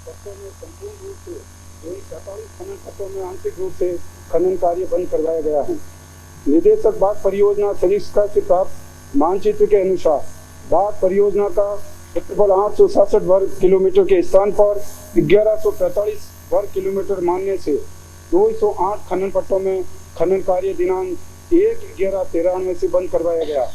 पट्टों में संपूर्ण रूप से 47 खनन पट्टों में आंशिक रूप से खनन कार्य बंद करवाया गया है। निदेशक बाघ परियोजना सरिस्का से प्राप्त मानचित्र के अनुसार बाघ परियोजना का क्षेत्रफल 867 वर्ग किलोमीटर के स्थान पर 1145 वर्ग किलोमीटर मानने से 208 खनन पट्टों में खनन कार्य दिनांक 1/11/93 से बंद करवाया गया।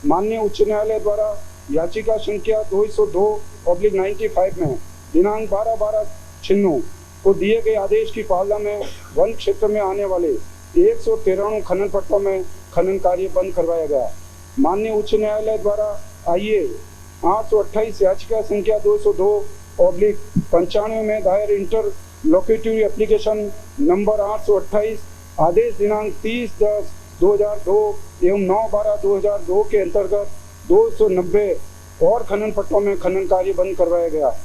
माननीय उच्च न्यायालय द्वारा याचिका संख्या 202/95 में दिनांक 12/12/96 को दिए गए आदेश की पालना में वन क्षेत्र में आने वाले 193 खनन पट्टों में खनन कार्य बंद करवाया गया। माननीय उच्च न्यायालय द्वारा आईए 828 याचिका संख्या 202/95 में दायर इंटरलोक्यूटरी एप्लीकेशन नंबर 828 आदेश दिनांक 30/10/2002 एवं 9/12/2002 के अंतर्गत 290 और खनन पट्टों में खनन कार्य बंद करवाया गया।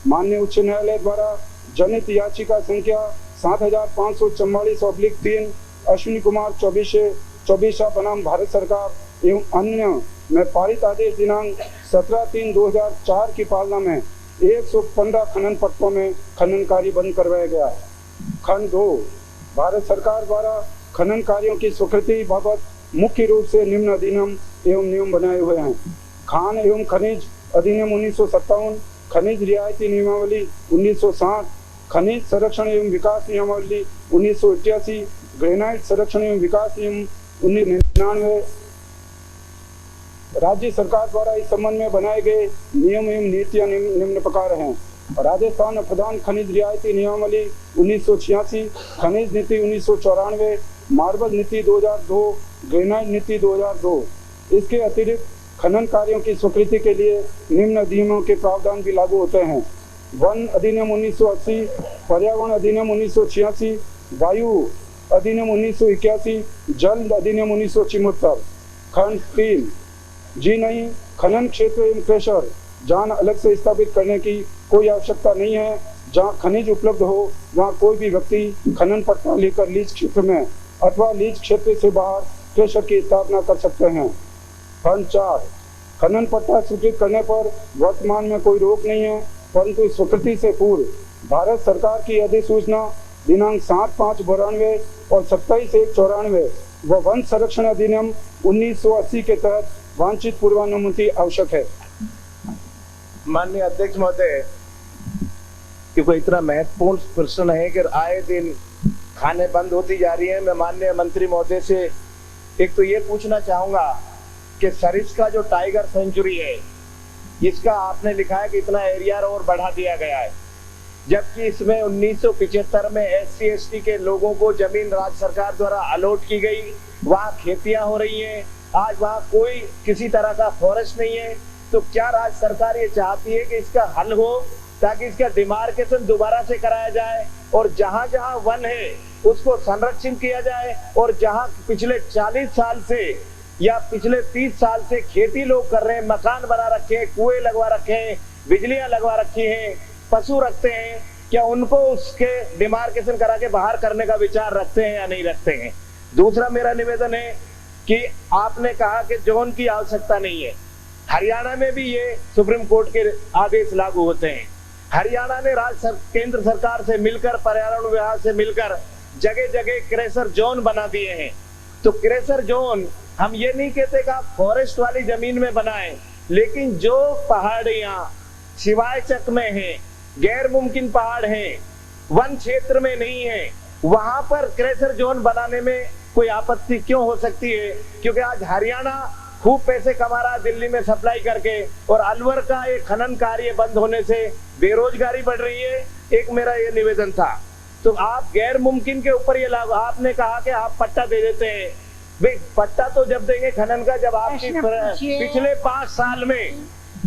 माननीय उच्च न्यायालय द्वारा जनित याचिका संख्या 7544/3 अश्विनी कुमार चौबीसा बनाम भारत सरकार एवं अन्य में पारित आदेश दिनांक 17/3/2004 की पालना में 115 खनन पट्टों में खनन कार्य बंद करवाया गया। खंड 2 भारत सरकार द्वारा खनन कार्यों की स्वीकृति बाबत मुख्य रूप से निम्न अधिनियम एवं नियम बनाए हुए हैं। खान एवं खनिज अधिनियम 1957, खनिज रियायती नियमावली 1960, खनिज संरक्षण एवं विकास नियमावली 1988, ग्रेनाइट संरक्षण एवं विकास नियम 1999। राज्य सरकार द्वारा इस संबंध में बनाए गए नियम एवं नीतियां निम्न प्रकार हैं। राजस्थान प्रधान खनिज रियायती नियमावली 1986, खनिज नीति 1994, मार्बल नीति 2002, ग्रेनाइट नीति 2002। इसके अतिरिक्त खनन कार्यों की स्वीकृति के लिए निम्न अधिनियमों के प्रावधान भी लागू होते हैं। वन अधिनियम 1980, पर्यावरण अधिनियम 1986, वायु अधिनियम 1981, जल अधिनियम 1974। खंड 3 जी नहीं, खनन क्षेत्र एवं क्रेशर जहां अलग से स्थापित करने की कोई आवश्यकता नहीं है। जहां खनिज उपलब्ध हो वहां कोई भी व्यक्ति खनन पट्टा लेकर लीज क्षेत्र में अथवा लीज क्षेत्र से बाहर क्रेशर की स्थापना कर सकते हैं। खंड 4 खनन पट्टा स्वीकृत करने पर वर्तमान में कोई रोक नहीं है, परंतु स्वीकृति से पूर्व भारत सरकार की अधिसूचना दिनांक 7/5/92 और 27/1/94 व वन संरक्षण अधिनियम 1980 के तहत वांछित पूर्वानुमति आवश्यक है। माननीय अध्यक्ष महोदय, क्योंकि इतना महत्वपूर्ण प्रश्न है कि आए दिन खाने बंद होती जा रही है, मैं माननीय मंत्री महोदय से एक तो ये पूछना चाहूंगा कि सरिस्का जो टाइगर सेंचुरी है, इसका आपने लिखा है कि इतना एरिया और बढ़ा दिया गया है, जबकि इसमें 1975 में SC/ST के लोगों को जमीन राज्य सरकार द्वारा अलॉट की गई। वहाँ खेतियां हो रही हैं, आज वहाँ कोई किसी तरह का फॉरेस्ट नहीं है। तो क्या राज्य सरकार ये चाहती है कि इसका हल हो ताकि इसका डिमार्केशन दोबारा से कराया जाए और जहाँ जहाँ वन है उसको संरक्षित किया जाए, और जहाँ पिछले 40 साल से या पिछले 30 साल से खेती लोग कर रहे हैं, मकान बना रखे हैं, कुएं लगवा रखे हैं, बिजलियां लगवा रखी हैं, पशु रखते हैं, क्या उनको उसके डिमार्केशन करा के बाहर करने का विचार रखते हैं या नहीं रखते हैं। दूसरा मेरा निवेदन है कि आपने कहा कि जोन की आवश्यकता नहीं है। हरियाणा में भी ये सुप्रीम कोर्ट के आदेश लागू होते हैं। हरियाणा ने केंद्र सरकार से मिलकर, पर्यावरण विभाग से मिलकर जगह जगह क्रेशर जोन बना दिए हैं। तो क्रेशर जोन हम ये नहीं कहते कि आप फॉरेस्ट वाली जमीन में बनाएं, लेकिन जो पहाड़ियां सिवाय चक में हैं, गैर मुमकिन पहाड़ हैं, वन क्षेत्र में नहीं है, वहां पर क्रेशर जोन बनाने में कोई आपत्ति क्यों हो सकती है? क्योंकि आज हरियाणा खूब पैसे कमा रहा है दिल्ली में सप्लाई करके, और अलवर का एक खनन कार्य बंद होने से बेरोजगारी बढ़ रही है। एक मेरा ये निवेदन था। तो आप गैर मुमकिन के ऊपर ये लागू, आपने कहा कि आप पट्टा दे देते हैं। भाई पट्टा तो जब देंगे खनन का जब आपकी पिछले 5 साल में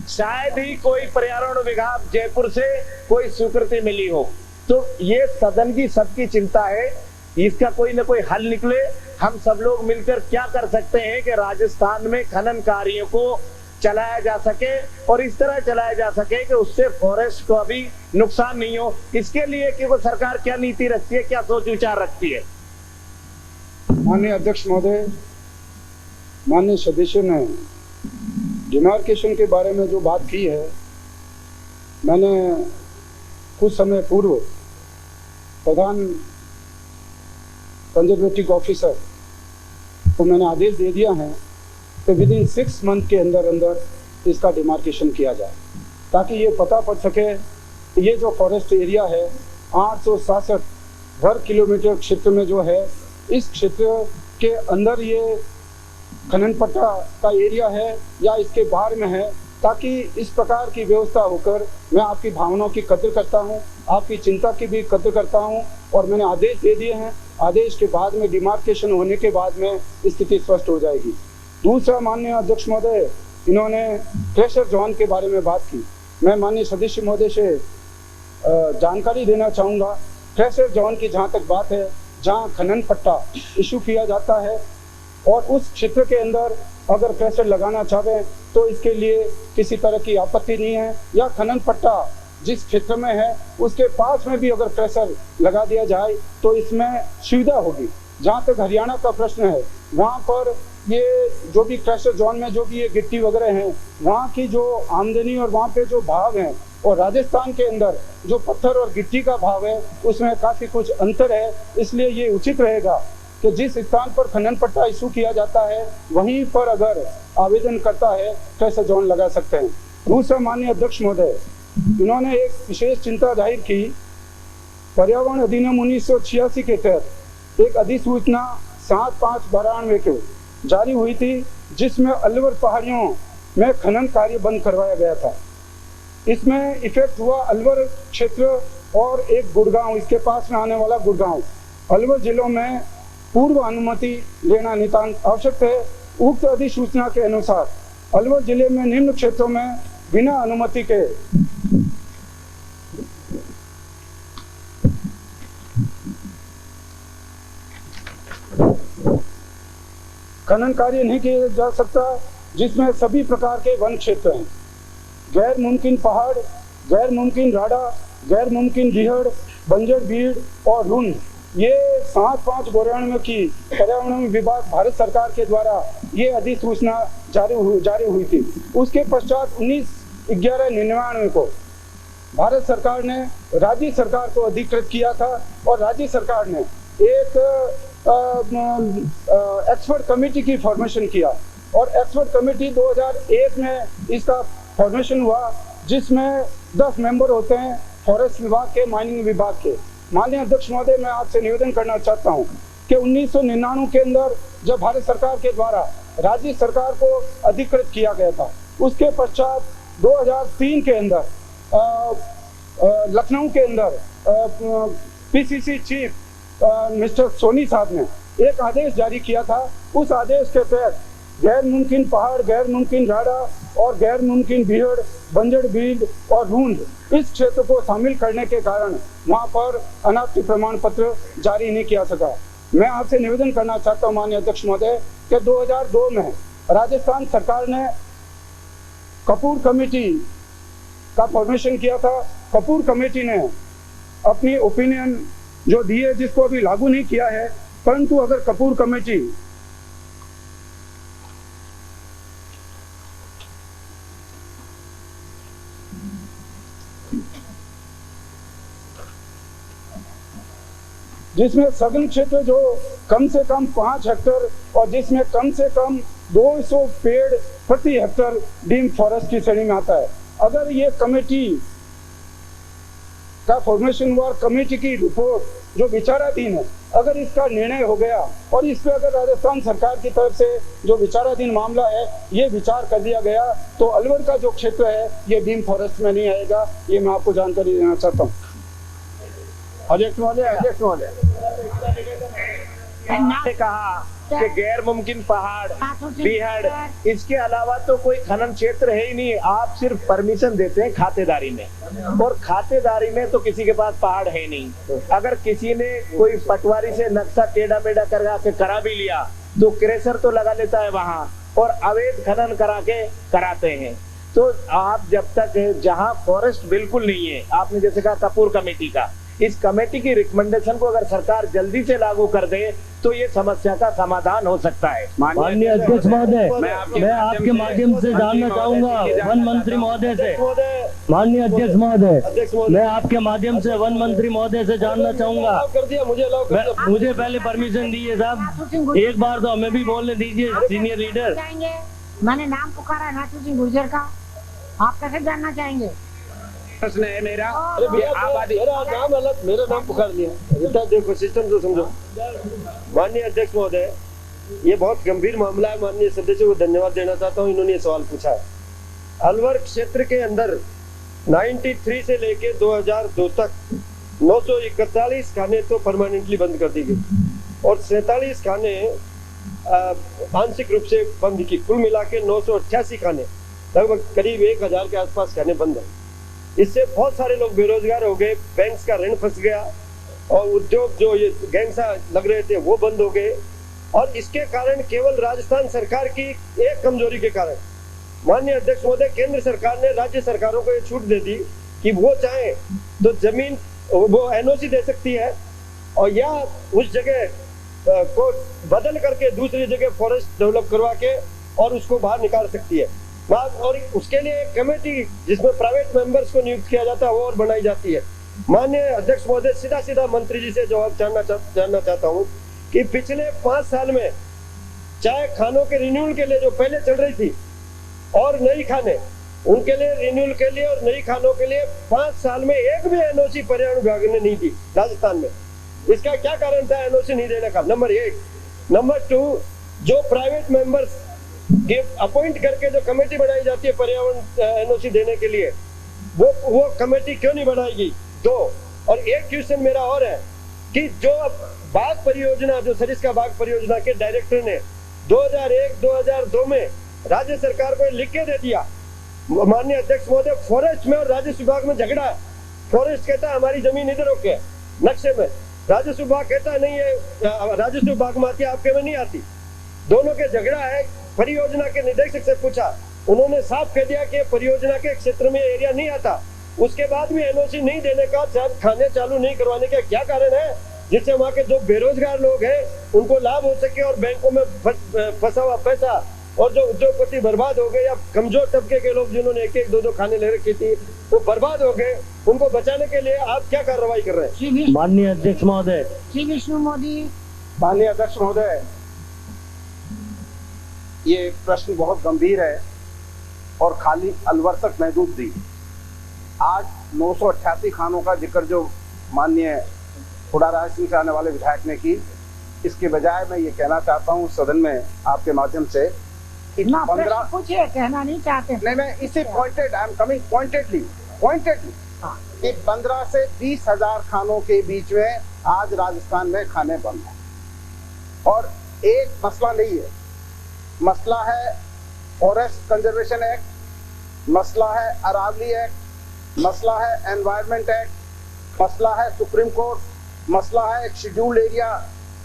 शायद ही कोई पर्यावरण विभाग जयपुर से कोई स्वीकृति मिली हो। तो ये सदन की सबकी चिंता है, इसका कोई न कोई हल निकले। हम सब लोग मिलकर क्या कर सकते हैं कि राजस्थान में खनन कार्यों को चलाया जा सके और इस तरह चलाया जा सके कि उससे फॉरेस्ट को भी नुकसान नहीं हो। इसके लिए क्योंकि सरकार क्या नीति रखती है, क्या सोच विचार रखती है? माननीय अध्यक्ष महोदय, माननीय सदस्य ने डिमार्केशन के बारे में जो बात की है, मैंने कुछ समय पूर्व प्रधान कंजर्वेटिव ऑफिसर को मैंने आदेश दे दिया है कि विद इन 6 मंथ के अंदर अंदर इसका डिमार्केशन किया जाए, ताकि ये पता पड़ सके ये जो फॉरेस्ट एरिया है 867 वर्ग किलोमीटर क्षेत्र में जो है, इस क्षेत्र के अंदर ये खनन पट्टा का एरिया है या इसके बाहर में है, ताकि इस प्रकार की व्यवस्था होकर मैं आपकी भावनाओं की कद्र करता हूं, आपकी चिंता की भी कद्र करता हूं और मैंने आदेश दे दिए हैं। आदेश के बाद में डिमार्केशन होने के बाद में स्थिति स्पष्ट हो जाएगी। दूसरा, माननीय अध्यक्ष महोदय, इन्होंने क्रेशर जोन के बारे में बात की। मैं माननीय सदस्य महोदय से जानकारी देना चाहूँगा। क्रेशर जोन की जहाँ तक बात है, जहाँ खनन पट्टा इशू किया जाता है और उस क्षेत्र के अंदर अगर क्रेशर लगाना चाहें तो इसके लिए किसी तरह की आपत्ति नहीं है, या खनन पट्टा जिस क्षेत्र में है उसके पास में भी अगर क्रेशर लगा दिया जाए तो इसमें सुविधा होगी। जहाँ तक हरियाणा का प्रश्न है, वहाँ पर ये जो भी क्रेशर जोन में जो भी ये गिट्टी वगैरह हैं, वहाँ की जो आमदनी और वहाँ पे जो भाव हैं और राजस्थान के अंदर जो पत्थर और गिट्टी का भाव है उसमें काफ़ी कुछ अंतर है। इसलिए ये उचित रहेगा कि जिस स्थान पर खनन पट्टा इशू किया जाता है वहीं पर अगर आवेदन करता है क्रेशर जोन लगा सकते हैं। दूसरा, माननीय अध्यक्ष महोदय, इन्होंने एक विशेष चिंता जाहिर की। पर्यावरण अधिनियम 1986 के तहत एक अधिसूचना 7/5/92 को जारी हुई थी, जिसमें अलवर पहाड़ियों में खनन कार्य बंद करवाया गया था। इसमें इफेक्ट हुआ अलवर क्षेत्र और एक गुड़गांव, इसके पास में आने वाला गुड़गांव। अलवर जिलों में पूर्व अनुमति लेना नितांत आवश्यक है। उक्त अधिसूचना के अनुसार अलवर जिले में निम्न क्षेत्रों में बिना अनुमति के खनन कार्य नहीं किया जा सकता, जिसमें सभी प्रकार के वन क्षेत्र हैं। गैर मुमकिन पहाड़, गैर मुमकिन राड़ा, गैर मुमकिन रीहड़, बंजर भीड़ और रुंड, ये 7/5/92 की पर्यावरण विभाग भारत सरकार के द्वारा ये अधिसूचना जारी हुई थी। उसके पश्चात 19/11/99 को भारत सरकार ने राज्य सरकार को अधिकृत किया था और राज्य सरकार ने एक एक्सपर्ट कमेटी की फॉर्मेशन किया और एक्सपर्ट कमेटी 2001 में इसका फॉर्मेशन हुआ, जिसमें 10 मेंबर होते हैं फॉरेस्ट विभाग के, माइनिंग विभाग के। माननीय अध्यक्ष महोदय, मैं आपसे निवेदन करना चाहता हूं कि 1999 के अंदर जब भारत सरकार के द्वारा राज्य सरकार को अधिकृत किया गया था, उसके पश्चात 2003 के अंदर लखनऊ के अंदर पीसीसी चीफ मिस्टर सोनी साहब ने एक आदेश जारी किया था। उस आदेश के तहत गैर मुमकिन पहाड़, गैर मुमकिन राड़ा और गैर मुमकिन भीड़, बंजर भीड़ और रूंड, इस क्षेत्र को शामिल करने के कारण वहां पर अनापत्ति प्रमाण पत्र जारी नहीं किया सका। मैं आपसे निवेदन करना चाहता हूं माननीय अध्यक्ष महोदय कि 2002 में राजस्थान सरकार ने कपूर कमेटी का फॉर्मेशन किया था। कपूर कमेटी ने अपनी ओपिनियन जो दी है, जिसको अभी लागू नहीं किया है, परंतु अगर कपूर कमेटी जिसमें सघन क्षेत्र जो कम से कम 5 हेक्टर और जिसमें कम से कम 200 पेड़ प्रति हेक्टर डीम फॉरेस्ट की श्रेणी में आता है, अगर ये कमेटी का फॉर्मेशन हुआ और कमेटी की रिपोर्ट जो विचाराधीन है, अगर इसका निर्णय हो गया और इस पर अगर राजस्थान सरकार की तरफ से जो विचाराधीन मामला है ये विचार कर दिया गया, तो अलवर का जो क्षेत्र है ये डीम फॉरेस्ट में नहीं आएगा। ये मैं आपको जानकारी देना चाहता हूँ। अध्यक्ष महोदय ने कहा कि गैर मुमकिन पहाड़, बिहड़, इसके अलावा तो कोई खनन क्षेत्र है ही नहीं। आप सिर्फ परमिशन देते हैं खातेदारी में, और खातेदारी में तो किसी के पास पहाड़ है नहीं। अगर किसी ने कोई पटवारी से नक्शा टेढ़ा मेढ़ा करा भी लिया तो क्रेशर तो लगा लेता है वहां, और अवैध खनन करा के कराते हैं। तो आप जब तक जहां फॉरेस्ट बिल्कुल नहीं है, आपने जैसे कहा कपूर कमेटी का, इस कमेटी की रिकमेंडेशन को अगर सरकार जल्दी से लागू कर दे तो ये समस्या का समाधान हो सकता है। माननीय अध्यक्ष महोदय, मैं आपके माध्यम से जानना चाहूंगा वन मंत्री महोदय से, माननीय अध्यक्ष महोदय, मैं आपके माध्यम से वन मंत्री महोदय से जानना चाहूंगा। मुझे पहले परमिशन दीजिए साहब, एक बार तो हमें भी बोलने दीजिए सीनियर लीडर। मैंने नाम पुकारा नाथू सिंह गुर्जर का, आप कैसे जानना चाहेंगे? प्रश्न है मेरा, मेरा नाम पुकार लिया। बेटा देखो सिस्टम तो समझो। माननीय अध्यक्ष महोदय, ये बहुत गंभीर मामला है। माननीय सदस्यों को धन्यवाद देना चाहता हूँ, इन्होंने ये सवाल पूछा है। अलवर क्षेत्र के अंदर 93 से लेके 2002 तक 941 खाने तो परमानेंटली बंद कर दी गई और 47 खाने आंशिक रूप से बंद की। कुल मिला के 988 खाने, लगभग करीब 1000 के आसपास खाने बंद है। इससे बहुत सारे लोग बेरोजगार हो गए, बैंक का ऋण फंस गया और उद्योग जो ये गैंगसा लग रहे थे वो बंद हो गए। और इसके कारण केवल राजस्थान सरकार की एक कमजोरी के कारण माननीय अध्यक्ष महोदय, केंद्र सरकार ने राज्य सरकारों को ये छूट दे दी कि वो चाहे तो जमीन वो एनओसी दे सकती है और या उस जगह को बदल करके दूसरी जगह फॉरेस्ट डेवलप करवा के और उसको बाहर निकाल सकती है। और उसके लिए एक कमेटी जिसमें प्राइवेट मेंबर्स को नियुक्त किया जाता है वो और बनाई जाती है। माननीय अध्यक्ष महोदय, सीधा सीधा मंत्री जी से जवाब जानना चाहता हूँ कि पिछले 5 साल में चाहे खानों के रिन्यूअल के लिए जो पहले चल रही थी और नई खाने, उनके लिए रिन्यूअल के लिए और नई खानों के लिए 5 साल में एक भी एनओसी पर्यावरण विभाग ने नहीं दी राजस्थान में। इसका क्या कारण था एनओसी नहीं देने का? नंबर 1। नंबर 2, जो प्राइवेट मेंबर्स अपॉइंट करके जो कमेटी बनाई जाती है पर्यावरण एनओसी देने के लिए, वो कमेटी क्यों नहीं बनाएगी? 2। और एक क्वेश्चन मेरा और है कि जो बाघ परियोजना, जो सरिस्का बाघ परियोजना के डायरेक्टर ने 2001-2002 में राज्य सरकार को लिख के दे दिया। माननीय अध्यक्ष महोदय, फॉरेस्ट में और राजस्व विभाग में झगड़ा है। फॉरेस्ट कहता है हमारी जमीन इधर होके नक्शे में, राजस्व विभाग कहता है नहीं है, राजस्व विभाग में आती है, आपके में नहीं आती। दोनों के झगड़ा है। परियोजना के निदेशक से पूछा, उन्होंने साफ कह दिया कि परियोजना के क्षेत्र में एरिया नहीं आता। उसके बाद भी एनओसी नहीं देने का, खाने चालू नहीं करवाने का क्या कारण है? जिससे वहाँ के जो बेरोजगार लोग हैं उनको लाभ हो सके और बैंकों में फंसा हुआ पैसा और जो उद्योगपति बर्बाद हो गए या कमजोर तबके के लोग जिन्होंने 1-1, 2-2 खाने ले रखी थी वो बर्बाद हो गए, उनको बचाने के लिए आप क्या कार्रवाई कर रहे हैं? माननीय अध्यक्ष महोदय, श्री विष्णु मोदी। माननीय अध्यक्ष महोदय, ये प्रश्न बहुत गंभीर है और खाली अलवर तक महदूद नहीं। आज 988 खानों का जिक्र जो माननीय खुड़ा राज सिंह से आने वाले विधायक ने की, इसके बजाय मैं ये कहना चाहता हूँ सदन में आपके माध्यम से कि 15 पूछिए, कहना नहीं चाहते। नहीं, मैं इसी pointed, I am coming pointedly कि 15 से 20 हजार खानों के बीच में आज राजस्थान में खाने बंद हैं। और एक मसला नहीं है, मसला है फॉरेस्ट कंजर्वेशन एक्ट, मसला है अरावली एक्ट, मसला है एनवायरमेंट एक्ट, मसला है सुप्रीम कोर्ट, मसला है एक शेड्यूल्ड एरिया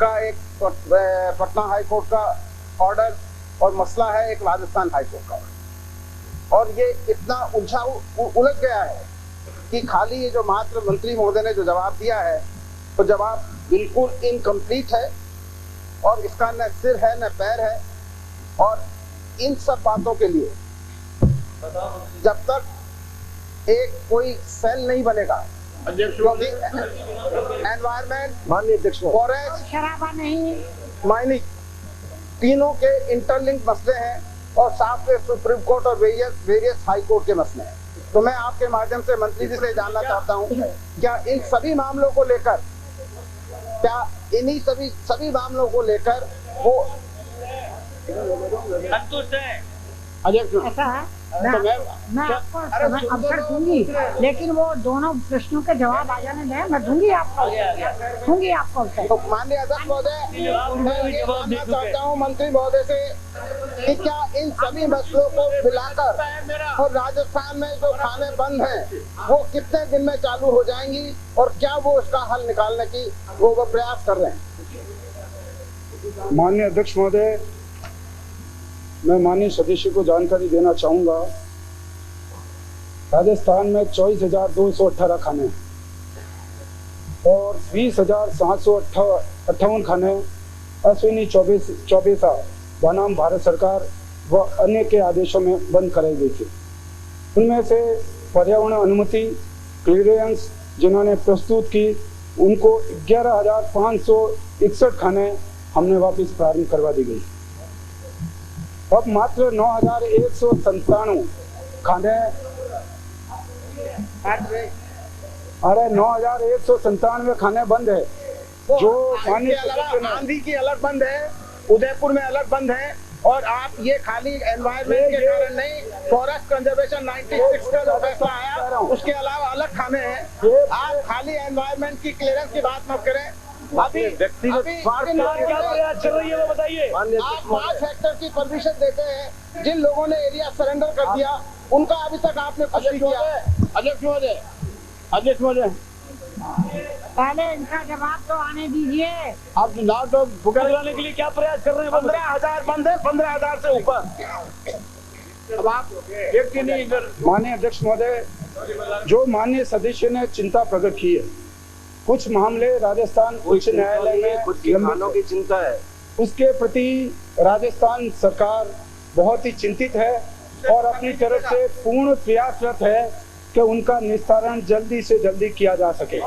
का एक पटना हाई कोर्ट का ऑर्डर और मसला है एक राजस्थान हाई कोर्ट का ऑर्डर। और ये इतना उलझ गया है कि खाली ये जो मात्र मंत्री महोदय ने जो जवाब दिया है तो जवाब बिल्कुल इनकम्प्लीट है और इसका न सिर है न पैर है। और इन सब बातों के लिए जब तक एक कोई सेल नहीं बनेगा, क्योंकि एनवायरमेंट, माननीय अध्यक्ष, फॉरेस्ट, शराबा नहीं, माइनिंग, तीनों के इंटरलिंक मसले हैं और साथ में सुप्रीम कोर्ट और वेरियस हाई कोर्ट के मसले हैं। तो मैं आपके माध्यम से मंत्री जी से जानना चाहता हूँ, क्या इन सभी मामलों को लेकर, क्या इन्हीं सभी मामलों को लेकर वो संतुष्ट है? ऐसा है? मैं आपको अवसर दूंगी, लेकिन वो दोनों प्रश्नों के जवाब आ जाने दें, मैं दूंगी आपको अवसर। तो माननीय अध्यक्ष महोदय, मैं ये जानना चाहता हूँ मंत्री महोदय से कि क्या इन सभी मसलों को मिलाकर और राजस्थान में जो खाने बंद हैं वो कितने दिन में चालू हो जाएंगी और क्या वो उसका हल निकालने की वो प्रयास कर रहे हैं? माननीय अध्यक्ष महोदय, मैं माननीय सदस्य को जानकारी देना चाहूँगा। राजस्थान में 24,218 खाने हैं और 20,758 खाने अश्विनी चौबेसा बनाम भारत सरकार व अन्य के आदेशों में बंद कराई गई थी। उनमें से पर्यावरण अनुमति क्लियरेंस जिन्होंने प्रस्तुत की उनको 11,561 खाने हमने वापस प्रारंभ करवा दी गई। अब मात्र 9,197 खाने 9,197 खाने बंद है जो आंधी की अलग बंद है, उदयपुर में अलग बंद है। और आप ये खाली एनवायरमेंट के कारण नहीं, फॉरेस्ट कंजर्वेशन 96 का जो फैसला आया उसके अलावा अलग खाने हैं। आप खाली एनवायरमेंट की क्लियरेंस की बात मत करें। अभी व्यक्तिगत क्या प्रयास चल रही है वो बताइए। आप 5 हेक्टेयर की परमिशन देते हैं, जिन लोगों ने एरिया सरेंडर कर दिया उनका अभी तक आपने कुछ नहीं किया। अध्यक्ष महोदय पहले इनका जवाब तो आने दीजिए। आप चुनाव तो बुकराने के लिए क्या प्रयास कर रहे हैं? 15,000 बंद है, 15,000 से ऊपर। अब आप देखते नहीं इधर। माननीय अध्यक्ष महोदय, जो माननीय सदस्य ने चिंता प्रकट की है, कुछ मामले राजस्थान उच्च न्यायालय में किसानों की चिंता है, उसके प्रति राजस्थान सरकार बहुत ही चिंतित है और अपनी तरफ से पूर्ण प्रयासरत है कि उनका निस्तारण जल्दी से जल्दी किया जा सके।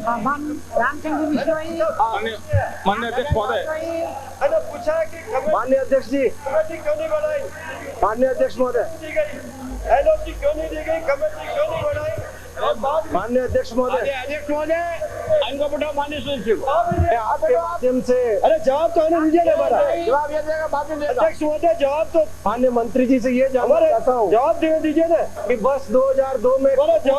रामचंद्र बिश्नोई, माननीय अध्यक्ष महोदय, मैंने पूछा कि माननीय अध्यक्ष जी कमेटी क्यों नहीं बनाई? माननीय अध्यक्ष महोदय, एलओसी क्यों नहीं दी गई? कमेटी क्यों नहीं बनाई? माननीय अध्यक्ष महोदय, इनको बताओ। माननीय सदस्य को आपके माध्यम से अरे जवाब तो आने दीजिए ना हमारा। जवाब ये देगा, बाद में देगा। अध्यक्ष महोदय, जवाब तो माननीय मंत्री जी से ये जानना चाहता हूँ, जवाब दे दीजिए ना कि बस 2002 में कमेटी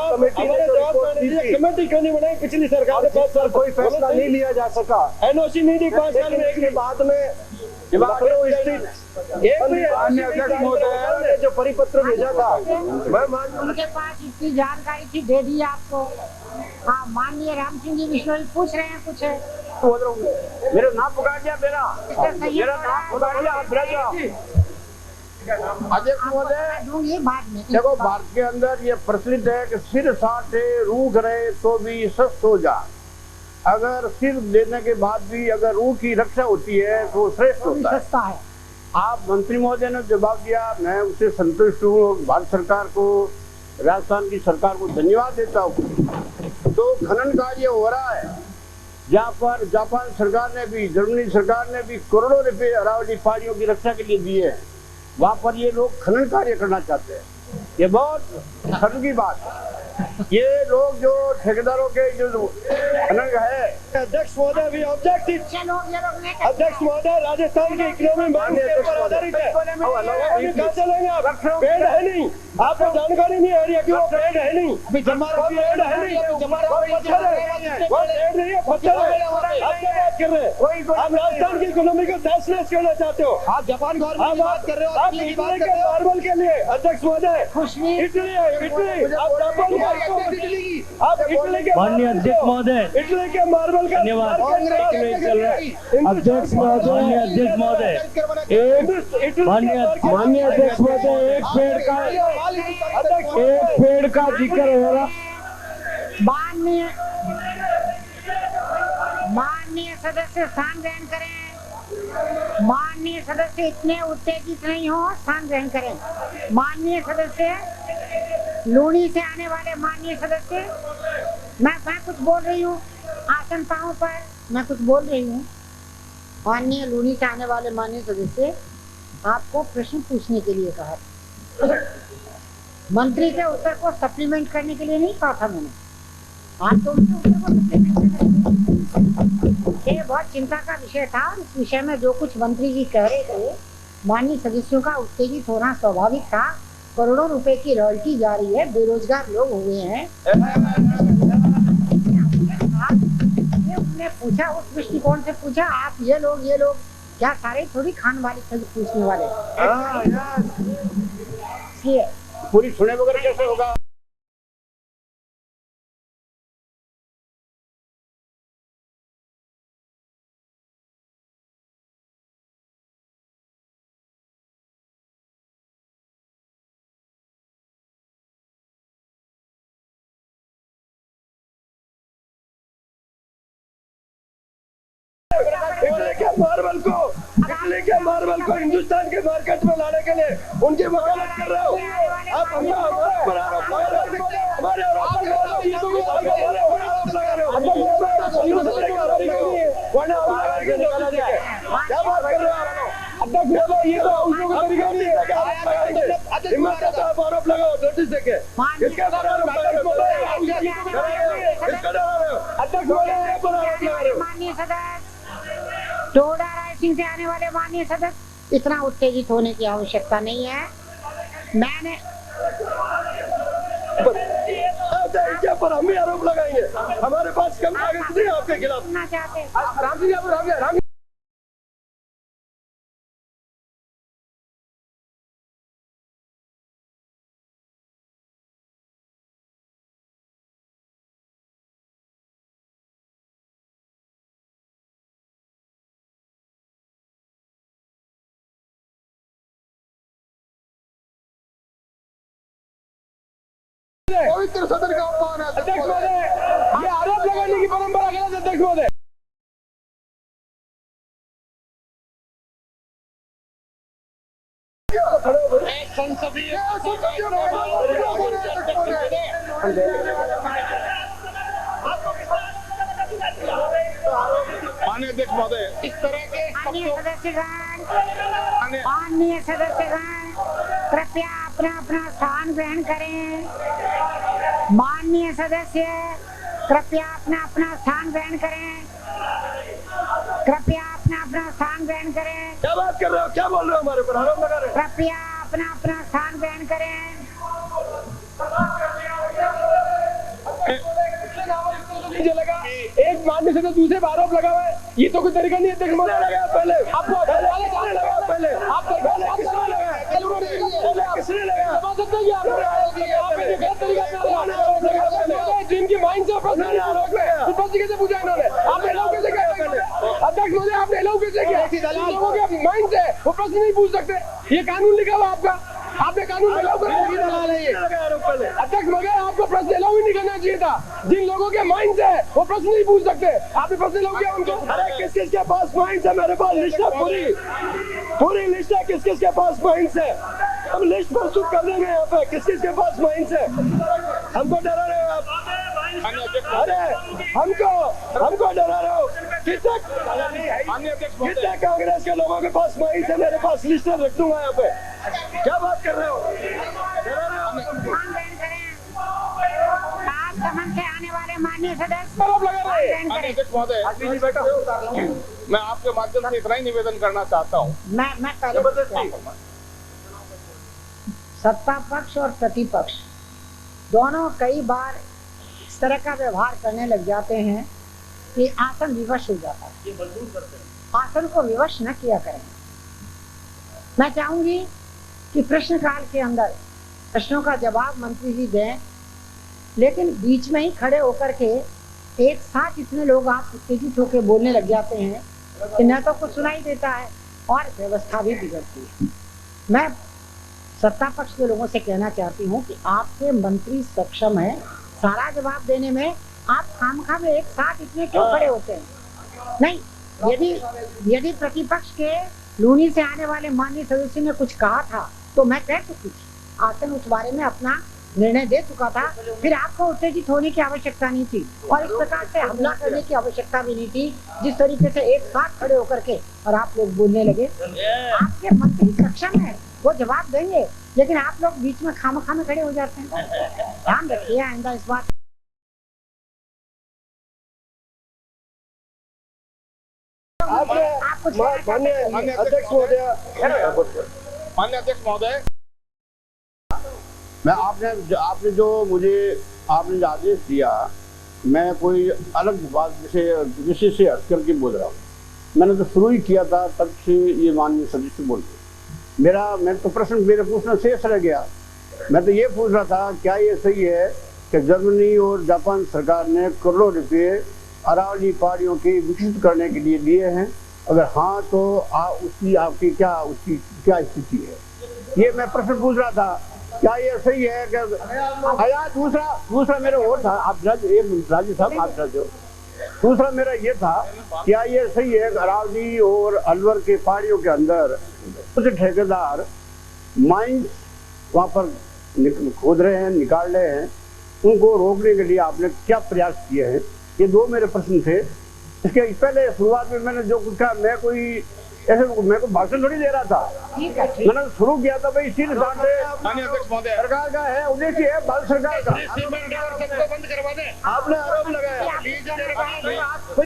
क्यों नहीं बनाई? पिछली सरकार ने 5 साल कोई फैसला नहीं लिया जा सका, एनओसी नहीं दी 5 साल में। के बाद में लखनऊ स्थित जो परिपत्र भेजा था, उनके पास इतनी जानकारी थी, दे दी आपको। हाँ, माननीय रामचंद्र जी बिश्नोई पूछ रहे हैं कुछ है। मेरा नाम पुकार दिया, मेरा नाम पुकार दिया। अध्यक्ष महोदय, दूंगी बाद में। देखो भारत के अंदर ये प्रचलित है कि सिर साटे रूख रहे तो भी स्वस्थ हो जा। अगर सिर देने के बाद भी अगर रूह की रक्षा होती है तो श्रेष्ठ होता है। सस्ता है। आप मंत्री महोदय ने जवाब दिया, मैं उससे संतुष्ट हूँ। भारत सरकार को, राजस्थान की सरकार को धन्यवाद देता हूँ। तो खनन कार्य हो रहा है जहाँ पर जापान सरकार ने भी, जर्मनी सरकार ने भी करोड़ों रुपए अरावली पहाड़ियों की रक्षा के लिए दिए हैं। वहाँ पर ये लोग खनन कार्य करना चाहते हैं। ये बहुत शर्म की बात है। ये लोग जो ठेकेदारों के जो खनन है। अध्यक्ष महोदय भी ऑब्जेक्टिव। अध्यक्ष महोदय, राजस्थान की इकोनॉमी मांग के ऊपर आधारित है। कहाँ चलेंगे आप? पेड़ है नहीं, आपको जानकारी नहीं आ रही है कि वो पेड़ है नहीं। पेड़ है नहीं, पत्थर है। वो पेड़ नहीं है, पत्थर है। आप क्या बात कर रहे हैं? आप राजस्थान की इकोनॉमी को तहस-नहस करना चाहते हो। आप जापान गवर्नमेंट की बात कर रहे हो, आप इटली के मार्बल के लिए अध्यक्ष महोदय, इटली आप जापान आप इटली के माननीय अध्यक्ष महोदय, इटली के मार्बल का धन्यवाद। अध्यक्ष महोदय, माननीय अध्यक्ष महोदय, माननीय अध्यक्ष महोदय, एक पेड़ का जिक्र हो रहा। माननीय सदस्य स्थान ग्रहण करें। माननीय सदस्य इतने उत्तेजित नहीं हो, स्थान ग्रहण करें। माननीय सदस्य, लूणी से आने वाले माननीय सदस्य, मैं कुछ बोल रही हूँ आसन पाँव पर, मैं कुछ बोल रही हूँ। माननीय लूणी से आने वाले माननीय सदस्य, आपको प्रश्न पूछने के लिए कहा, मंत्री के उत्तर को सप्लीमेंट करने के लिए नहीं कहा था मैंने। आप तो उनके उत्तर को सप्लीमेंट करने, ये बहुत चिंता का विषय था। इस विषय में जो कुछ मंत्री जी कह रहे थे, माननीय सदस्यों का उत्तेजित होना स्वाभाविक था। करोड़ों रुपए की रॉयल्टी जा रही है, बेरोजगार लोग हुए हैं। उन्होंने पूछा, उस दृष्टिकोण से पूछा, आप ये लोग क्या सारे थोड़ी खान वाले पूछने वाले। पूरी सुने बगैर कैसे होगा? इटली के मार्बल को हिंदुस्तान के मार्केट में लाने के लिए उनकी वकालत कर रहे हो आप। क्या बात कर रहे हो अध्यक्ष? ये तो तरीका नहीं है। आरोप लगाओ नोटिस देके माननीय सदस्य डोडा रायसिंह से आने वाले माननीय सदस्य, इतना उत्तेजित होने की आवश्यकता नहीं है। मैंने पर हम भी आरोप लगाएंगे, हमारे पास कम कागज नहीं आपके खिलाफ। पवित्र सदन का अपमान है अध्यक्ष महोदय। ये आरोप लगाने की परंपरा गलत है अध्यक्ष महोदय। संसदीय माननीय अध्यक्ष महोदय, इस तरह के माननीय सदस्यगण कृपया अपना अपना स्थान ग्रहण करें। माननीय सदस्य कृपया अपना अपना स्थान ग्रहण करें। कृपया अपना अपना स्थान ग्रहण करें। क्या बात कर रहे हो? क्या बोल रहे हो? हमारे पर आरोप लगा रहे हो? कृपया अपना अपना स्थान ग्रहण करें। लगा एक माननीय सदस्य दूसरे पर आरोप लगा हुआ है, ये तो कोई तरीका नहीं है अध्यक्ष महोदय। लगा पहले आपको लगा पहले आप किसने लगा? जिनकी माइंड से प्रश्न कैसे पूछा इन्होंने? आपने अलाउ कैसे किया? अध्यक्ष महोदय आपने अलाउ कैसे किया? लोगों के माइंड से वो प्रश्न नहीं पूछ सकते, ये कानून लिखा हुआ आपका, आपने कानून अलाउ कर। अध्यक्ष महोदय आपको प्रश्न अलाउ ही नहीं करना चाहिए था। जिन लोगों के माइंड है वो प्रश्न नहीं पूछ सकते, आपने प्रश्न अलाउ किया उनको। अरे किस किस के पास माइंड है? मेरे पास लिस्ट है, पूरी लिस्ट है किस किस के पास माइंड है। हम लिस्ट प्रस्तुत कर देंगे यहाँ पे किस किस के पास माइंड है। हमको डरा रहे हो आप? अरे हमको डरा रहे हो? कितने कांग्रेस के लोगों के पास माइंड है? मेरे पास लिस्ट रख दूंगा यहाँ पे। क्या बात कर रहे हो? राजभवन से आने वाले माननीय सदस्य मैं आपके माध्यम से इतना ही निवेदन करना चाहता हूँ। मैं सत्ता पक्ष और प्रतिपक्ष दोनों कई बार इस तरह का व्यवहार करने लग जाते हैं कि आसन विवश हो जाता है। आसन को विवश न किया करें। मैं चाहूंगी कि प्रश्नकाल के अंदर प्रश्नों का जवाब मंत्री जी दें, लेकिन बीच में ही खड़े होकर के एक साथ इतने लोग आप उत्तेजित होकर बोलने लग जाते हैं कि न तो कुछ सुनाई देता है और व्यवस्था भी बिगड़ती है। मैं सत्ता पक्ष के लोगों से कहना चाहती हूँ कि आपके मंत्री सक्षम है सारा जवाब देने में, आप खामखा में एक साथ इतने क्यों खड़े होते हैं? नहीं, यदि प्रतिपक्ष के लूनी से आने वाले माननीय सदस्य ने कुछ कहा था तो मैं कह चुकी थी, आसन उस बारे में अपना निर्णय दे चुका था, फिर आपको उत्तेजित होने की आवश्यकता नहीं थी और इस प्रकार से हमला करने की आवश्यकता भी नहीं थी। जिस तरीके से एक साथ खड़े होकर के और आप लोग बोलने लगे, आपके मंत्री सक्षम है वो जवाब देंगे, लेकिन आप लोग बीच में खामखा में खड़े हो जाते हैं। ध्यान रखिए आइंदा इस बात। माननीय अध्यक्ष महोदय, मैं आपने जो मुझे आपने आदेश दिया, मैं कोई अलग बात विषय से हट करके बोल रहा हूँ। मैंने तो शुरू ही किया था, तब से ये माननीय सदस्य बोलते मैं तो प्रश्न मेरा पूछना शेष रह गया। मैं तो ये पूछ रहा था, क्या ये सही है कि जर्मनी और जापान सरकार ने करोड़ों रुपये अरावली पहाड़ियों के विकसित करने के लिए दिए हैं? अगर हाँ तो उसकी आपकी क्या स्थिति है? ये मैं प्रश्न पूछ रहा था, क्या ये सही है कि दूसरा मेरा और था। आप जज, एक राज्य साहब आप जज हो, दूसरा मेरा ये था, क्या ये सही है अरावली और अलवर के पहाड़ियों के अंदर कुछ ठेकेदार माइंस वहाँ पर खोद रहे हैं, निकाल रहे हैं, उनको रोकने के लिए आपने क्या प्रयास किए हैं? ये दो मेरे प्रश्न थे। इसके पहले शुरुआत में मैंने जो कुछ कहा, मैं कोई ऐसे मेरे को भाषण थोड़ी दे रहा था, मैंने शुरू किया था भाई इसी हिसाब से सरकार का है, उद्देश्य है भारत सरकार का। बंद करवा दे। आपने आरोप लगाया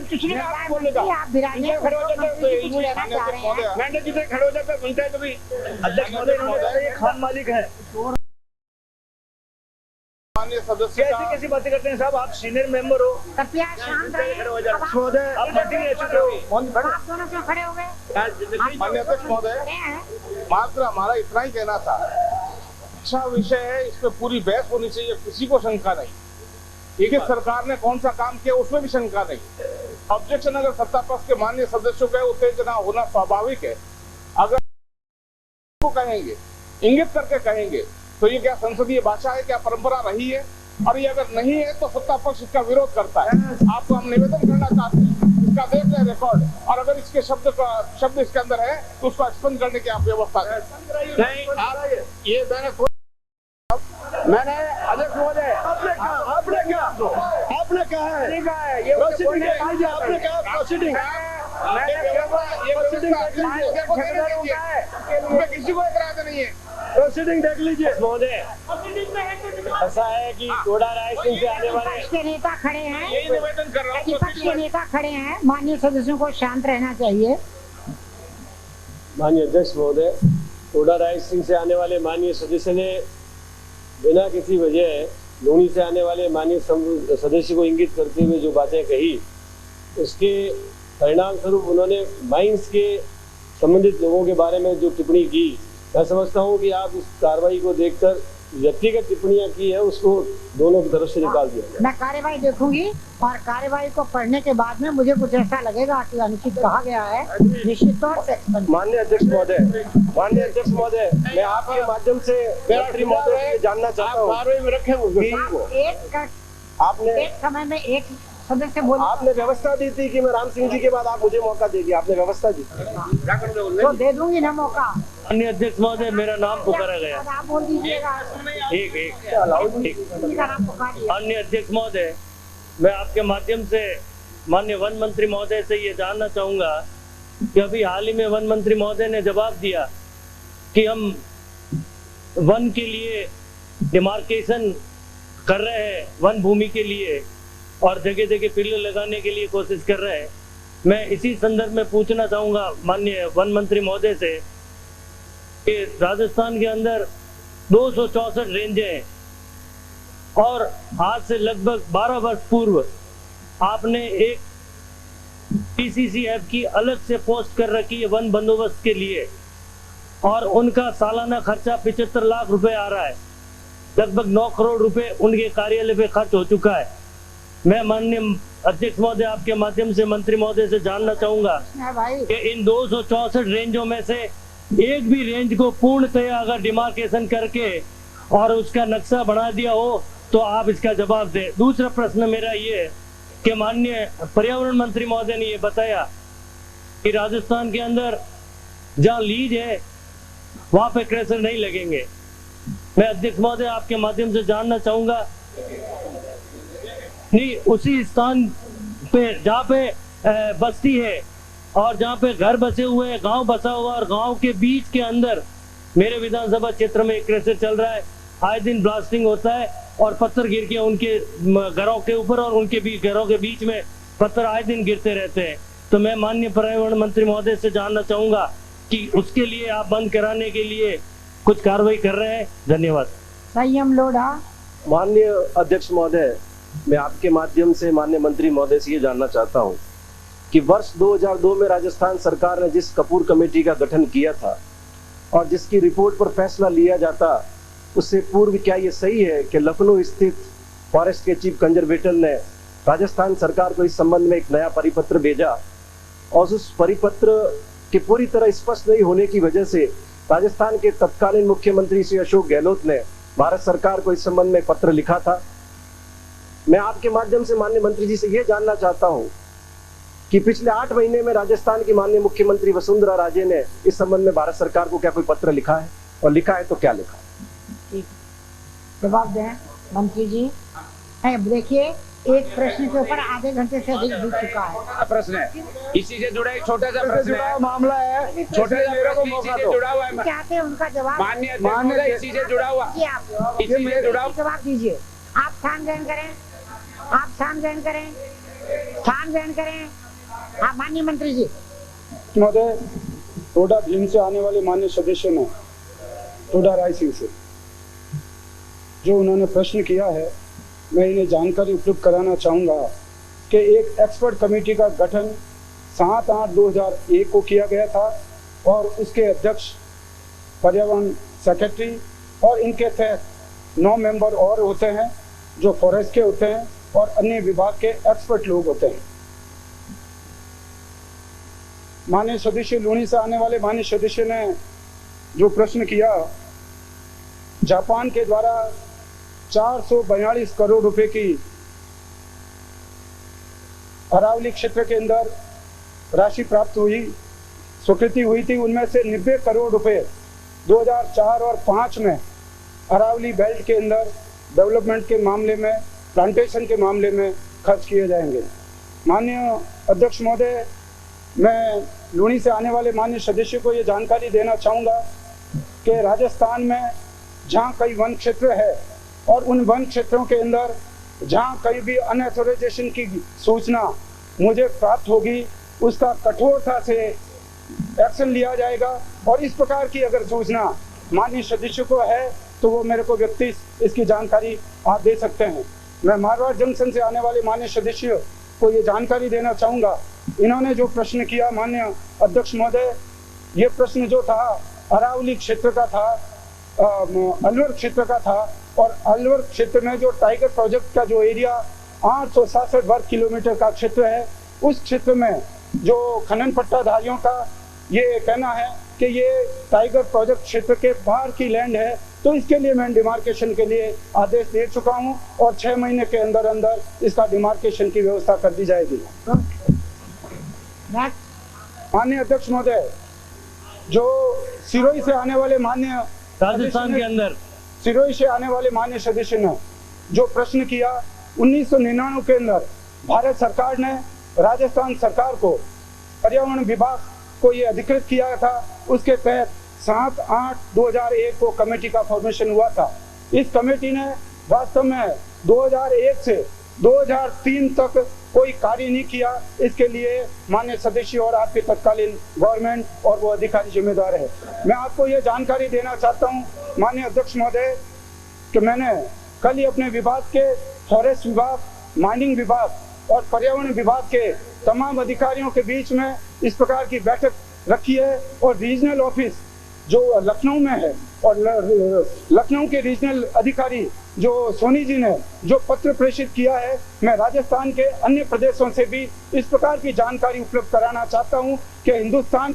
किसी ने आपको बोलने का मैंने जितने खड़े हो जाते बनता है कभी। अध्यक्ष महोदय खान मालिक है, सदस्य कैसी बातें करते हैं साहब? आप सीनियर मेंबर हो। कृपया शांत रहिए। महोदय आप मीटिंग ले चुके हो, आप दोनों क्यों खड़े हो गए? माननीय अध्यक्ष महोदय, मात्र हमारा इतना ही कहना था, अच्छा विषय है, इस पे पूरी बहस होनी चाहिए, किसी को शंका नहीं। ठीक है, सरकार ने कौन सा काम किया उसमें भी शंका नहीं। ऑब्जेक्शन अगर सत्ता पक्ष के माननीय सदस्यों का उत्तेजना होना स्वाभाविक है। अगर को कहेंगे, इंगित करके कहेंगे, तो ये क्या संसदीय भाषा है, क्या परंपरा रही है? और ये अगर नहीं है तो सत्ता पक्ष इसका विरोध करता है। आपको हम निवेदन करना चाहते हैं, इसका देख लें रिकॉर्ड, और अगर इसके शब्द इसके अंदर है तो उसको एक्सपेंड करने की आप व्यवस्था करें। नहीं, आप ये मैंने अध्यक्ष महोदय आपने कहा है ये प्रोसीडिंग आपने कहा प्रोसीडिंग किसी को एतराज नहीं है। प्रोसीडिंग देख लीजिए महोदय। ऐसा है कि टोडा राय सिंह से आने वाले विपक्ष के नेता खड़े हैं, यही निवेदन कर रहा हूँ। विपक्ष के नेता खड़े हैं, माननीय सदस्यों को शांत रहना चाहिए। माननीय अध्यक्ष महोदय, टोडा राय सिंह से आने वाले माननीय सदस्य ने बिना किसी वजह लूणी से आने वाले माननीय सदस्य को इंगित करते हुए जो बातें कही, उसके परिणाम स्वरूप उन्होंने माइंस के संबंधित लोगों के बारे में जो टिप्पणी की, मैं समझता हूं कि आप इस कार्रवाई को देखकर व्यक्तिगत टिप्पणियां की है उसको दोनों की तरफ से निकाल दिया। मैं कार्रवाई देखूंगी और कार्रवाई को पढ़ने के बाद में मुझे कुछ ऐसा लगेगा कि अनुचित कहा गया है, निश्चित तौर से। माननीय अध्यक्ष महोदय, मैं आपके माध्यम से मंत्री महोदय से जानना चाहता हूँ, आपने एक समय में एक सदस्य बोला, आपने व्यवस्था दी थी कि मैं राम सिंह जी के बाद आप मुझे मौका देगी, आपने व्यवस्था दी तो दे दूंगी ना मौका। माननीय अध्यक्ष महोदय, मेरा नाम पुकारा गया। आप बोल दीजिएगा। माननीय अध्यक्ष महोदय, मैं आपके माध्यम से माननीय वन मंत्री महोदय से ये जानना चाहूंगा कि अभी हाल ही में वन मंत्री महोदय ने जवाब दिया कि हम वन के लिए डिमार्केशन कर रहे हैं, वन भूमि के लिए, और जगह जगह पिल्ले लगाने के लिए कोशिश कर रहे हैं। मैं इसी संदर्भ में पूछना चाहूंगा माननीय वन मंत्री महोदय से कि राजस्थान के अंदर 264 रेंजें हैं और आज से लगभग 12 वर्ष पूर्व आपने एक PCCF की अलग से पोस्ट कर रखी है वन बंदोबस्त के लिए, और उनका सालाना खर्चा 75 लाख रुपए आ रहा है। लगभग 9 करोड़ रुपए उनके कार्यालय पे खर्च हो चुका है। मैं माननीय अध्यक्ष महोदय आपके माध्यम से मंत्री महोदय से जानना चाहूंगा कि इन 264 रेंजों में से एक भी रेंज को पूर्णतया अगर डिमार्केशन करके और उसका नक्शा बना दिया हो तो आप इसका जवाब दें। दूसरा प्रश्न मेरा ये है कि माननीय पर्यावरण मंत्री महोदय ने ये बताया कि राजस्थान के अंदर जहाँ लीज है वहां पे क्रैशर नहीं लगेंगे। मैं अध्यक्ष महोदय आपके माध्यम से जानना चाहूंगा, नहीं उसी स्थान पे जहाँ पे बस्ती है और जहाँ पे घर बसे हुए हैं, गांव बसा हुआ, और गांव के बीच के अंदर मेरे विधानसभा क्षेत्र में एक क्रैशर चल रहा है। आए दिन ब्लास्टिंग होता है और पत्थर गिर के उनके घरों के ऊपर और उनके घरों के बीच में पत्थर आए दिन गिरते रहते हैं। तो मैं माननीय पर्यावरण मंत्री महोदय से जानना चाहूंगा कि उसके लिए आप बंद कराने के लिए कुछ कार्रवाई कर रहे हैं। धन्यवाद। संयम लोढ़ा। माननीय अध्यक्ष महोदय, मैं आपके माध्यम से माननीय मंत्री महोदय से ये जानना चाहता हूँ कि वर्ष 2002 में राजस्थान सरकार ने जिस कपूर कमेटी का गठन किया था और जिसकी रिपोर्ट पर फैसला लिया जाता, उससे पूर्व क्या ये सही है कि लखनऊ स्थित फॉरेस्ट के चीफ कंजर्वेटर ने राजस्थान सरकार को इस संबंध में एक नया परिपत्र भेजा और उस परिपत्र के पूरी तरह स्पष्ट नहीं होने की वजह से राजस्थान के तत्कालीन मुख्यमंत्री श्री अशोक गहलोत ने भारत सरकार को इस संबंध में पत्र लिखा था मैं आपके माध्यम से माननीय मंत्री जी से ये जानना चाहता हूं कि पिछले 8 महीने में राजस्थान की माननीय मुख्यमंत्री वसुंधरा राजे ने इस संबंध में भारत सरकार को क्या कोई पत्र लिखा है, और लिखा है तो क्या लिखा है? जवाब दें मंत्री जी। देखिए, एक प्रश्न के ऊपर आधे घंटे से अधिक बीत चुका है। प्रश्न है, इसी से जुड़ा एक छोटा सा प्रश्न है, मामला है, छोटा सा प्रश्न इसी से जुड़ा हुआ है। चाहते हैं उनका जवाब। माननीय इसी से जुड़ा हुआ, इसी से जुड़ा हुआ जवाब दीजिए। आप स्थान ग्रहण करें, आप स्थान ग्रहण करें, स्थान ग्रहण करें। हाँ माननीय मंत्री जी। महोदय, टोडा भीम से आने वाले माननीय सदस्य ने टोडा रायसिंह से जो उन्होंने प्रश्न किया है, मैं इन्हें जानकारी उपलब्ध कराना चाहूँगा कि एक एक्सपर्ट कमेटी का गठन 7/8/2001 को किया गया था और उसके अध्यक्ष पर्यावरण सेक्रेटरी और इनके तहत 9 मेंबर और होते हैं जो फॉरेस्ट के होते हैं और अन्य विभाग के एक्सपर्ट लोग होते हैं। माननीय सदस्य लूणी से आने वाले माननीय सदस्य ने जो प्रश्न किया, जापान के द्वारा 442 करोड़ रुपए की अरावली क्षेत्र के अंदर राशि प्राप्त हुई, स्वीकृति हुई थी। उनमें से 90 करोड़ रुपए 2004 और 5 में अरावली बेल्ट के अंदर डेवलपमेंट के मामले में, प्लांटेशन के मामले में खर्च किए जाएंगे। माननीय अध्यक्ष महोदय, मैं लूणी से आने वाले माननीय सदस्य को ये जानकारी देना चाहूँगा कि राजस्थान में जहाँ कई वन क्षेत्र है और उन वन क्षेत्रों के अंदर जहाँ कहीं भी अनऑथराइजेशन की सूचना मुझे प्राप्त होगी, उसका कठोरता से एक्शन लिया जाएगा। और इस प्रकार की अगर सूचना माननीय सदस्य को है तो वो मेरे को व्यक्ति इसकी जानकारी आप दे सकते हैं। मैं मारवाड़ जंक्शन से आने वाले माननीय सदस्य को ये जानकारी देना चाहूँगा। इन्होंने जो प्रश्न किया माननीय अध्यक्ष महोदय, ये प्रश्न जो था अरावली क्षेत्र का था, अलवर क्षेत्र का था, और अलवर क्षेत्र में जो टाइगर प्रोजेक्ट का जो एरिया 867 वर्ग किलोमीटर का क्षेत्र है, उस क्षेत्र में जो खनन पट्टाधारियों का ये कहना है कि ये टाइगर प्रोजेक्ट क्षेत्र के बाहर की लैंड है, तो इसके लिए मैं डिमार्केशन के लिए आदेश दे चुका हूं और 6 महीने के अंदर अंदर इसका डिमार्केशन की व्यवस्था कर दी जाएगी। माननीय अध्यक्ष महोदय, जो सिरोही से आने वाले माननीय राजस्थान के अंदर सिरोही से आने वाले माननीय सदस्य ने जो प्रश्न किया, 1999 के अंदर भारत सरकार ने राजस्थान सरकार को पर्यावरण विभाग को ये अधिकृत किया था। उसके तहत 7/8/2001 को कमेटी का फॉर्मेशन हुआ था। इस कमेटी ने वास्तव में 2001 से 2003 तक कोई कार्य नहीं किया। इसके लिए माननीय सदस्य और आपके तत्कालीन गवर्नमेंट और वो अधिकारी जिम्मेदार है। मैं आपको ये जानकारी देना चाहता हूँ माननीय अध्यक्ष महोदय कि मैंने कल ही अपने विभाग के फॉरेस्ट विभाग, माइनिंग विभाग और पर्यावरण विभाग के तमाम अधिकारियों के बीच में इस प्रकार की बैठक रखी है और रीजनल ऑफिस जो लखनऊ में है और लखनऊ के रीजनल अधिकारी जो सोनी जी ने जो पत्र प्रेषित किया है, मैं राजस्थान के अन्य प्रदेशों से भी इस प्रकार की जानकारी उपलब्ध कराना चाहता हूं कि हिंदुस्तान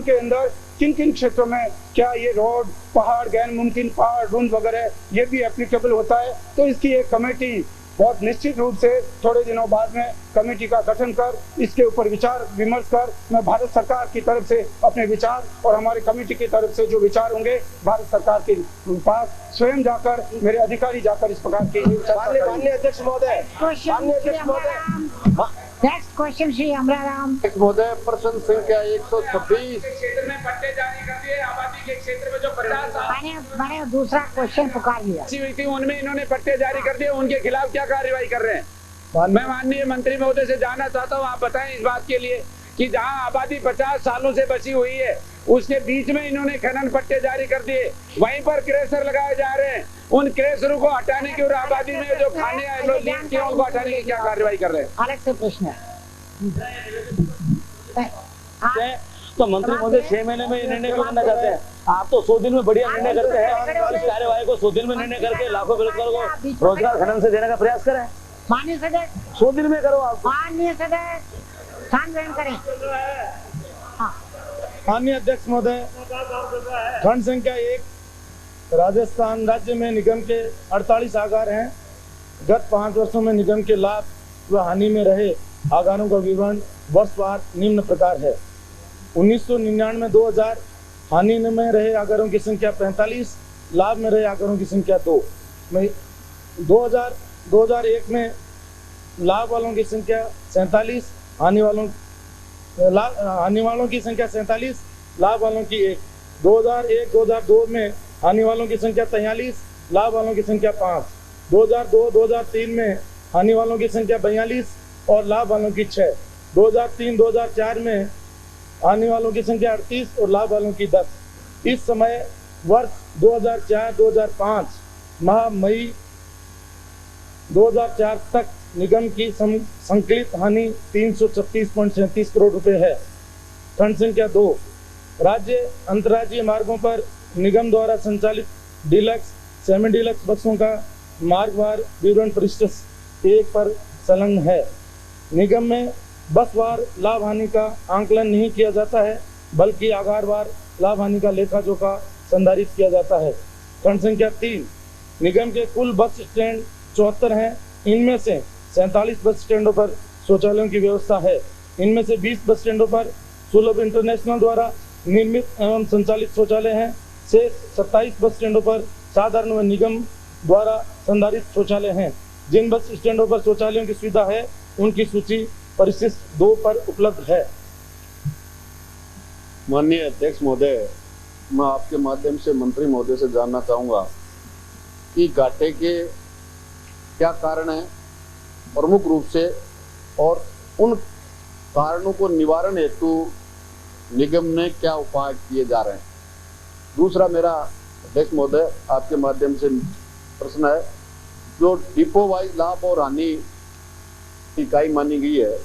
के अंदर किन किन क्षेत्रों में क्या ये रोड, पहाड़, गैर मुमकिन पहाड़, रुंद वगैरह ये भी एप्लीकेबल होता है। तो इसकी एक कमेटी बहुत निश्चित रूप से थोड़े दिनों बाद में कमेटी का गठन कर इसके ऊपर विचार विमर्श कर मैं भारत सरकार की तरफ से अपने विचार और हमारी कमेटी की तरफ से जो विचार होंगे भारत सरकार के पास स्वयं जाकर मेरे अधिकारी जाकर इस प्रकार की माननीय अध्यक्ष महोदय, नेक्स्ट क्वेश्चन श्री अमराराम महोदय, प्रश्न संख्या 126 क्षेत्र में पट्टे जारी कर दिए। आबादी के क्षेत्र में जो 50 मैंने दूसरा क्वेश्चन पुकार लिया हुई थी उनमें इन्होंने पट्टे जारी कर दिए। उनके खिलाफ क्या कार्रवाई कर रहे हैं? मैं माननीय मंत्री महोदय से जानना चाहता हूँ, आप बताएं इस बात के लिए कि जहाँ आबादी 50 सालों से बची हुई है उसके बीच में इन्होंने खनन पट्टे जारी कर दिए, वहीं पर क्रेशर लगाए जा रहे हैं। उन क्रेशरों को हटाने की और आबादी में जो खाने लीक किए उनको हटाने की क्या कार्रवाई कर रहे हैं? अलग से प्रश्न है। तो मंत्री महोदय 6 महीने में निर्णय क्यों करना चाहते हैं? आप तो 100 दिन में बढ़िया निर्णय करते हैं। इस कार्यवाही को 100 दिन में निर्णय करके लाखों बेरोजगारों को रोजगार खनन से देने का प्रयास करें। माननीय सदस्य 100 दिन में करो आप। माननीय सदस्य स्थान ग्रहण करें। माननीय अध्यक्ष महोदय, खंड संख्या 1 राजस्थान राज्य में निगम के 48 आगार हैं गत 5 वर्षों में निगम के लाभ व हानि में रहे आगारों का विवरण वर्षवार निम्न प्रकार है। 1999-2000 हानि में रहे आगारों की संख्या 45, लाभ में रहे आगारों की संख्या 2। 2001 में लाभ वालों की संख्या 47, हानि वालों की संख्या 47, लाभ वालों की 1। 2001-2002 में हानि वालों की संख्या 43, लाभ वालों की संख्या 5। 2002-2003 में हानि वालों की संख्या 42 और लाभ वालों की 6। 2003-2004 में हानि वालों की संख्या 38 और लाभ वालों की 10। इस समय वर्ष 2004-2005 माह मई 2004 तक निगम की संकलित हानि 336.37 करोड़ रुपए है। खंड संख्या 2, राज्य अंतर्राज्यीय मार्गों पर निगम द्वारा संचालित डीलक्स सेमी डीलक्स बसों का मार्गवार विवरण पृष्ठ 1 पर संलग्न है। निगम में बसवार लाभ हानि का आंकलन नहीं किया जाता है, बल्कि आगारवार लाभ हानि का लेखा जोखा संधारित किया जाता है। खंड संख्या 3, निगम के कुल बस स्टैंड 74 हैं। इनमें से 47 बस स्टैंडों पर शौचालयों की व्यवस्था है। इनमें से 20 बस स्टैंडों पर सुलभ इंटरनेशनल द्वारा निर्मित एवं संचालित शौचालय हैं। शेष 27 बस स्टैंडों पर साधारण व निगम द्वारा संधारित शौचालय हैं। जिन बस स्टैंडों पर शौचालयों की सुविधा है उनकी सूची परिशिष्ट 2 पर उपलब्ध है। माननीय अध्यक्ष महोदय, मैं आपके माध्यम से मंत्री महोदय से जानना चाहूँगा कि घाटे के क्या कारण हैं प्रमुख रूप से, और उन कारणों को निवारण हेतु निगम ने क्या उपाय किए जा रहे हैं। दूसरा मेरा अध्यक्ष महोदय आपके माध्यम से प्रश्न है, जो डिपो वाइज लाभ और हानि इकाई मानी गई है,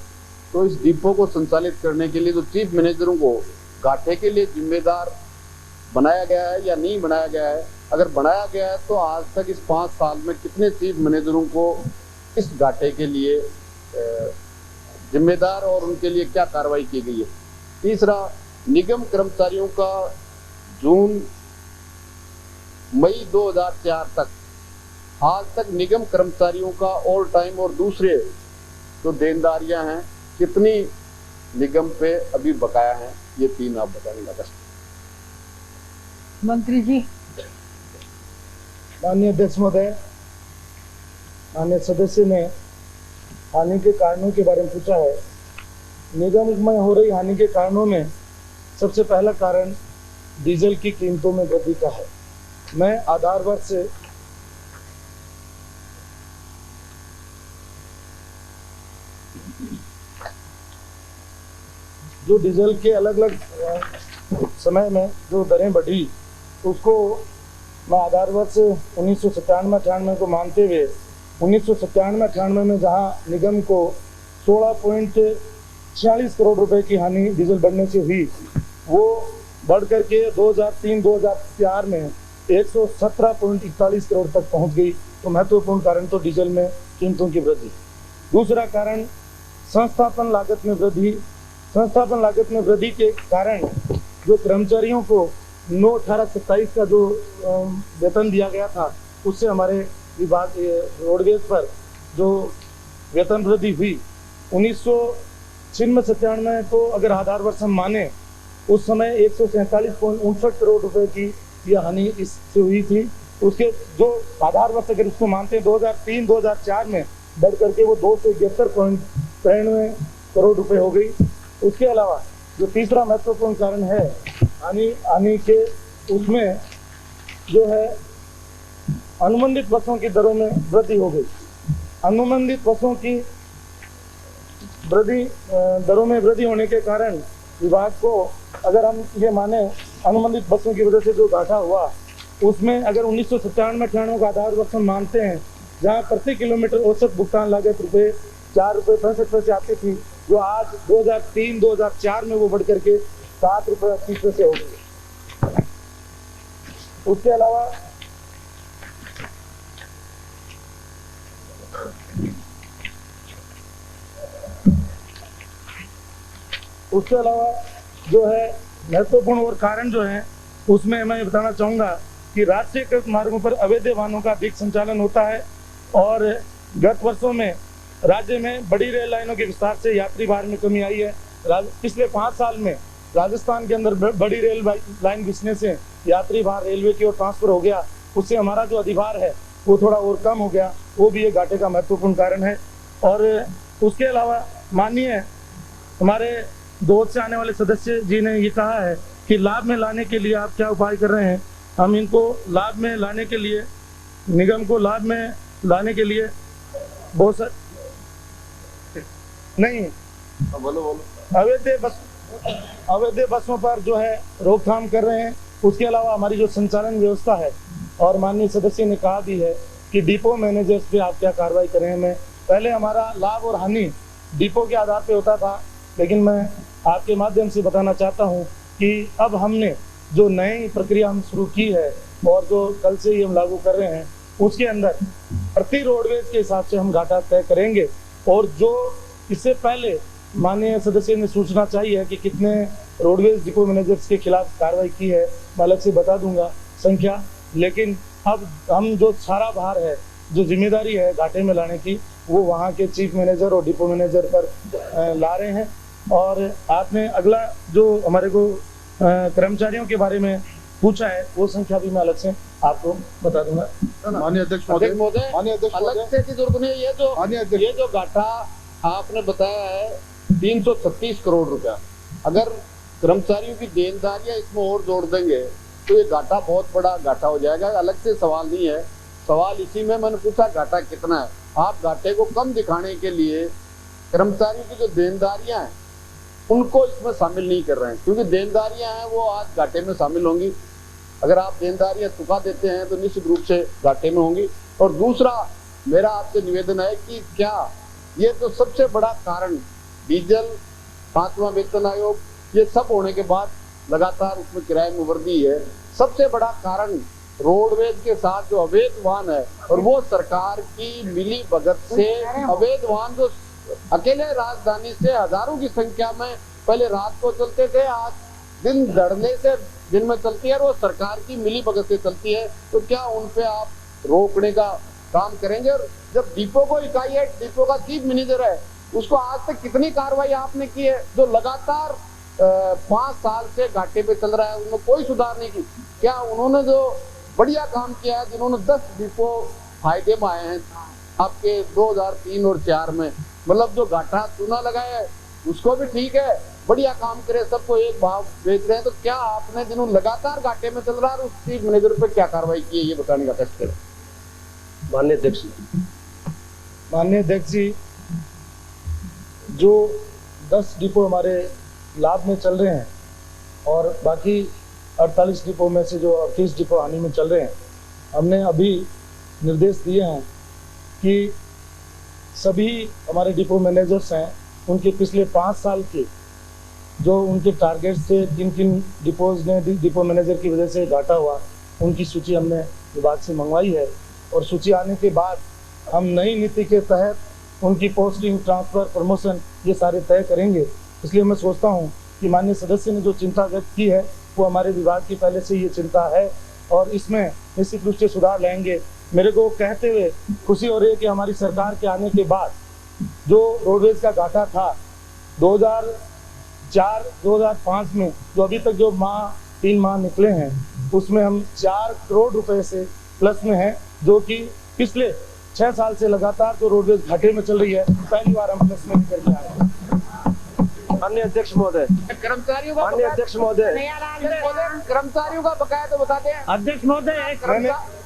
तो इस डिपो को संचालित करने के लिए जो चीफ मैनेजरों को घाटे के लिए जिम्मेदार बनाया गया है या नहीं बनाया गया है। अगर बनाया गया है तो आज तक इस 5 साल में कितने चीफ मैनेजरों को इस घाटे के लिए जिम्मेदार और उनके लिए क्या कार्रवाई की गई है। तीसरा, निगम कर्मचारियों का जून मई 2004 तक आज तक निगम कर्मचारियों का ऑल टाइम और दूसरे जो देनदारियां हैं कितनी निगम पे अभी बकाया हैं, ये 3 आप बताइएगा। मंत्री जी। माननीय अध्यक्ष महोदय, माननीय सदस्य ने हानि के कारणों के बारे में पूछा है। निगम में हो रही हानि के कारणों में सबसे पहला कारण डीजल की कीमतों में वृद्धि का है। मैं आधार वर्ष से जो डीजल के अलग अलग समय में जो दरें बढ़ी, उसको मैं आधार वर्ष 1997-98 को मानते हुए 1997-98 में जहां निगम को 16.46 करोड़ रुपए की हानि डीजल बढ़ने से हुई, वो बढ़ करके 2003-2004 में 117.41 करोड़ तक पहुंच गई। तो महत्वपूर्ण कारण तो डीजल में कीमतों की वृद्धि। दूसरा कारण संस्थापन लागत में वृद्धि। संस्थापन लागत में वृद्धि के कारण जो कर्मचारियों को 9/18/27 का जो वेतन दिया गया था, उससे हमारे विभाग रोडवेज पर जो वेतन वृद्धि हुई 1996-97 को अगर आधार वर्ष हम माने, उस समय 147.59 करोड़ रुपए की यह हानि इससे हुई थी। उसके जो आधार वर्ष अगर उसको मानते हैं 2003-2004 में बढ़ करके वो 271.93 करोड़ रुपए हो गई। उसके अलावा जो तीसरा महत्वपूर्ण कारण है हानि के, उसमें जो है अनुबंधित बसों की दरों में वृद्धि हो गई। अनुबंधित बसों की दरों में वृद्धि होने के कारण विभाग को, अगर हम ये माने अनुबंधित बसों की वजह से जो घाटा हुआ, उसमें अगर 1997-98 का आधार वर्ष मानते हैं, जहां प्रति किलोमीटर औसत भुगतान लागत ₹4.65 आती थी, जो आज 2003-2004 में वो बढ़ करके ₹7.80 हो गई। उसके अलावा जो है महत्वपूर्ण और कारण जो है, उसमें मैं बताना चाहूँगा कि राष्ट्रीयकृत मार्गों पर अवैध वाहनों का अधिक संचालन होता है और गत वर्षों में राज्य में बड़ी रेल लाइनों के विस्तार से यात्री भार में कमी आई है। पिछले 5 साल में राजस्थान के अंदर बड़ी रेल लाइन बिछने से यात्री भार रेलवे की ओर ट्रांसफर हो गया, उससे हमारा जो अधिभार है वो थोड़ा और कम हो गया, वो भी एक घाटे का महत्वपूर्ण कारण है। और उसके अलावा माननीय हमारे दूध से आने वाले सदस्य जी ने ये कहा है कि लाभ में लाने के लिए आप क्या उपाय कर रहे हैं। हम इनको लाभ में लाने के लिए, निगम को लाभ में लाने के लिए बहुत सारे नहीं बोलो अवैध बसों पर जो है रोकथाम कर रहे हैं। उसके अलावा हमारी जो संचालन व्यवस्था है, और माननीय सदस्य ने कहा भी है कि डिपो मैनेजर्स पे आप क्या कार्रवाई करें। मैं पहले हमारा लाभ और हानि डिपो के आधार पे होता था, लेकिन मैं आपके माध्यम से बताना चाहता हूं कि अब हमने जो नई प्रक्रिया हम शुरू की है और जो कल से ही हम लागू कर रहे हैं, उसके अंदर प्रति रोडवेज के हिसाब से हम घाटा तय करेंगे। और जो इससे पहले माननीय सदस्य ने सूचना चाहिए कि कितने रोडवेज डिपो मैनेजर्स के खिलाफ कार्रवाई की है, मैं अलग से बता दूंगा संख्या। लेकिन अब हम जो सारा भार है, जो जिम्मेदारी है घाटे में लाने की, वो वहाँ के चीफ मैनेजर और डिपो मैनेजर पर ला रहे हैं। और आपने अगला जो हमारे को कर्मचारियों के बारे में पूछा है, वो संख्या भी मैं अलग से आपको बता दूंगा। माननीय अध्यक्ष महोदय, अलग से की जरूरत नहीं है। ये जो घाटा आपने बताया है 336 करोड़ रुपया, अगर कर्मचारियों की देनदारियां इसमें और जोड़ देंगे तो ये घाटा बहुत बड़ा घाटा हो जाएगा। अलग से सवाल नहीं है, सवाल इसी में मैंने पूछा घाटा कितना है। आप घाटे को कम दिखाने के लिए कर्मचारियों की जो देनदारियां हैं उनको इसमें शामिल नहीं कर रहे हैं, क्योंकि देनदारियां हैं वो आज घाटे में शामिल होंगी। अगर आप देनदारियां चुका देते हैं तो निश्चित रूप से घाटे में होंगी। और दूसरा मेरा आपसे निवेदन है कि क्या ये तो सबसे बड़ा कारण डीजल, 5वां वेतन आयोग, ये सब होने के बाद लगातार उसमें किराए में वृद्धि है, सबसे बड़ा कारण रोडवेज के साथ जो अवैध वाहन है, और वो सरकार की मिली भगत से अवैध वाहन जो अकेले राजधानी से हजारों की संख्या में पहले रात को चलते थे, आज दिन दड़ने से दिन में चलती है, और वो सरकार की मिली भगत से चलती है। तो क्या उन पे आप रोकने का काम करेंगे? और जब डिपो को इकाई है, डिपो का चीफ मैनेजर है, उसको आज तक कितनी कार्रवाई आपने की है? जो लगातार 5 साल से घाटे पे चल रहा है, उन्होंने कोई सुधार नहीं की। क्या उन्होंने जो बढ़िया काम किया है, जिन्होंने 10 डिपो फायदे में आए हैं आपके 2003 और 4 में, मतलब जो घाटा चूना लगाया है उसको भी ठीक है, बढ़िया काम करे, सबको एक भाव बेच रहे हैं। तो क्या आपने जिन्होंने लगातार घाटे में चल रहा है उस चीफ मैनेजर पे क्या कार्रवाई की है, ये बताने का कष्ट करें। माननीय अध्यक्ष जी, जो 10 डिपो हमारे लाभ में चल रहे हैं और बाकी 48 डिपो में से जो 38 डिपो हानि में चल रहे हैं, हमने अभी निर्देश दिए हैं कि सभी हमारे डिपो मैनेजर्स हैं, उनके पिछले 5 साल के जो उनके टारगेट से किन किन डिपोज ने डिपो मैनेजर की वजह से घाटा हुआ, उनकी सूची हमने विभाग से मंगवाई है। और सूची आने के बाद हम नई नीति के तहत उनकी पोस्टिंग, ट्रांसफर, प्रमोशन ये सारे तय करेंगे। इसलिए मैं सोचता हूँ कि माननीय सदस्य ने जो चिंता व्यक्त की है वो हमारे विभाग की पहले से ये चिंता है, और इसमें निश्चित रूप से सुधार लाएंगे। मेरे को कहते हुए खुशी हो रही है कि हमारी सरकार के आने के बाद जो रोडवेज का घाटा था 2004-2005 में, जो अभी तक जो 3 माह निकले हैं, उसमें हम 4 करोड़ रुपए से प्लस में हैं, जो कि पिछले 6 साल से लगातार जो रोडवेज घाटे में चल रही है, पहली बार हम प्लस में निकल के आए हैं। माननीय अध्यक्ष महोदय, कर्मचारियों का माननीय अध्यक्ष महोदय, कर्मचारियों का बकाया तो बताते हैं। अध्यक्ष महोदय,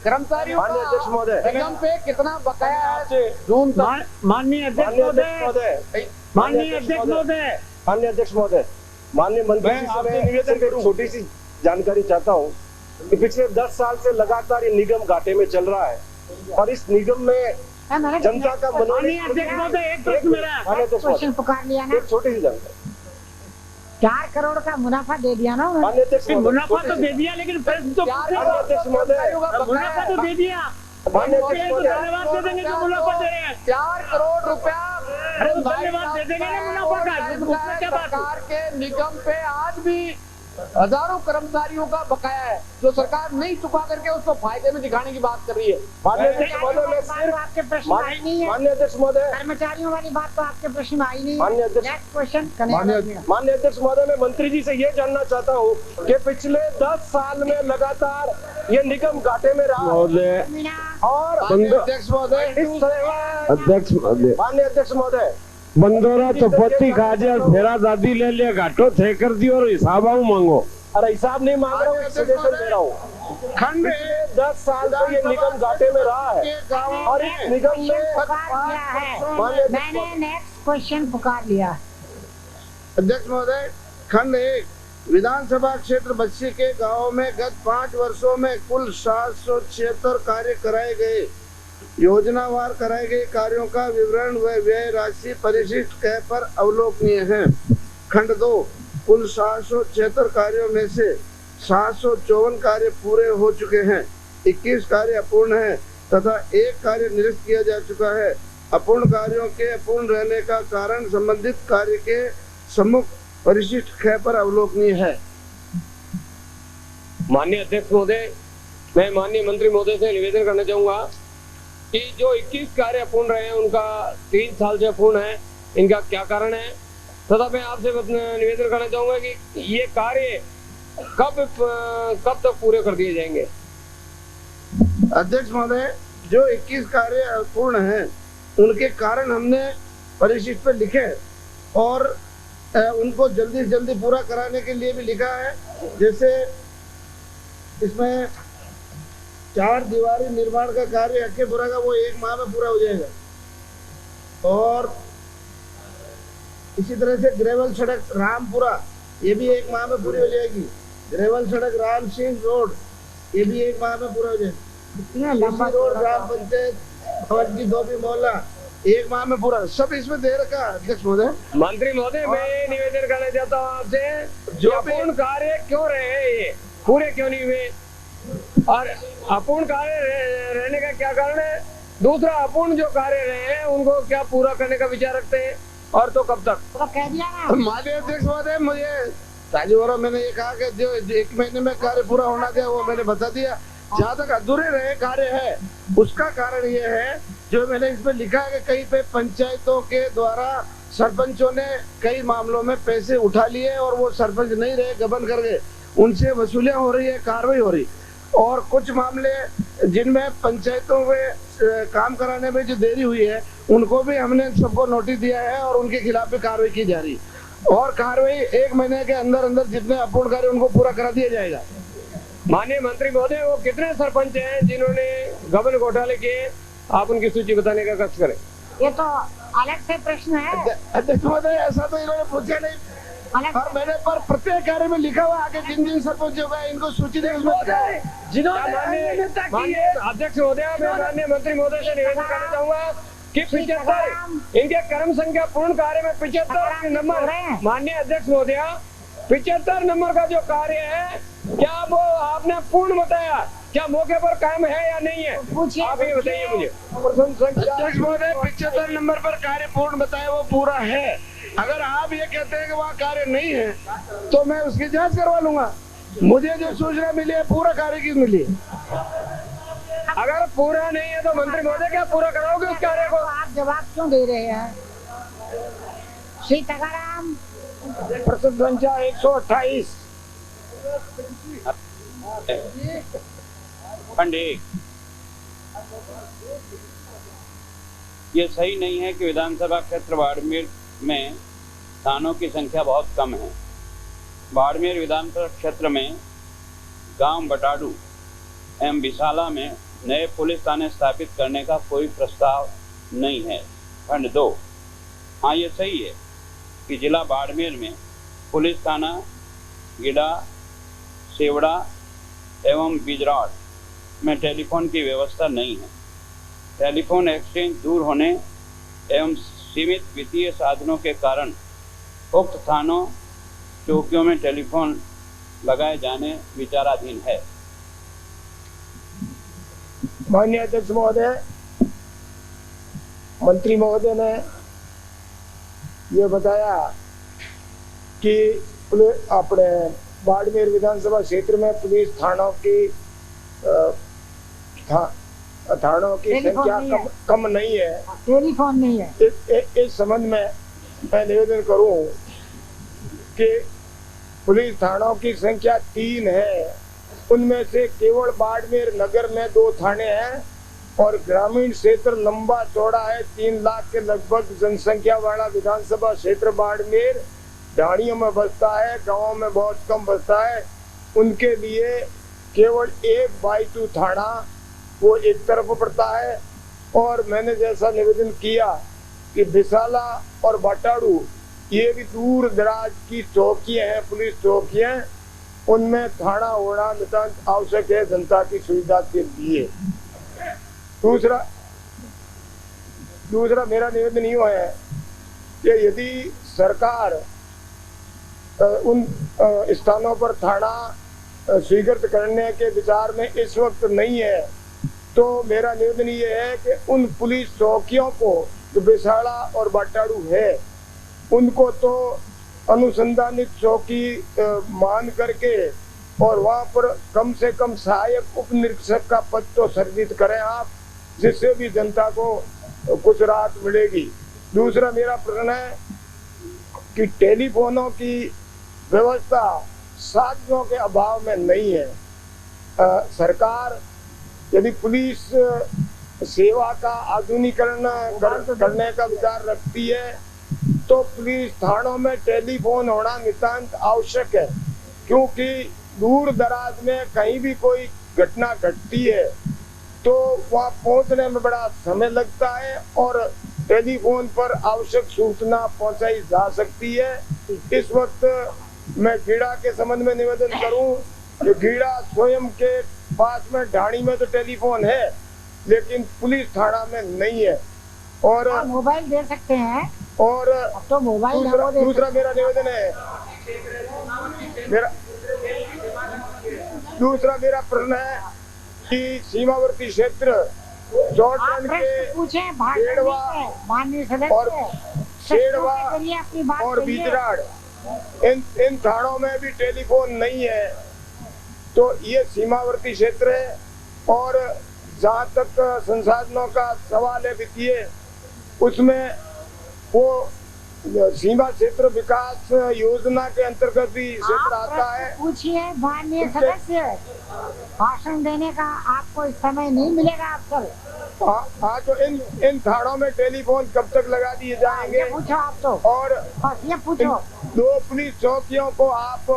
कर्मचारियों माननीय अध्यक्ष महोदय, निगम पे कितना बकाया है जून तक? माननीय अध्यक्ष महोदय, माननीय अध्यक्ष महोदय, माननीय अध्यक्ष महोदय, माननीय मंत्री जी से एक छोटी सी जानकारी चाहता हूँ कि पिछले 10 साल से लगातार ये निगम घाटे में चल रहा है, और इस निगम में जनता का माननीय अध्यक्ष महोदय, एक प्रश्न मेरा क्वेश्चन पुकार लिया ना, एक छोटी सी जानकारी। 4 करोड़ का मुनाफा दे दिया ना उन्होंने। माननीय अध्यक्ष महोदय, मुनाफा तो दे दिया, लेकिन प्रश्न तो माननीय अध्यक्ष महोदय, मुनाफा तो दे दिया, माननीय अध्यक्ष महोदय, धन्यवाद दे देंगे जो मुनाफा दे रहे हैं। 4 करोड़ रुपया अरे धन्यवाद दे देंगे ना मुनाफा का, उसमें क्या बात है? सरकार के निगम पे आज भी हजारों कर्मचारियों का बकाया है जो सरकार नहीं चुका करके उसको फायदे में दिखाने की बात कर रही है। माननीय अध्यक्ष महोदय, मैं सिर्फ आपके प्रश्न आई नहीं है। माननीय अध्यक्ष महोदय, कर्मचारियों वाली बात तो आपके प्रश्न में आई नहीं है। माननीय अध्यक्ष, नेक्स्ट क्वेश्चन। माननीय अध्यक्ष महोदय, मैं मंत्री जी से ये जानना चाहता हूँ कि पिछले 10 साल में लगातार ये निगम घाटे में रहा महोदय और अध्यक्ष महोदय, अध्यक्ष महोदय माननीय अध्यक्ष महोदय, बंदोरा तो पत्ती खाजे और फेरा दादी ले लिया, घाटो थे कर दी और हिसाब आऊ मांगो। अरे हिसाब नहीं मांग रहा हूँ, सजेशन दे रहा हूँ। खंड 10 साल से ये निगम घाटे में रहा है और इस निगम में मैंने नेक्स्ट क्वेश्चन पुकार लिया। अध्यक्ष महोदय, खंड 1 विधानसभा क्षेत्र बस्सी के गांवों में गत 5 वर्षों में कुल 776 कार्य कराए गए। योजनावार कराए गए कार्यों का विवरण व व्यय राशि परिशिष्ट कह पर अवलोकनीय है। खंड 2 कुल 776 कार्यों में से 754 कार्य पूरे हो चुके हैं, 21 कार्य अपूर्ण हैं तथा 1 कार्य निरस्त किया जा चुका है। अपूर्ण कार्यों के अपूर्ण रहने का कारण संबंधित कार्य के सम्मुख परिशिष्ट ख पर अवलोकनीय है। माननीय अध्यक्ष महोदय, मैं माननीय मंत्री महोदय से निवेदन करना चाहूंगा कि जो 21 कार्य अपूर्ण रहे हैं उनका 3 साल से अपूर्ण है, इनका क्या कारण है, तथा मैं आपसे निवेदन करना चाहूंगा कि ये कार्य कब तक पूरे कर दिए जाएंगे। अध्यक्ष महोदय, जो 21 कार्य अपूर्ण हैं उनके कारण हमने परिशिष्ट पे लिखे और उनको जल्दी से जल्दी पूरा कराने के लिए भी लिखा है। जैसे इसमें 4 दीवारी निर्माण का कार्य हक्केपुरा का वो 1 माह में पूरा हो जाएगा और इसी तरह से ग्रेवल सड़क रामपुरा ये भी 1 माह में पूरी हो जाएगी। ग्रेवल सड़क राम सिंह रोड ये भी 1 माह में पूरा हो जाएगा। लंबा रोड ग्राम पंचायत भवन की धोबी मोहल्ला 1 माह में पूरा, सब इसमें दे रखा। अध्यक्ष महोदय, मंत्री महोदय, मैं निवेदन करना चाहता हूँ आपसे, जो अपूर्ण कार्य क्यों रहे, ये पूरे क्यों नहीं हुए और अपूर्ण कार्य रहने का क्या कारण है। दूसरा, अपूर्ण जो कार्य रहे हैं उनको क्या पूरा करने का विचार रखते हैं और तो कब तक। तो कह दिया ना माननीय अध्यक्ष महोदय, मुझे राजीव मैंने ये कहा कि जो 1 महीने में कार्य पूरा होना चाहिए वो मैंने बता दिया। जहाँ तक अधूरे रहे कार्य है उसका कारण ये है जो मैंने इसमें लिखा है कि कहीं पे पंचायतों के द्वारा सरपंचों ने कई मामलों में पैसे उठा लिए और वो सरपंच नहीं रहे, गबन कर गए, उनसे वसूलियां हो रही है, कार्रवाई हो रही। और कुछ मामले जिनमें पंचायतों में काम कराने में जो देरी हुई है उनको भी हमने सबको नोटिस दिया है और उनके खिलाफ भी कार्रवाई की जा रही और कार्रवाई 1 महीने के अंदर अंदर जितने अपूर्ण कार्य उनको पूरा करा दिया जाएगा। माननीय मंत्री महोदय, वो कितने सरपंच हैं जिन्होंने गबन घोटाले किए, आप उनकी सूची बताने का कष्ट करें। ये तो अलग से प्रश्न है। अध्यक्ष महोदय, ऐसा तो इन्होंने पूछा नहीं और मैंने पर प्रत्येक कार्य में लिखा हुआ आगे जिन सरपंचों का इनको सूची दें जिन्होंने अध्यक्ष महोदय, मैं माननीय मंत्री महोदय से निवेदन करना चाहूंगा कि 75 इनके कर्म संख्या पूर्ण कार्य में 75 नंबर, माननीय अध्यक्ष महोदय 75 नंबर का जो कार्य है क्या वो आपने पूर्ण बताया, क्या मौके पर कायम है या नहीं है, आप ये बताइए मुझे। अध्यक्ष महोदय, 75 नंबर पर कार्य पूर्ण बताया वो पूरा है। अगर आप ये कहते हैं कि वहाँ कार्य नहीं है तो मैं उसकी जांच करवा लूंगा। मुझे जो सूचना मिली है पूरा कार्य की मिली है। अगर पूरा नहीं है तो मंत्री महोदय क्या पूरा कराओगे उस कार्य को। आप जवाब क्यों दे रहे हैं श्री तगाराम। प्रश्न संख्या 128 खंड 1, ये सही नहीं है कि विधानसभा क्षेत्र बाड़मेर में थानों की संख्या बहुत कम है। बाड़मेर विधानसभा क्षेत्र में गांव बटाडू एवं विशाला में नए पुलिस थाने स्थापित करने का कोई प्रस्ताव नहीं है। खंड 2, हाँ ये सही है कि जिला बाड़मेर में पुलिस थाना गिडा, सेवड़ा एवं बिजराट में टेलीफोन की व्यवस्था नहीं है। टेलीफोन एक्सचेंज दूर होने एवं सीमित वित्तीय साधनों के कारण उक्त थानों चौकियों में टेलीफोन लगाए जाने विचाराधीन है। माननीय अध्यक्ष महोदय, मंत्री महोदय ने ये बताया कि अपने बाड़मेर विधानसभा क्षेत्र में पुलिस थानों की संख्या कम नहीं है, टेलीफोन नहीं है। इस संबंध में मैं निवेदन करूं कि पुलिस थानों की संख्या 3 है, उनमें से केवल बाड़मेर नगर में 2 थाने हैं और ग्रामीण क्षेत्र लंबा चौड़ा है। 3 लाख के लगभग जनसंख्या वाला विधानसभा क्षेत्र बाड़मेर ढाणियों में बसता है, गांवों में बहुत कम बसता है। उनके लिए केवल 1/2 थाना वो एक तरफ पड़ता है। और मैंने जैसा निवेदन किया कि बिसाला और बटाड़ू ये भी दूर दराज की चौकियां हैं, पुलिस चौकियां, उनमें थाना होना नितांत आवश्यक है जनता की सुविधा के लिए। दूसरा मेरा निवेदन यूँ है कि यदि सरकार उन स्थानों पर थाना स्वीकृत करने के विचार में इस वक्त नहीं है, तो मेरा निवेदन ये है कि उन पुलिस चौकियों को जो बिसाड़ा और बटाड़ू है उनको तो अनुसंधानित चौकी मान करके और वहाँ पर कम से कम सहायक उप निरीक्षक का पद तो सर्जित करें आप, जिससे भी जनता को कुछ राहत मिलेगी। दूसरा मेरा प्रश्न है कि टेलीफोनों की व्यवस्था साधनों के अभाव में नहीं है। सरकार यदि पुलिस सेवा का आधुनिकीकरण करने का विचार रखती है तो पुलिस थानों में टेलीफोन होना नितांत आवश्यक है, क्योंकि दूर दराज में कहीं भी कोई घटना घटती है तो वहाँ पहुँचने में बड़ा समय लगता है और टेलीफोन पर आवश्यक सूचना पहुँचाई जा सकती है। इस वक्त मैं गीड़ा के संबंध में निवेदन करूं कि गीड़ा स्वयं के पास में ढाणी में तो टेलीफोन है लेकिन पुलिस थाना में नहीं है। और मोबाइल दे सकते हैं और अब तो मोबाइल दूसरा मेरा निवेदन है, दूसरा मेरा प्रश्न है कि सीमावर्ती क्षेत्र जॉर्डन के शेड़वा और बिजराड़ इन थानों में भी टेलीफोन नहीं है, तो ये सीमावर्ती क्षेत्र है। और जहाँ तक संसाधनों का सवाल है वित्तीय, उसमें वो सीमा क्षेत्र विकास योजना के अंतर्गत भी क्षेत्र आता है। पूछिए माननीय सदस्य, भाषण देने का आपको इस समय नहीं मिलेगा अवसर। हाँ, तो इन थानों में टेलीफोन कब तक लगा दिए जाएंगे? पूछो आप तो। और ये पूछो 2 पुलिस चौकियों को आप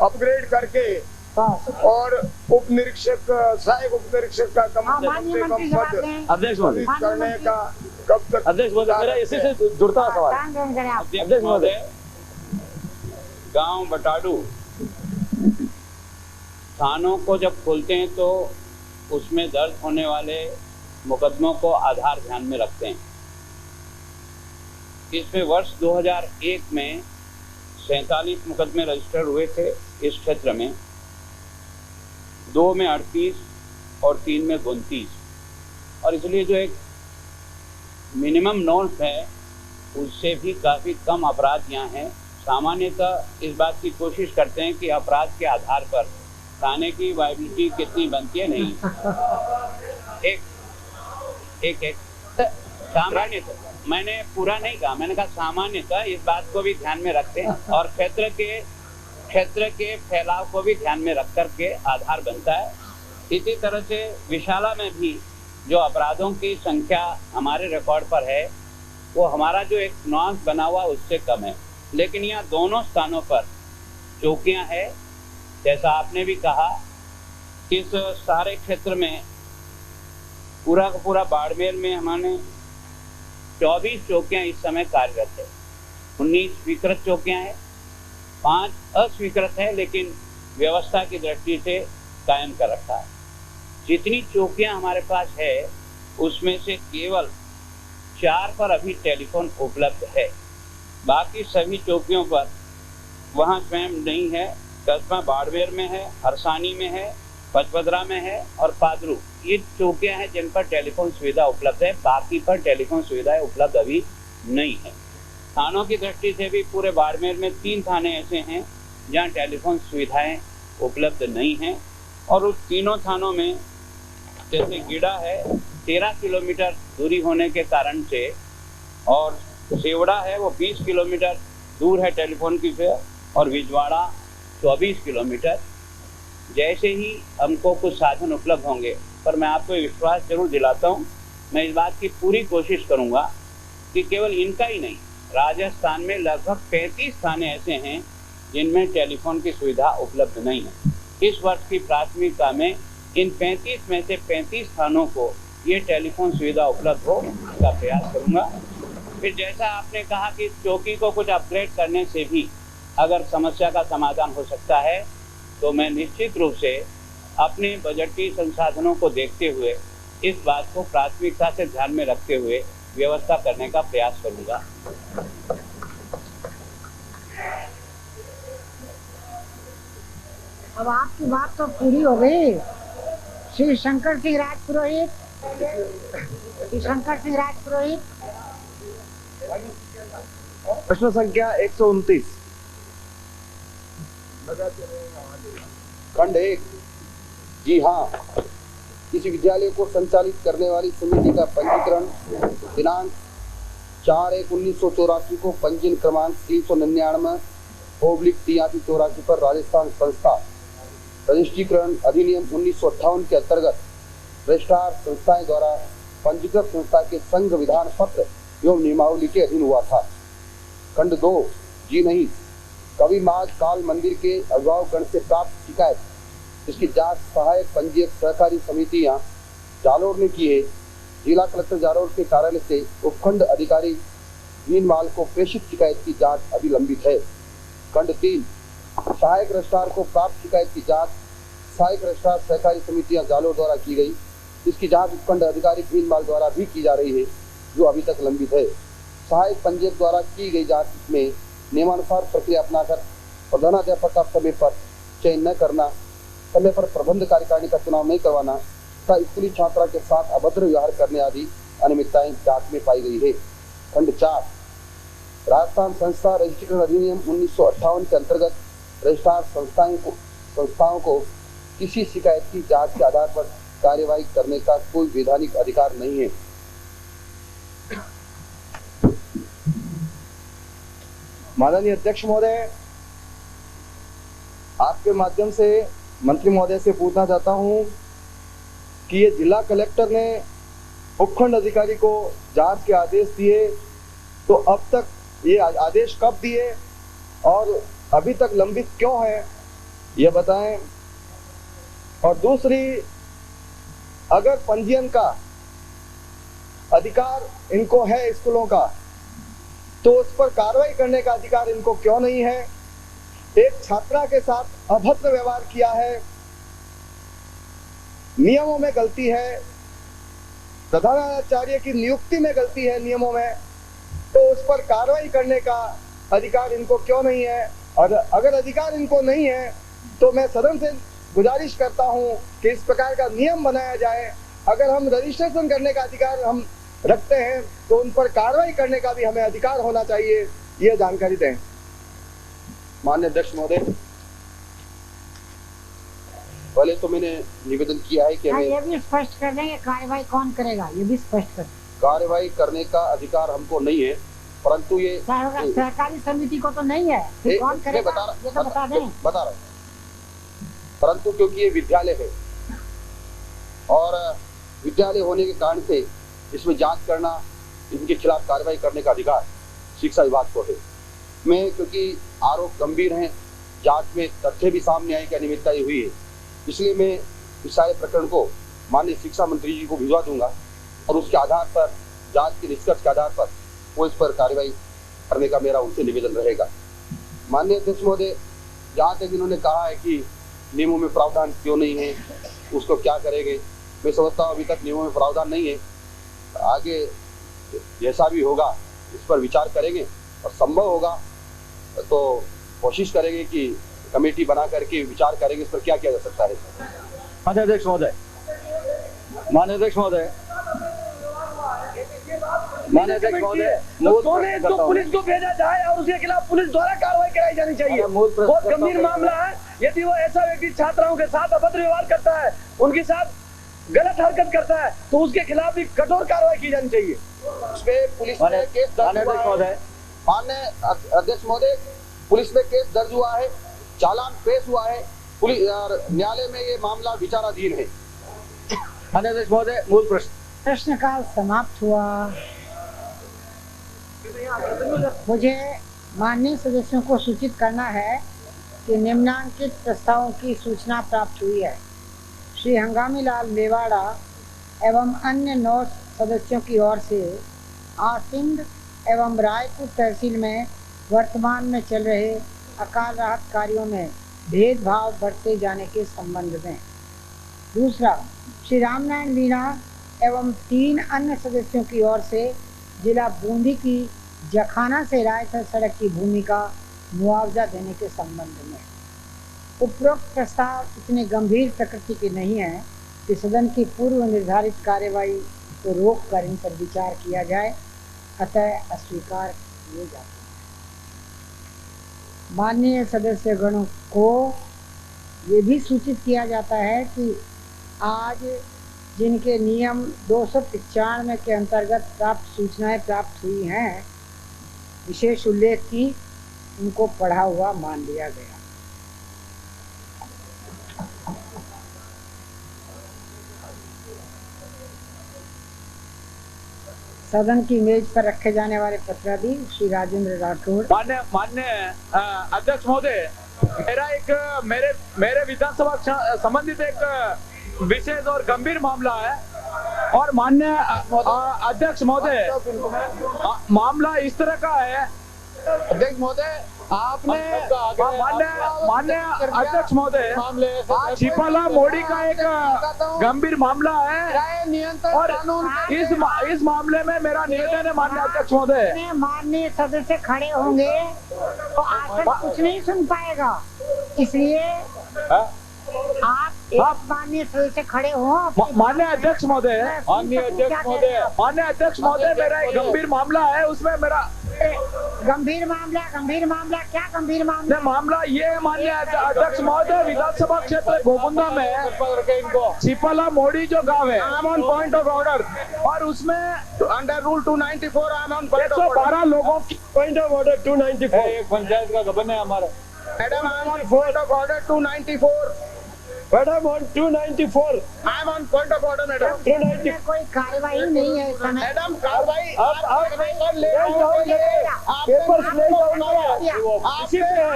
अपग्रेड करके और उप निरीक्षक सहायक उप निरीक्षक का कम से कम पद अध्यक्ष महोदय करने का कब तक? अध्यक्ष महोदय मेरा इसी से जुड़ता सवाल। अध्यक्ष महोदय, गांव बटाड़ू थानों को जब खोलते हैं तो उसमें दर्ज होने वाले मुकदमों को आधार ध्यान में रखते हैं। इसमें वर्ष 2001 में 47 मुकदमे रजिस्टर हुए थे इस क्षेत्र में, 2 में 38 और 3 में 29, और इसलिए जो एक मिनिमम नॉर्म्स है उससे भी काफ़ी कम अपराध यहाँ हैं। सामान्यतः इस बात की कोशिश करते हैं कि अपराध के आधार पर थाने की वायबिलिटी कितनी बनती है, नहीं एक सामान्यतः, मैंने पूरा नहीं कहा, मैंने कहा सामान्यतः इस बात को भी ध्यान में रखते हैं और क्षेत्र के फैलाव को भी ध्यान में रख कर के आधार बनता है। इसी तरह से विशाला में भी जो अपराधों की संख्या हमारे रिकॉर्ड पर है वो हमारा जो एक नॉर्म्स बना हुआ उससे कम है, लेकिन यहाँ दोनों स्थानों पर चौकियाँ हैं। जैसा आपने भी कहा, इस सारे क्षेत्र में पूरा का पूरा बाड़मेर में हमारे 24 चौकियाँ इस समय कार्यरत है। 19 स्वीकृत चौकियाँ हैं, 5 अस्वीकृत है लेकिन व्यवस्था की दृष्टि से कायम कर रखा है। जितनी चौकियाँ हमारे पास है उसमें से केवल 4 पर अभी टेलीफोन उपलब्ध है, बाकी सभी चौकियों पर वहाँ स्वयं नहीं है। कस्बा बाड़मेर में है, हरसानी में है, पचपदरा में है और पादरू, ये चौकियाँ हैं जिन पर टेलीफोन सुविधा उपलब्ध है, बाकी पर टेलीफोन सुविधाएं उपलब्ध अभी नहीं है। थानों की दृष्टि से भी पूरे बाड़मेर में 3 थाने ऐसे हैं जहां टेलीफोन सुविधाएं उपलब्ध नहीं हैं, और उस तीनों थानों में जैसे गीड़ा है 13 किलोमीटर दूरी होने के कारण से, और सेवड़ा है वो 20 किलोमीटर दूर है टेलीफोन की से, और विजवाड़ा 24 किलोमीटर। जैसे ही हमको कुछ साधन उपलब्ध होंगे, पर मैं आपको विश्वास जरूर दिलाता हूँ, मैं इस बात की पूरी कोशिश करूँगा कि केवल इनका ही नहीं, राजस्थान में लगभग 35 थाने ऐसे हैं जिनमें टेलीफोन की सुविधा उपलब्ध नहीं है। इस वर्ष की प्राथमिकता में इन 35 में से 35 थानों को ये टेलीफोन सुविधा उपलब्ध हो, इसका प्रयास करूँगा। फिर जैसा आपने कहा कि चौकी को कुछ अपग्रेड करने से भी अगर समस्या का समाधान हो सकता है, तो मैं निश्चित रूप से अपने बजटीय संसाधनों को देखते हुए इस बात को प्राथमिकता से ध्यान में रखते हुए व्यवस्था करने का प्रयास करूंगा। अब आपकी बात तो पूरी हो गई। श्री शंकर सिंह राजपुरोहित, श्री शंकर सिंह राजपुरोहित। प्रश्न संख्या 129। खंड 1। जी हाँ, किसी विद्यालय को संचालित करने वाली समिति का पंजीकरण दिनांक 4/1/1984 को पंजीयन क्रमांक 399/8384 पर राजस्थान संस्था रजिस्ट्रीकरण अधिनियम 1958 के अंतर्गत रजिस्ट्रार संस्थाएं द्वारा पंजीकृत संस्था के संघ विधान पत्र एवं नियमावली के अधीन हुआ था। खंड 2। जी नहीं, कवि माघ काल मंदिर के अभिभावकगण से प्राप्त शिकायत, इसकी जांच सहायक पंजीयक सहकारी समितियां जालोर ने की है। जिला कलेक्टर जालोर के कार्यालय से उपखंड अधिकारी भीनमाल को प्रेषित शिकायत की जांच अभी लंबित है। खंड 3। सहायक रजिस्ट्रार को प्राप्त शिकायत की जांच सहायक रजिस्ट्रार सहकारी समितियां जालोर द्वारा की गई, इसकी जांच उपखंड अधिकारी भीनमाल द्वारा भी की जा रही है, जो अभी तक लंबित है। सहायक पंजीयक द्वारा की गई जांच में नियमानुसार प्रक्रिया अपनाकर प्रधानाध्यापक का समय पर चयन न करना, समय पर प्रबंध कार्यकारिणी का चुनाव नहीं करवाना तथा स्कूली छात्रा के साथ अभद्र व्यवहार करने आदि अनियमितताएं जांच में पाई गई है। खंड 4। राजस्थान संस्था रजिस्ट्रेशन अधिनियम 1958 के अंतर्गत रजिस्ट्रार संस्थाओं को किसी शिकायत की जांच के आधार पर कार्यवाही करने का कोई वैधानिक अधिकार नहीं है। माननीय अध्यक्ष महोदय, आपके माध्यम से मंत्री महोदय से पूछना चाहता हूं कि ये जिला कलेक्टर ने उपखंड अधिकारी को जांच के आदेश दिए, तो अब तक ये आदेश कब दिए और अभी तक लंबित क्यों है, ये बताएं। और दूसरी, अगर पंजीयन का अधिकार इनको है स्कूलों का, तो उस पर कार्रवाई करने का अधिकार इनको क्यों नहीं है। एक छात्रा के साथ अभद्र व्यवहार किया है, नियमों में गलती है, प्रधानाचार्य की नियुक्ति में गलती है नियमों में, तो उस पर कार्रवाई करने का अधिकार इनको क्यों नहीं है। और अगर अधिकार इनको नहीं है तो मैं सदन से गुजारिश करता हूं कि इस प्रकार का नियम बनाया जाए। अगर हम रजिस्ट्रेशन करने का अधिकार हम रखते हैं तो उन पर कार्रवाई करने का भी हमें अधिकार होना चाहिए, ये जानकारी दें। माननीय अध्यक्ष महोदय, पहले तो मैंने निवेदन किया है कि हमें ये भी स्पष्ट कर दें कार्रवाई कौन करेगा, ये भी स्पष्ट कर। कार्रवाई करने का अधिकार हमको नहीं है, परंतु ये सहकारी समिति को तो नहीं है, कौन करेगा ये तो बता दें। बता रहा हूं, परंतु क्योंकि ये विद्यालय है और विद्यालय होने के कारण से इसमें जांच करना, इनके खिलाफ कार्रवाई करने का अधिकार शिक्षा विभाग को है। मैं क्योंकि आरोप गंभीर हैं, जांच में तथ्य भी सामने आए कि अनियमितता हुई है, इसलिए मैं इस सारे प्रकरण को माननीय शिक्षा मंत्री जी को भिजवा दूंगा और उसके आधार पर, जांच के निष्कर्ष के आधार पर वो इस पर कार्रवाई करने का मेरा उनसे निवेदन रहेगा। माननीय अध्यक्ष महोदय, जहाँ तक इन्होंने कहा है कि नियमों में प्रावधान क्यों नहीं है, उसको क्या करेंगे, मैं समझता हूँ अभी तक नियमों में प्रावधान नहीं है। आगे जैसा भी होगा इस पर विचार करेंगे और संभव होगा तो कोशिश करेंगे कि कमेटी बना करके विचार करेंगे इस पर क्या किया जा सकता है। माननीय अध्यक्ष महोदय, माननीय अध्यक्ष महोदय, तो पुलिस को भेजा जाए और उसके खिलाफ पुलिस द्वारा कार्रवाई कराई जानी चाहिए। बहुत गंभीर मामला है। यदि वो ऐसा व्यक्ति छात्राओं के साथ अभद्र व्यवहार करता है, उनके साथ गलत हरकत करता है, तो उसके खिलाफ भी कठोर कार्रवाई की जानी चाहिए। पुलिस में केस दर्ज हुआ है। माननीय अध्यक्ष महोदय, पुलिस में केस दर्ज हुआ है, चालान पेश हुआ है, पुलिस न्यायालय में ये मामला विचाराधीन है। माननीय अध्यक्ष महोदय, मूल प्रश्नकाल समाप्त हुआ। मुझे माननीय सदस्यों को सूचित करना है कि निम्नांकित प्रस्तावों की सूचना प्राप्त हुई है। श्री हंगामी लाल मेवाड़ा एवं अन्य 9 सदस्यों की ओर से आसिंद एवं रायपुर तहसील में वर्तमान में चल रहे अकाल राहत कार्यों में भेदभाव बरते जाने के संबंध में। दूसरा, श्री रामनारायण मीणा एवं 3 अन्य सदस्यों की ओर से जिला बूंदी की जखाना से रायसर सड़क की भूमि का मुआवजा देने के संबंध में। उपरोक्त प्रस्ताव इतने गंभीर प्रकृति के नहीं है कि सदन की पूर्व निर्धारित कार्यवाही को रोक कर इन पर विचार किया जाए, अतः अस्वीकार किए जाते हैं। माननीय सदस्यगणों को ये भी सूचित किया जाता है कि आज जिनके नियम 295 के अंतर्गत प्राप्त सूचनाएं प्राप्त हुई हैं, विशेष उल्लेख की, उनको पढ़ा हुआ मान लिया गया। सदन की मेज पर रखे जाने वाले पत्राधि श्री राजेंद्र राठौड़। मान्य अध्यक्ष महोदय, मेरे विधानसभा संबंधित एक विशेष और गंभीर मामला है और मान्य अध्यक्ष महोदय, मामला इस तरह का है। अध्यक्ष महोदय, आपने मान्य अध्यक्ष महोदय, छिपाला मोड़ी का एक गंभीर मामला है और इस मामले में मेरा निवेदन है मान्य अध्यक्ष महोदय। माननीय सदस्य खड़े होंगे तो आसन कुछ नहीं सुन पाएगा, इसलिए आप माननीय सदस्य खड़े हो। माननीय अध्यक्ष महोदय, माननीय अध्यक्ष महोदय, मेरा एक गंभीर मामला है, उसमें मेरा गंभीर मामला क्या गंभीर मामला? मामला ये है माननीय अध्यक्ष महोदय, विधानसभा क्षेत्र गोकुंदा में छिपाला मोड़ी जो गांव है, I am on point of order, और उसमें under rule 294 I am on 112 लोगों की पॉइंट ऑफ ऑर्डर 294 एक पंचायत का गबन है हमारा। Madam, I am on point of order 294। Madam on 294 I am on point of order madam. 290 कोई कार्रवाई नहीं है इस समय। मैडम, कार्रवाई पेपर्स ले जाओ,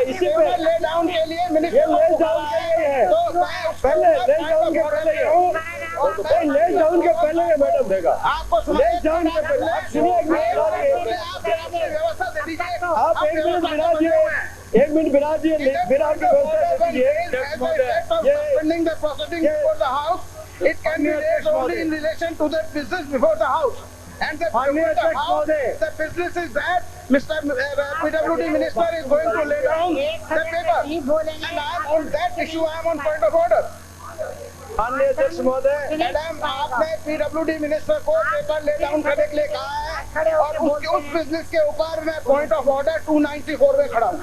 इसी पे ले डाउन के लिए ये ले डाउन के लिए है। पहले ले डाउन के पहले ले डाउन के पहले मैडम देगा आपको ले डाउन के पहले। आप सुनिए, व्यवस्था दे दीजिए। आप 1 मिनट बिना दिए, 1 मिनट बिना दिए, बिना की व्यवस्था दीजिए। Suspending the proceeding before the house, it can be raised only in relation to the business before the house. And the business is that Mr. PWD Minister is going to lay down the paper. And I am on that issue, I am on point of order. माननीय अध्यक्ष महोदय, madam, आपने PWD minister को paper lay down करने के लिए कहा है और उस बिजनेस के ऊपर मैं पॉइंट ऑफ ऑर्डर 294 में खड़ा हूँ।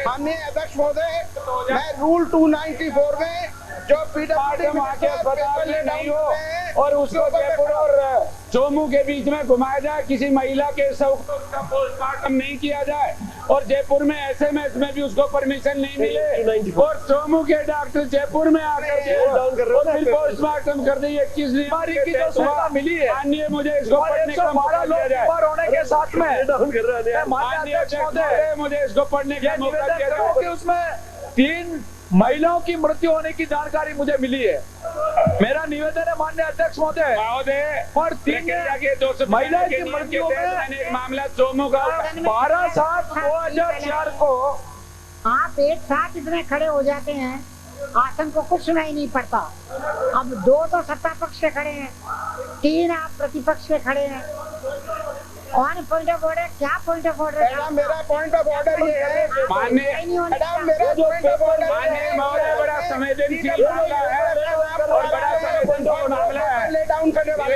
माननीय अध्यक्ष महोदय, मैं रूल 294 में जो PWD पेपर ले डाउन हो और उसको जयपुर और चोमू के बीच में घुमाया जाए, किसी महिला के शव का पोस्टमार्टम नहीं किया जाए और जयपुर में SMS में भी उसको परमिशन नहीं मिले और चोमू के डॉक्टर जयपुर में आकर पोस्टमार्टम कर दी। 21 बीमारी की जो सूचना मिली है माननीय, मुझे इसको पढ़ने का मौका दिया जाए। होने के साथ में माननीय मुझे इसको पढ़ने का मौका दिया जाए कि उसमें 3 महिलाओं की मृत्यु होने की जानकारी मुझे मिली है। मेरा निवेदन है माननीय अध्यक्ष महोदय, और 3 महिलाओं की मृत्यु में एक मामला चोमू का 12/7/2004 को। आप एक साथ इतने खड़े हो जाते हैं, आसन को कुछ सुनाई नहीं पड़ता। अब 2 तो सत्ता पक्ष के खड़े हैं, 3 आप प्रतिपक्ष के खड़े हैं। ऑन पॉइंट ऑफ ऑर्डर, क्या पॉइंट ऑफ ऑर्डर? मेरा पॉइंट ऑफ ऑर्डर ये है माननीय, मेरा पॉइंट ऑफ ऑर्डर माननीय महोदय, बड़ा संवेदनशील मामला है और बड़ा ले डाउन करने वाले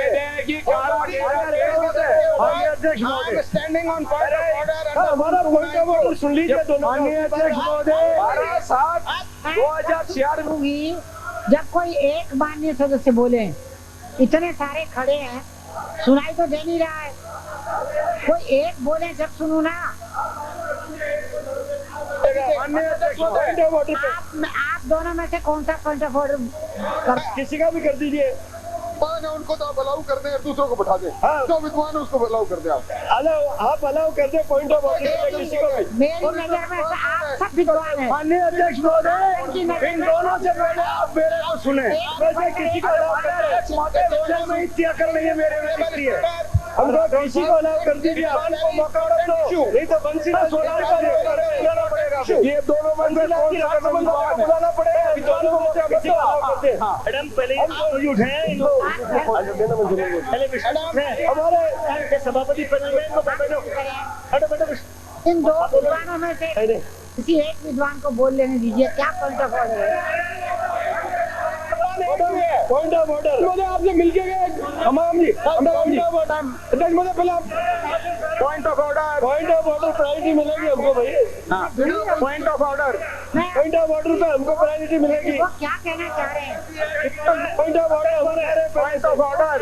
standing on point of order. हमारा पॉइंट ऑफ ऑर्डर सुन लीजिए दोनों। माननीय अध्यक्ष महोदय 12/7/2004 दूंगी जब कोई एक माननीय सदस्य बोले, इतने सारे खड़े हैं, सुनाई तो दे नहीं रहा है, कोई एक बोले जब सुनू ना। माननीय अध्यक्ष पॉइंट ऑफ ऑर्डर पे आप दोनों में से कौन सा पॉइंट ऑफ ऑर्डर किसी का भी कर दीजिए। उनको तो आप अलाउ कर दें, दूसरों को बैठा दें। हाँ। जो विद्वान है उसको अलाउ कर दें। आप अलाउ कर दे पॉइंट ऑफ ऑर्डर पे किसी को भी। मेरी नजर में से आप सब विद्वान हैं। माननीय अध्यक्ष महोदय इन दोनों से पहले आप मेरे को सुने, वैसे किसी को अलाउ कर दे। में इतनी अकल नहीं है मेरे में दिखती है। हमको किसी को अलाउ कर दीजिए, आपको मौका दो, नहीं तो बंसी का सोलर का बुलाना पड़ेगा। ये दोनों मंजिला बुलाना पड़ेगा। विद्वानों को किसी को अलाउ कर दे। मैडम पहले उठे इनको हमारे सभापति पैनल में इनको बैठो। इन दो विद्वानों में से किसी एक विद्वान को बोल लेने दीजिए, क्या पॉइंट ऑफ ऑर्डर है? पॉइंट ऑफ ऑर्डर आपसे मिलके गए हमाम जी। अध्यक्ष महोदय पहले पॉइंट ऑफ ऑर्डर प्रायोरिटी मिलेगी हमको भाई। पॉइंट ऑफ ऑर्डर पे हमको प्रायोरिटी मिलेगी। वो क्या कहना चाह रहे हैं? पॉइंट ऑफ ऑर्डर हमारे point of order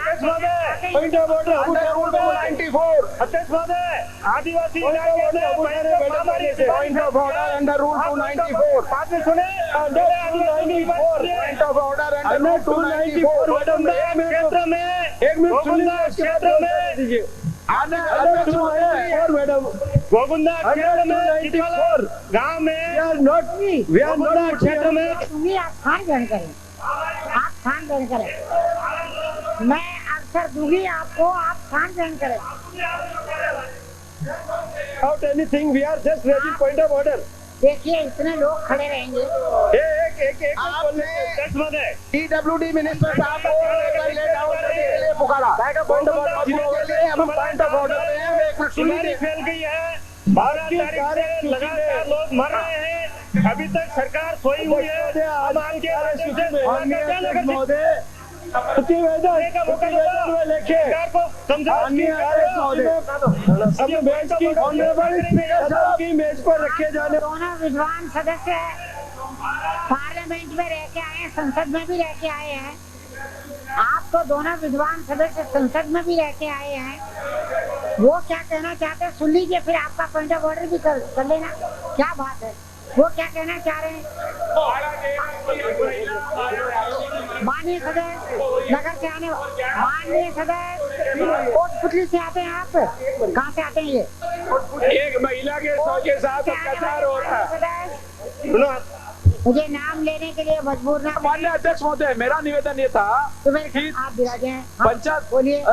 point of order 94 अध्यक्ष महोदय आदिवासी point of order under rule 294 बात में सुने under 294 point of order under 294 क्षेत्र में एक मिनट क्षेत्र में दीजिए मैडम गोविंदा क्षेत्र में गाँव में क्षेत्र में आप स्थान ग्रहण करें, आप स्थान ग्रहण करें। मैं अवसर दूंगी आपको, आप स्थान ग्रहण करें। Without anything, we are just raising point of order. देखिए इतने लोग खड़े रहेंगे। एक PWD मिनिस्टर साहब को ले डाउन करने के लिए पुकारा। पॉइंट ऑफ ऑर्डर हम पॉइंट ऑफ ऑर्डर में हैं। एक मिनट सुनिए। फैल गई है, भारत की लगातार लोग मर रहे हैं, अभी तक सरकार सोई हुई है। हम आपके महोदय मेज पर रखे जाने दोनों विद्वान सदस्य पार्लियामेंट में रह के आए हैं, संसद में भी रह के आए हैं। आप तो दोनों विद्वान सदस्य संसद में भी रह के आए हैं। वो क्या कहना चाहते हैं सुन लीजिए, फिर आपका पॉइंट ऑफ ऑर्डर भी कर लेना। क्या बात है, वो क्या कहना चाह रहे हैं? माननीय सदस्य नगर से आने, माननीय सदस्य कोटपुतली से आते हैं आप? कहाँ से आते हैं ये? एक महिला के साथ अत्याचार हो रहा है। मुझे नाम लेने के लिए मजबूर ना। माननीय अध्यक्ष महोदय, मेरा निवेदन ये था कि आप विराजे हैं। पंचायत बोलिए,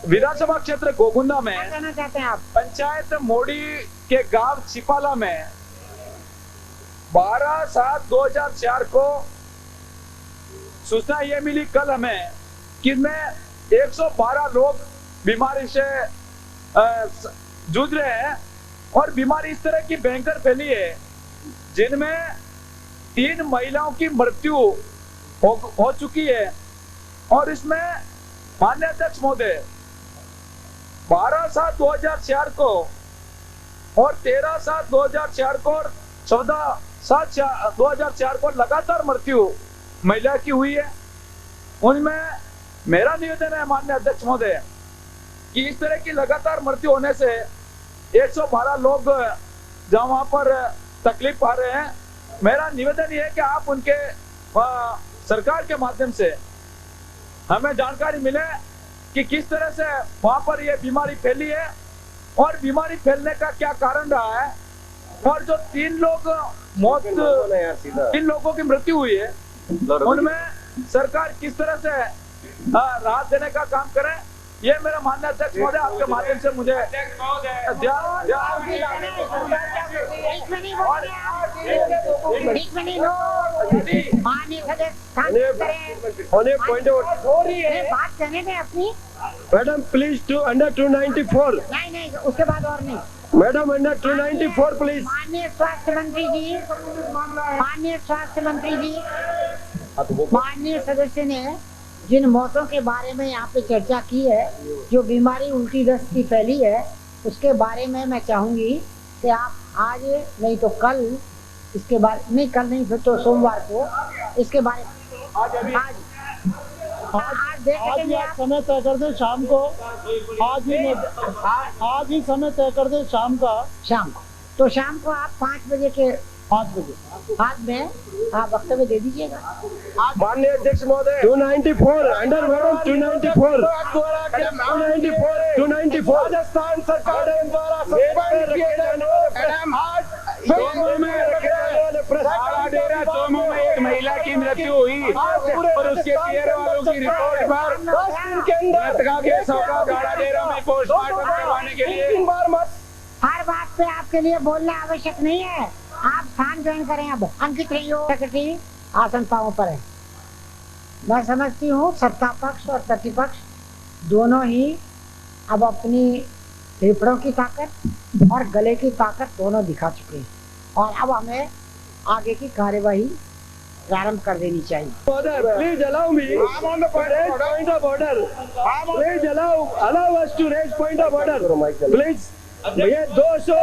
विधानसभा क्षेत्र गोगुंदा में क्या कहना चाहते हैं आप? पंचायत मोड़ी के गांव चिपाला में 12/7/2004 को सूचना ये मिली कल हमें कि इसमें 112 लोग बीमारी से जूझ रहे हैं और बीमारी इस तरह की भयंकर फैली है जिनमें 3 महिलाओं की मृत्यु हो चुकी है। और इसमें माननीय अध्यक्ष महोदय 12/7/2004 को और 13/7/2004 को और 14/7/2004 को लगातार मृत्यु महिला की हुई है। उनमें मेरा निवेदन है माननीय अध्यक्ष महोदय कि इस तरह की लगातार मृत्यु होने से 112 लोग जहाँ वहां पर तकलीफ पा रहे हैं। मेरा निवेदन ये है कि आप उनके सरकार के माध्यम से हमें जानकारी मिले कि किस तरह से वहां पर ये बीमारी फैली है और बीमारी फैलने का क्या कारण रहा है और जो 3 लोगों की मृत्यु हुई है उनमें सरकार किस तरह से राहत देने का काम करे। ये मेरा माननीय अध्यक्ष महोदय आपके माध्यम से मुझे बात करने दें अपनी। Madam please to under 294। नहीं उसके बाद और नहीं। Madam under 294 please. माननीय स्वास्थ्य मंत्री जी, माननीय स्वास्थ्य मंत्री जी, माननीय सदस्य ने जिन मौतों के बारे में यहाँ पे चर्चा की है, जो बीमारी उल्टी दस्त की फैली है, उसके बारे में मैं चाहूँगी कि आप आज नहीं तो कल इसके बारे नहीं, कल नहीं फिर तो सोमवार को इसके बारे आज समय तय कर दे शाम को, आज ही समय तय कर दे शाम को। तो शाम को आप 5 बजे बाद में आप वक्तव्य दे दीजिएगा। माननीय अध्यक्ष महोदय 294 अंडर मैडम 294 राजस्थान सरकार द्वारा सोमो में एक महिला की मृत्यु हुई और उसके पियर वालों की रिपोर्ट पर 10 दिन के अंदर गाड़ा डेरा में पोस्टमार्टम करवाने के लिए हर बात पे आपके लिए बोलना आवश्यक नहीं है। आप स्थान ग्रहण करें। अब अंकित रहियो, सेक्रेटरी आसन पांवों पर है। मैं समझती हूँ सत्ता पक्ष और प्रतिपक्ष दोनों ही अब अपनी फेफड़ों की ताकत और गले की ताकत दोनों दिखा चुके हैं और अब हमें आगे की कार्यवाही प्रारंभ कर देनी चाहिए। Please allow me. I'm on the point of order. Please allow us to raise point of order. Please. ये 200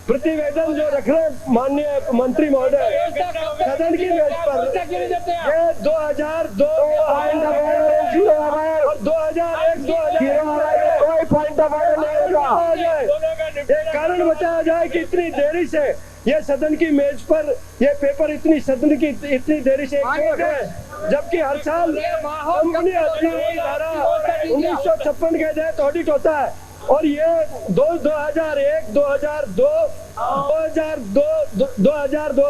प्रतिवेदन जो रख रहे हैं माननीय मंत्री महोदय सदन की मेज पर, ये 2002 और 2001 कोई पॉइंट ऑफ ऑर्डर नहीं होगा। एक कारण बताया जाए कि इतनी देरी से ये सदन की मेज पर ये पेपर सदन की इतनी देरी से जबकि हर साल कंपनी अधिनियम की धारा 1956 के तहत ऑडिट होता है और ये 2001, 2002, 2002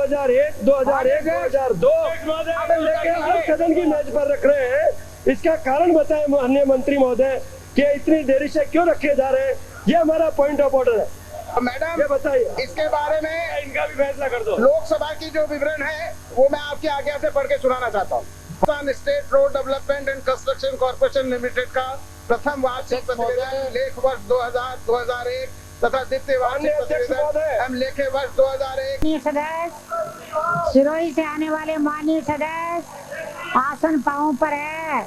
लेके हर सदन की मेज पर रख रहे हैं। इसका कारण बताएं माननीय मंत्री महोदय कि इतनी देरी से क्यों रखे जा रहे हैं। ये हमारा पॉइंट ऑफ ऑर्डर है। मैडम ये बताइए, इसके बारे में इनका भी फैसला कर दो। लोकसभा की जो विवरण है वो मैं आपकी आज्ञा से पढ़ के सुनाना चाहता हूँ। State road development and construction corporation limited का प्रथम वार्षिक प्रतिवेदन लेख वर्ष 2000-2001 तथा द्वितीय वार्षिक प्रतिवेदन लेखे वर्ष 2001। सदस्य सिरोही से आने वाले माननीय सदस्य आसन पांवों पर है।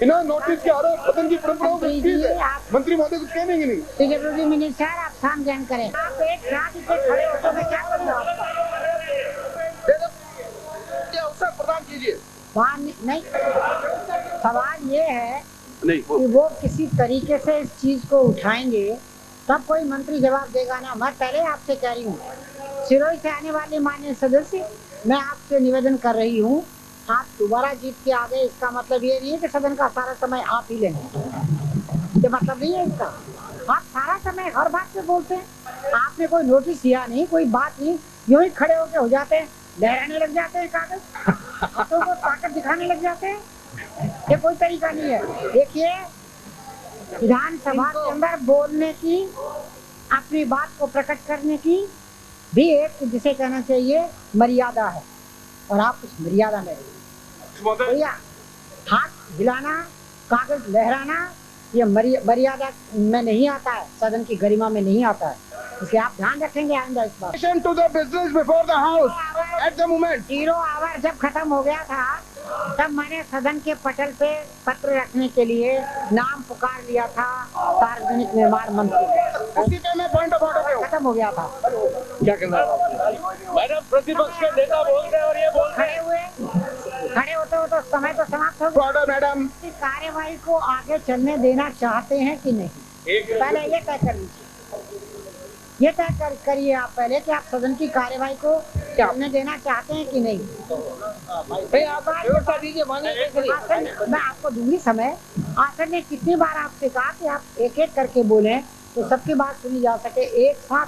इन्होंने नोटिस के आरोप सदन की परंपराओं को मंत्री महोदय कुछ कहेंगे नहीं। पीडब्ल्यूडी मिनिस्टर आप स्थान ग्रहण करें। आप एक साथ इसे खड़े होकर मैं क्या करूँगा आपका अवसर प्रदान कीजिए। नहीं, सवाल ये है कि वो किसी तरीके से इस चीज को उठाएंगे तब कोई मंत्री जवाब देगा ना। मैं पहले आपसे कह रही हूँ, सिरोही से आने वाले माननीय सदस्य, मैं आपसे निवेदन कर रही हूँ, आप दोबारा जीत के आ गए इसका मतलब ये नहीं है कि सदन का सारा समय आप ही लेंगे। ये मतलब नहीं है इसका। आप सारा समय हर बात पे बोलते हैं। आपने कोई नोटिस दिया नहीं, कोई बात नहीं, यूं ही खड़े होके हो जाते हैं, लहराने लग जाते हैं कागज, हाथों को ताकत दिखाने लग जाते हैं। ये कोई तरीका नहीं है। देखिए, विधानसभा के अंदर बोलने की, अपनी बात को प्रकट करने की भी एक, जिसे कहना चाहिए, मर्यादा है और आप उस मर्यादा में भैया हाथ हिलाना, कागज लहराना, ये मर्यादा में नहीं आता है, सदन की गरिमा में नहीं आता है। इसलिए आप ध्यान रखेंगे आइंदा इस बात। To the business before the house at the moment. 0 our जब खत्म हो गया था तब मैंने सदन के पटल पे पत्र रखने के लिए नाम पुकार लिया था सार्वजनिक निर्माण मंत्री। उसी पे मैं पॉइंट ऑफ ऑर्डर पे हूं। खत्म हो गया था। क्या करना है मैडम? प्रतिपक्ष के नेता बोल रहे हैं और ये बोल खड़े होते हो तो समय तो समाप्त हो गया। Order madam. कार्यवाही को आगे चलने देना चाहते हैं कि नहीं, पहले ये तय कर लीजिए। ये तय करिए आप पहले कि आप सदन की कार्यवाही को चलने देना चाहते हैं कि नहीं। मैं आपको दूंगी समय। आसन ने कितनी बार आपसे कहा कि आप एक एक करके बोलें तो सबकी बात सुनी जा सके। एक साथ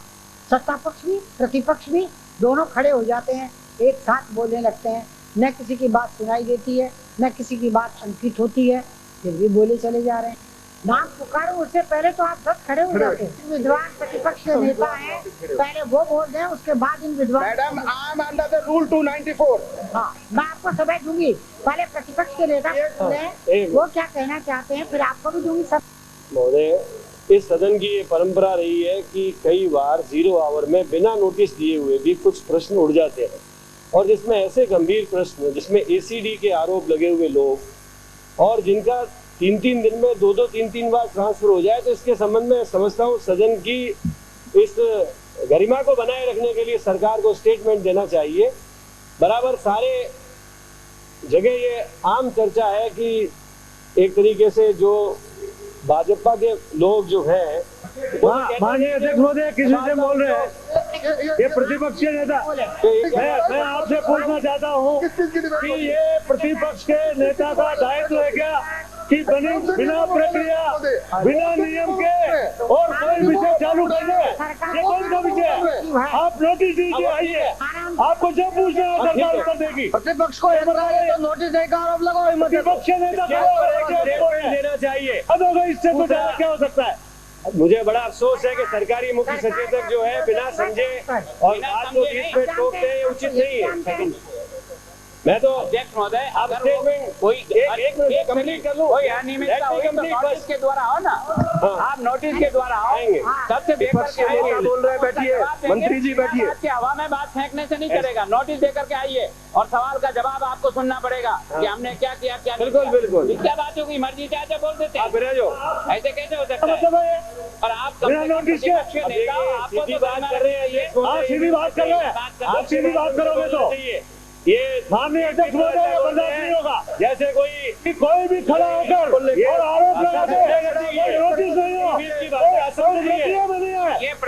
सत्ता पक्ष भी प्रतिपक्ष भी दोनों खड़े हो जाते हैं, एक साथ बोलने लगते हैं, न किसी की बात सुनाई देती है, न किसी की बात अंकित होती है, फिर भी बोले चले जा रहे हैं। नाम पुकारो उससे पहले तो आप सब खड़े हो जाते हैं। विद्वान प्रतिपक्ष के नेता हैं, पहले वो बोल दें, उसके बाद इन विद्वान। Madam, I am under the rule 294। हाँ, मैं आपको समय दूंगी। पहले प्रतिपक्ष के नेता वो क्या कहना चाहते हैं, फिर आपको भी दूंगी सब। महोदय, इस सदन की ये परंपरा रही है कि कई बार 0 आवर में बिना नोटिस दिए हुए भी कुछ प्रश्न उड़ जाते हैं और जिसमें ऐसे गंभीर प्रश्न, जिसमें एसीडी के आरोप लगे हुए लोग और जिनका 3-3 दिन में 2-2, 3-3 बार ट्रांसफर हो जाए, तो इसके संबंध में समझता हूँ सदन की इस गरिमा को बनाए रखने के लिए सरकार को स्टेटमेंट देना चाहिए। बराबर सारे जगह ये आम चर्चा है कि एक तरीके से जो भाजपा के लोग जो हैं, माननीय अध्यक्ष महोदय किसी से बोल रहे हैं, ये प्रतिपक्ष के नेता, मैं आपसे पूछना चाहता हूँ कि ये प्रतिपक्ष के नेता का दायित्व है क्या कि बिना प्रक्रिया, बिना नियम के और कोई विषय चालू कर दे? ये कौन सा विषय है? आप नोटिस दीजिए, आइए, आपको जो पूछना है सरकार उत्तर देगी। प्रतिपक्ष को नोटिस देकर आरोप लगाओ, प्रतिपक्ष के नेता देना चाहिए। अब होगा, इससे तो ज्यादा क्या हो सकता है? मुझे बड़ा अफसोस है कि सरकारी मुख्य सचेतक जो है बिना समझे और बात को बीच में टोकते हैं, उचित नहीं है। मैं तो अध्यक्ष महोदय, आप स्टेटमेंट कोई एक मिनट कंप्लीट कर लूं। कोई अनियमितता हुई तो नोटिस के द्वारा आओ ना, आप नोटिस के द्वारा आएंगे, सबसे विपक्ष के नेता बोल रहे हैं, बैठिए मंत्री जी, बैठिए। आपके हवा में बात फेंकने से नहीं चलेगा, नोटिस देकर के आइए और सवाल का जवाब आपको सुनना पड़ेगा कि हमने क्या किया, क्या नहीं। बिल्कुल बिल्कुल, क्या बात होगी, मर्जी चाहे बोल देते आप जो ऐसे कैसे हो सकता है? और आप नोटिस के नेता आपको सीधी बात कर रहे हैं, ये आप सीधी बात कर रहे हैं, आप सीधी बात करोगे तो ये माननीय अध्यक्ष महोदय बर्दाश्त नहीं होगा। जैसे कोई भी खड़ा होकर और आरोप लगा दे, नोटिस नहीं हो, प्रक्रिया में नहीं है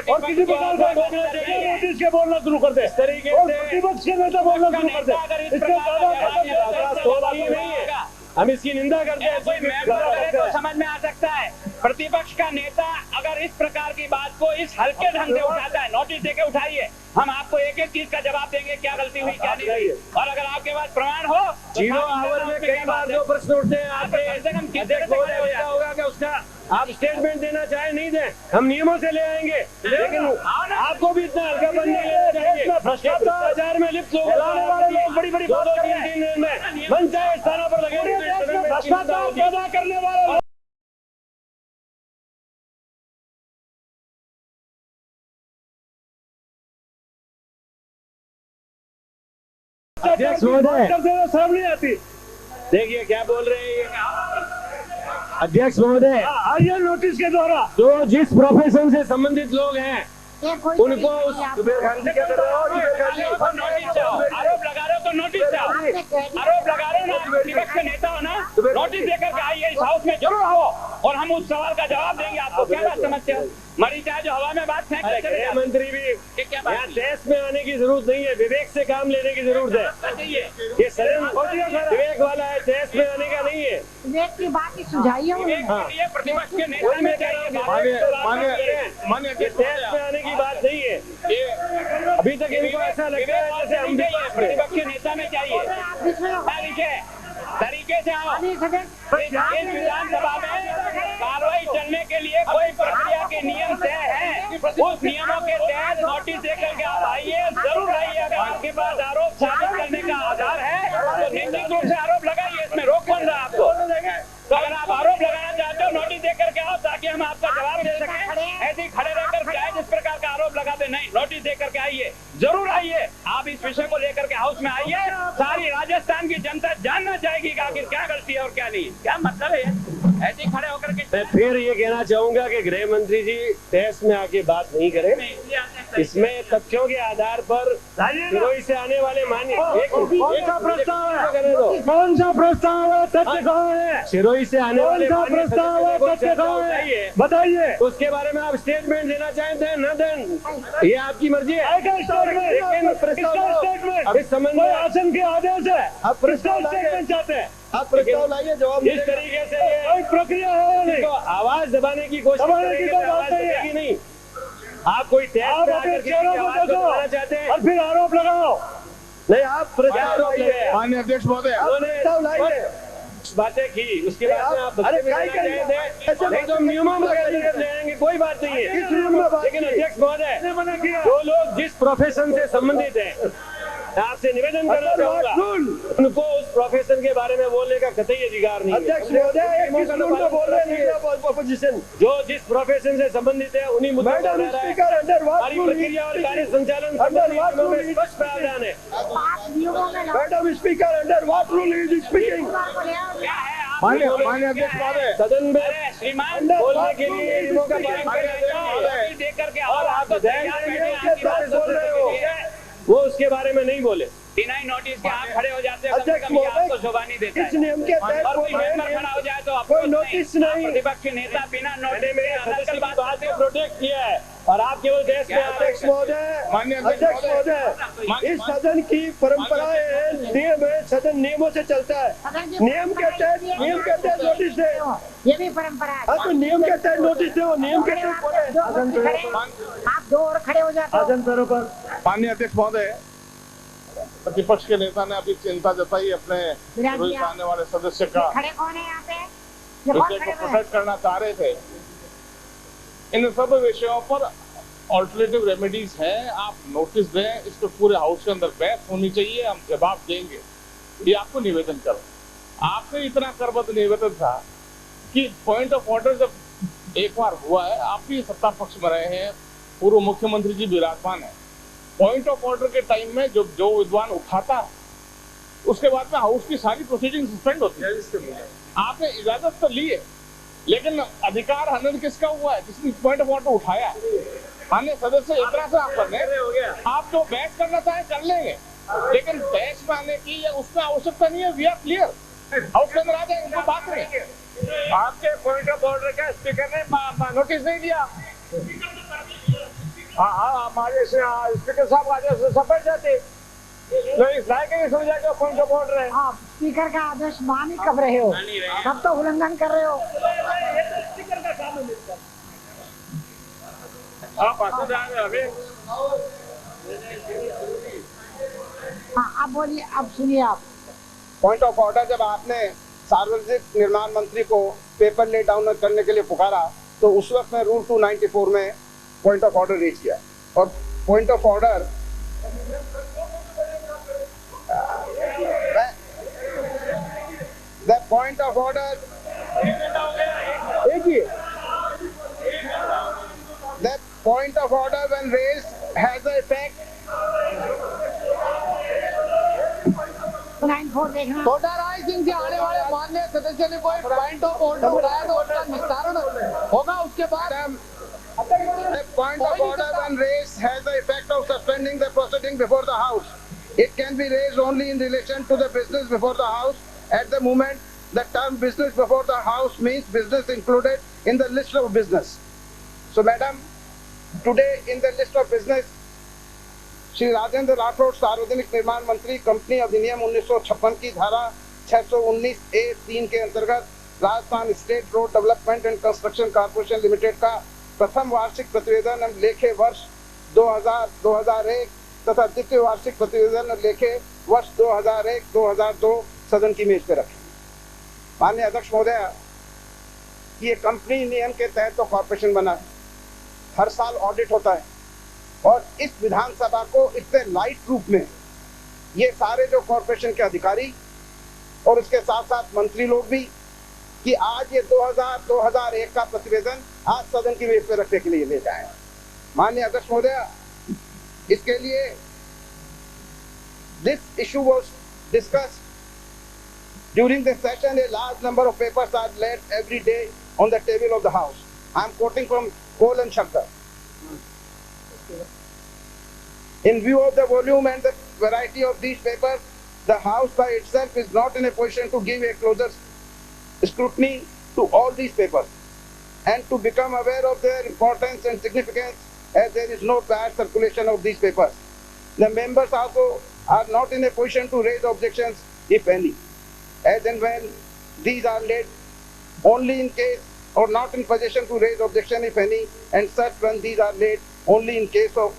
और किसी प्रकार का नोटिस के बोलना शुरू कर दे, प्रतिपक्ष के नेता बोलना शुरू कर दे, इससे ज्यादा नहीं है। हम इसकी निंदा करते हैं। कोई तो समझ में आ सकता है, प्रतिपक्ष का नेता अगर इस प्रकार की बात को इस हल्के ढंग से उठाता है, नोटिस देके उठाइए, हम आपको एक एक चीज का जवाब देंगे, क्या गलती हुई, क्या नहीं हुई। और अगर आपके पास प्रमाण हो तो 0 आवर में कई बार जो प्रश्न उठते हैं आपके अध्यक्ष महोदय, ऐसा होगा कि उसका आप स्टेटमेंट देना चाहे नहीं दें, हम नियमों से ले आएंगे, लेकिन आपको भी इतना हल्का बनने चाहिए। भ्रष्टाचार में लिप्त लोग बड़ी बड़ी 2-2, 3-3 दिन में मन चाहे स्थानों पर लगे, भ्रष्टाचार पैदा करने वाले अध्यक्ष महोदय शर्म नहीं आती। देखिए क्या बोल रहे हैं ये अध्यक्ष महोदय, आइए नोटिस के द्वारा जो जिस प्रोफेशन से संबंधित लोग हैं उनको उस आरोप लगा रहे हो तो नोटिस चाहो, आरोप लगा रहे हो ना, विपक्ष के नेता हो ना, नोटिस देकर के आइए, इस हाउस में जरूर आओ और हम उस सवाल का जवाब देंगे आपको। क्या बात समझते हो? मरी चाहे जो हवा में बात फेंक, गृह मंत्री भी यहाँ देश में आने की जरूरत नहीं है, विवेक से काम लेने की जरूरत है। ये सदन विवेक वाला है, देश में आने का नहीं है। विवेक की बात ही सुझाई है, प्रतिपक्ष के नेता में मान्य देश में आने की बात नहीं है। अभी तक इनको ऐसा लगता है जैसे हम प्रतिपक्ष के नेता में चाहिए तरीके से आओ। विधानसभा में कार्रवाई चलने के लिए कोई प्रक्रिया के नियम तय है, उस नियमों के तहत नोटिस देकर के आप आइए, जरूर आइए। अगर आपके पास आरोप साबित करने का आधार है तो निश्चित रूप से आरोप लगाइए, इसमें रोक कौन रहा आपको? तो अगर आप आरोप लगाना चाहते हो नोटिस देकर के आओ ताकि हम आपका जवाब दे सकें। ऐसे ही खड़े रहकर चाहे जिस प्रकार का आरोप लगाते नहीं, नोटिस देकर के आइए, जरूर आइए। आप इस विषय को लेकर के हाउस में आइए, सारी राजस्थान की जनता जानना चाहेगी कि आखिर क्या गलती है और क्या नहीं। क्या मतलब है ऐसे खड़े होकर के? मैं फिर ये कहना चाहूंगा कि गृह मंत्री जी देश में आके बात नहीं करें, इसमें तथ्यों के आधार पर सिरोही से आने वाले मान्य प्रस्ताव है, कौन सा प्रस्ताव है, तथ्य कहाँ है? सिरोही से आने वाले प्रस्ताव है, तथ्य कहाँ है, बताइए। उसके बारे में आप स्टेटमेंट देना चाहते हैं न दें, ये आपकी मर्जी है। इस संबंध में शासन के आदेश है, आप स्टेटमेंट चाहते हैं, आप प्रस्ताव लाइए, जवाब इस तरीके से कोई प्रक्रिया है नहीं, तो आवाज दबाने की कोशिश करेगी नहीं। आप कोई आप अपने चेहरों को देखो चाहते हैं और फिर आरोप लगाओ। नहीं, आप प्रस्ताव लाइए। माननीय अध्यक्ष महोदय, बातें की, उसके बाद आप नहीं तो नियमों में ले आएंगे, कोई बात नहीं है। लेकिन अध्यक्ष महोदय, जो लोग जिस प्रोफेशन से संबंधित हैं आपसे निवेदन करना चाहूंगा, उनको उस प्रोफेशन के बारे में बोलने का कतई अधिकार नहीं है। अध्यक्ष महोदय, किस रूल में बोल रहे हैं अपोजिशन? जो जिस प्रोफेशन से संबंधित है उन्हीं मुद्दों पर मैडम स्पीकर, अंडर व्हाट हमारी रूल प्रक्रिया और कार्य संचालन अंडर व्हाट रूल में स्पष्ट प्रावधान है। Madam speaker, under what rule is speaking? माननीय अध्यक्ष महोदय, सदन में श्रीमान बोलने के लिए नियमों का पालन देख करके और आप बोल रहे हो, वो उसके बारे में नहीं बोले। डिनाई नोटिस के आप खड़े हो जाते हैं, अध्यक्ष कभी कभी आपको महोदय, शोभा नहीं देता इस नियम के तहत और कोई कोई मेंबर खड़ा हो जाए तो कोई नोटिस नहीं। प्रतिपक्ष नेता बिना नोटिस मैंने मेरे बात को प्रोटेक्ट किया है और आप केवल देश में अध्यक्ष महोदय, इस सदन की परंपराएं है, नियम है, सदन नियमों से चलता है। नियम के तहत नोटिस दे, ये भी परंपरा है। हाँ तो नियम के तहत नोटिस दे, वो नियम के तहत बोले। आप दो और खड़े हो जाते हो। आसन पैरों पर। माननीय अध्यक्ष महोदय, प्रतिपक्ष के नेता ने अभी चिंता जताई अपने विरोध से आने वाले सदस्य का, खड़े कौन है यहाँ पे? विषय को प्रोटेक्ट करना चाह रहे थे। इन सब विषयों पर ऑल्टरनेटिव रेमेडीज हैं, आप नोटिस दें, इसको पूरे हाउस के अंदर बहस होनी चाहिए, हम जवाब देंगे। ये आपको निवेदन करो। आपसे इतना करबद्ध निवेदन था कि पॉइंट ऑफ ऑर्डर जब एक बार हुआ है, आप भी सत्ता पक्ष में रहे हैं, पूर्व मुख्यमंत्री जी विराजमान है, पॉइंट ऑफ ऑर्डर के टाइम में जो विद्वान उठाता है उसके बाद में हाउस की सारी प्रोसीडिंग सस्पेंड होती है। आपने इजाजत तो ली है, लेकिन अधिकार हनन किसका हुआ है? जिसने पॉइंट ऑफ ऑर्डर उठाया है। अन्य सदस्य इतना से आप करने, आप जो बहस करना चाहें कर लेंगे, लेकिन बहस में आने की या उसमें आवश्यकता नहीं है। वी आर क्लियर, हाउस के अंदर आ जाए, उनको बात नहीं। आपके पॉइंट ऑफ ऑर्डर का स्पीकर ने नोटिस नहीं दिया। हाँ, हमारे स्पीकर साहब आदेश सफल जाते तो इस लायक नहीं समझा कि पॉइंट ऑफ ऑर्डर है। आप स्पीकर का आदेश मान ही कब रहे हो? तब तो उल्लंघन कर रहे हो। स्पीकर का काम है। आप अभी हाँ, अब बोलिए, अब सुनिए आप। पॉइंट ऑफ ऑर्डर, जब आपने सार्वजनिक निर्माण मंत्री को पेपर ले डाउन करने के लिए पुकारा तो उस वक्त मैं रूल 294 में पॉइंट ऑफ ऑर्डर रेज किया। और point of order the point of order एक ही, the point of order when raised has a effect. 294 देखना। छोटा राय सिंह से आने वाले माननीय सदस्य ने कोई पॉइंट ऑफ ऑर्डर उठाया तो उसका निस्तारण होगा। उसके बाद The point of order when raised has the effect of suspending the proceeding before the House. It can be raised only in relation to the business before the House. At the moment, the term business before the House means business included in the list of business. So, Madam, today in the list of business, Shri Rajendra Rathore सार्वजनिक निर्माण मंत्री company अधिनियम 1956 की धारा 619A(3) के अंतर्गत Rajasthan state road development and construction corporation limited का प्रथम वार्षिक प्रतिवेदन लेखे वर्ष 2000-2001 तथा द्वितीय वार्षिक प्रतिवेदन लेखे वर्ष 2001-2002 सदन की मेज पर रखे। माननीय अध्यक्ष महोदय, ये कंपनी नियम के तहत तो कॉर्पोरेशन बना है, हर साल ऑडिट होता है और इस विधानसभा को इतने लाइट रूप में ये सारे जो कॉर्पोरेशन के अधिकारी और उसके साथ साथ मंत्री लोग भी कि आज ये 2000-2001 का प्रतिवेदन आज सदन की मेज पर रखने के लिए ले जाए। माननीय अध्यक्ष महोदय, इसके लिए this issue was discussed during the session. A large number of papers are laid every day on the table of the House. I am quoting from Kohl and Shankar. In view of the volume and the variety of these papers, the House by itself is not in a position to give a closer scrutiny to all these papers and to become aware of their importance and significance, as there is no prior circulation of these papers. The members also are not in a position to raise objections, if any, as and when these are laid only in case, or not in possession to raise objection, if any, and such when these are laid only in case of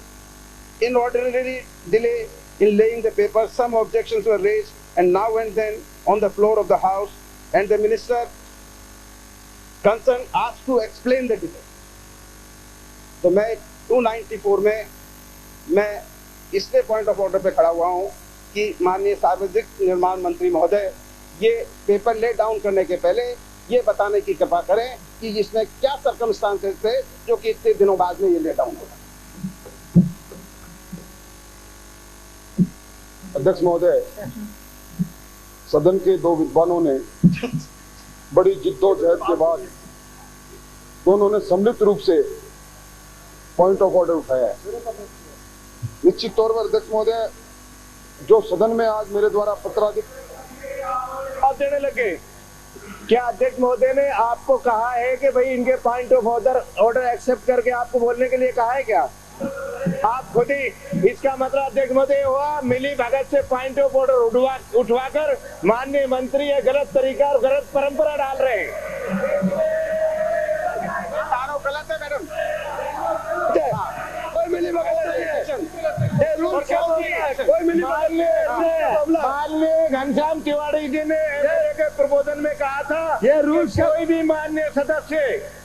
inordinary delay in laying the papers. Some objections were raised and now and then on the floor of the House, and the minister concerned asked to explain the delay. तो मैं 294 में मैं इसलिए point of order पे खड़ा हुआ हूँ कि माननीय सार्वजनिक निर्माण मंत्री महोदय ये पेपर ले डाउन करने के पहले ये बताने की कृपा करें कि इसमें क्या सर्कमस्टांसेस थे जो कि इतने दिनों बाद में ये ले डाउन हुआ। अध्यक्ष महोदय, सदन के दो विद्वानों ने बड़ी जिद्दोजहद के बाद दोनों ने सम्मिलित रूप से पॉइंट ऑफ ऑर्डर उठाया है। निश्चित तौर पर अध्यक्ष महोदय, जो सदन में आज मेरे द्वारा पत्राधिक देने लगे, क्या अध्यक्ष महोदय ने आपको कहा है कि भाई इनके पॉइंट ऑफ ऑर्डर एक्सेप्ट करके आपको बोलने के लिए कहा है क्या? आप खुद ही, इसका मतलब अध्यक्ष महोदय हुआ मिली भगत से पॉइंट ऑफ ऑर्डर उठवाकर माननीय मंत्री ये गलत तरीका और गलत परंपरा डाल रहे हैं। आरोप गलत है मैडम, कोई मिली भगत नहीं है, कोई मिली भगत नहीं है। माननीय घनश्याम तिवारी जी ने के प्रबोधन में कहा था ये रूल्स, कोई भी माननीय सदस्य